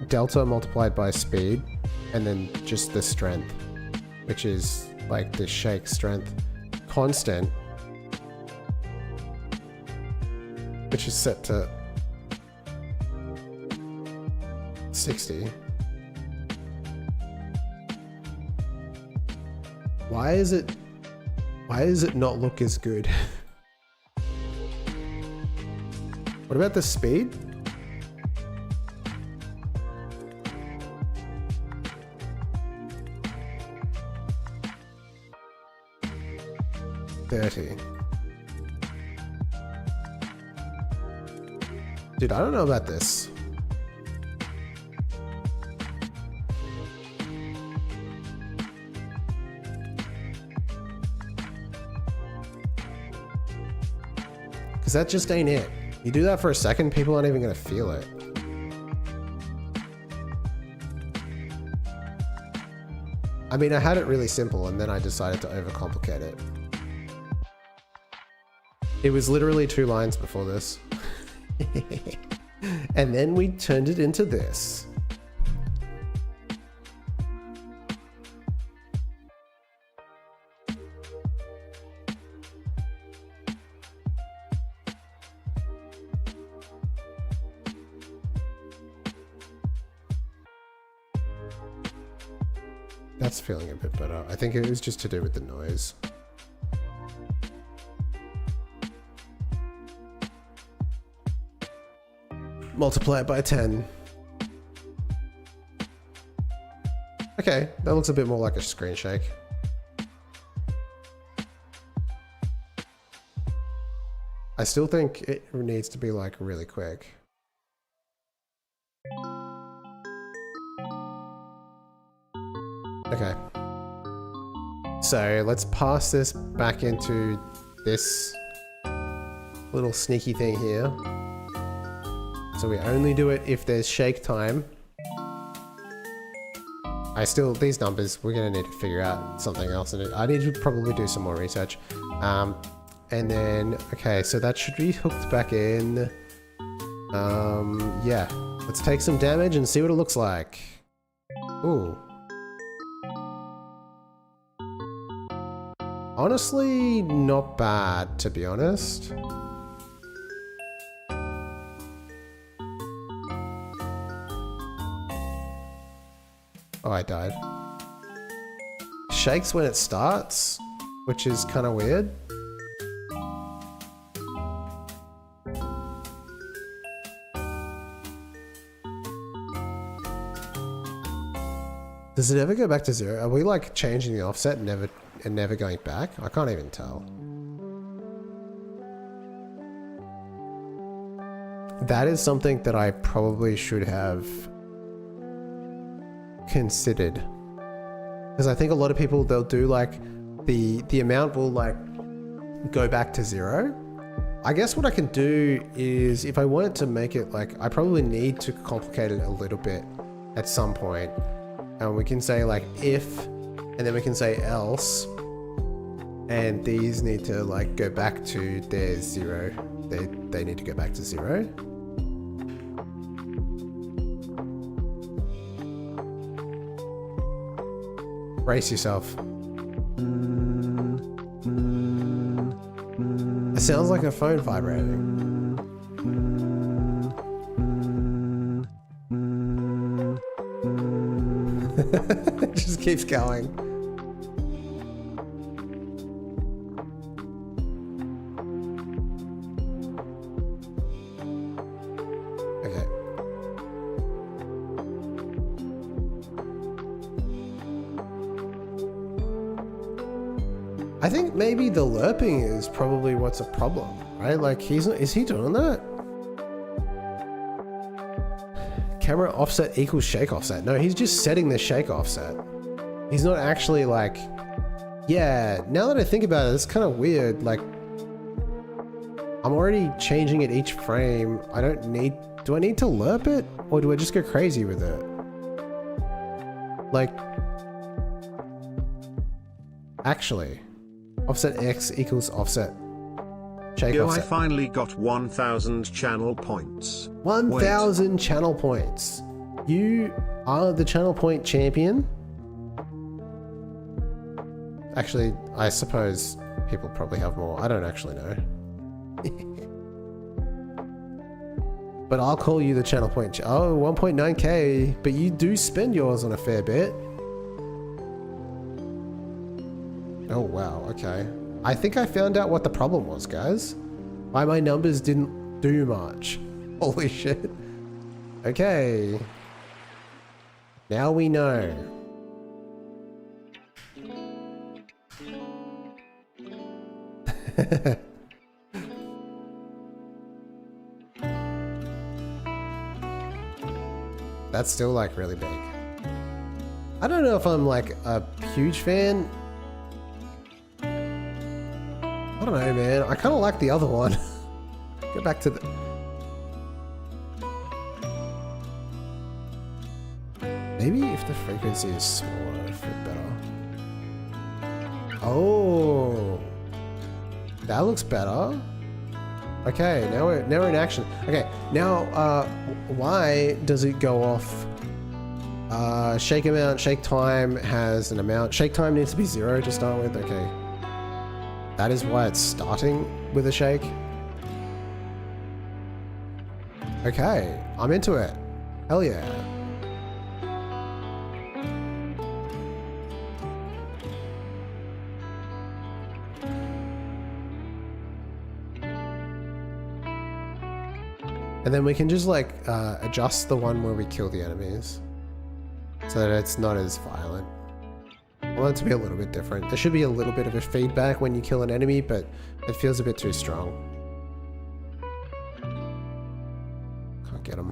delta multiplied by speed, and then just the strength, which is like the shake strength constant, which is set to 60. Why is it not look as good? What about the speed? Dude, I don't know about this. Because that just ain't it. You do that for a second, people aren't even going to feel it. I mean, I had it really simple and then I decided to overcomplicate it. It was literally 2 lines before this. And then we turned it into this. That's feeling a bit better. I think it was just to do with the noise. Multiply it by 10. Okay, that looks a bit more like a screen shake. I still think it needs to be like really quick. Okay. So let's pass this back into this little sneaky thing here. So we only do it if there's shake time. These numbers, we're gonna need to figure out something else in it. I need to probably do some more research. And then, okay, so that should be hooked back in. Yeah, let's take some damage and see what it looks like. Ooh. Honestly, not bad, to be honest. Oh, I died. Shakes when it starts, which is kind of weird. Does it ever go back to 0? Are we like changing the offset and never going back? I can't even tell. That is something that I probably should have considered, because I think a lot of people, they'll do like the amount will like go back to 0. I guess what I can do is, if I wanted to make it like, I probably need to complicate it a little bit at some point, and we can say like if, and then we can say else, and these need to like go back to their 0 they need to go back to 0. Brace yourself. It sounds like a phone vibrating. It just keeps going. Okay. I think maybe the lerping is probably what's a problem, right? Like he's not, is he doing that? Camera offset equals shake offset. No, he's just setting the shake offset. He's not actually like, yeah, now that I think about it, it's kind of weird. Like I'm already changing it each frame. Do I need to lerp it? Or do I just go crazy with it? Like, actually, offset X equals offset shake Yo, offset. I finally got 1,000 channel points. 1,000 channel points. You are the channel point champion. Actually, I suppose people probably have more. I don't actually know. But I'll call you the channel point. Oh, 1.9k. But you do spend yours on a fair bit. Oh, wow. Okay. I think I found out what the problem was, guys. Why my numbers didn't do much. Holy shit. Okay. Now we know. That's still like really big. I don't know if I'm like a huge fan. I don't know, man. I kind of like the other one. Go back to the... Maybe if the frequency is smaller, it'd fit better. Oh, that looks better. Okay, now we're in action. Okay, now why does it go off? Shake amount, shake time has an amount. Shake time needs to be 0 to start with. Okay, that is why it's starting with a shake. Okay, I'm into it. Hell yeah. And then we can just like adjust the one where we kill the enemies so that it's not as violent. I want it to be a little bit different. There should be a little bit of a feedback when you kill an enemy, but it feels a bit too strong. Can't get him.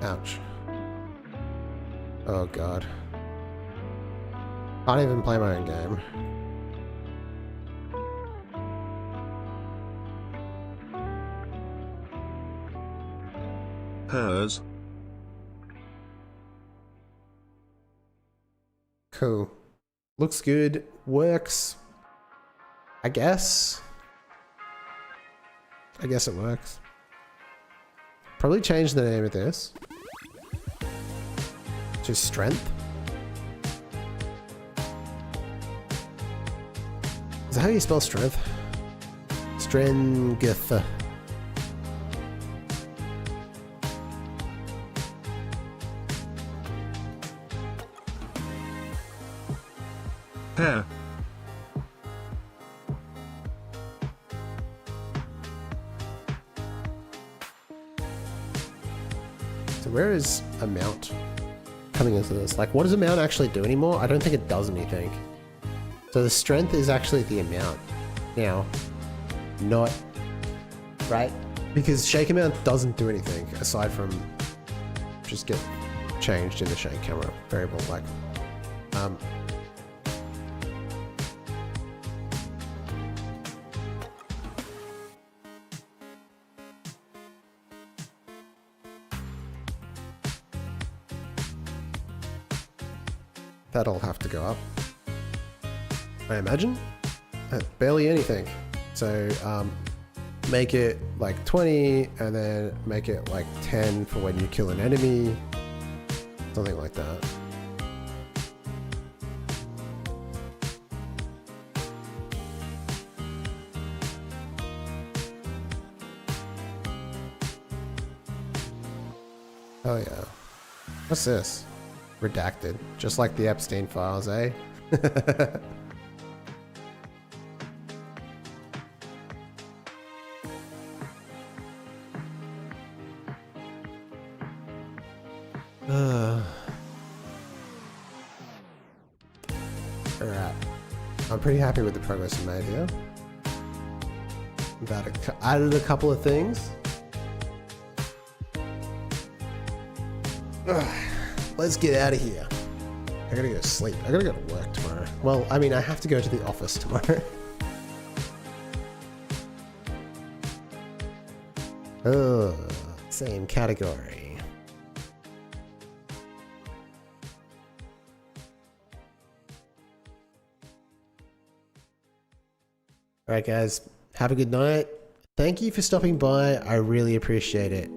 Ouch. Oh god. Can't even play my own game. Hers. Cool. Looks good. Works. I guess. I guess it works. Probably change the name of this to Strength. Is that how you spell strength? Strength. Hair. So where is amount coming into this? Like, what does amount actually do anymore? I don't think it does anything. So the strength is actually the amount now, not right, because shake amount doesn't do anything aside from just get changed in the shake camera variable. Like, that'll have to go up. I imagine. Barely anything. So make it like 20 and then make it like 10 for when you kill an enemy. Something like that. Oh yeah. What's this? Redacted. Just like the Epstein files, eh? Alright. I'm pretty happy with the progress we made here. Added a couple of things. Ugh. Let's get out of here. I gotta go to sleep. I gotta go to work tomorrow. Well, I mean, I have to go to the office tomorrow. Oh, same category. Alright guys, have a good night. Thank you for stopping by. I really appreciate it.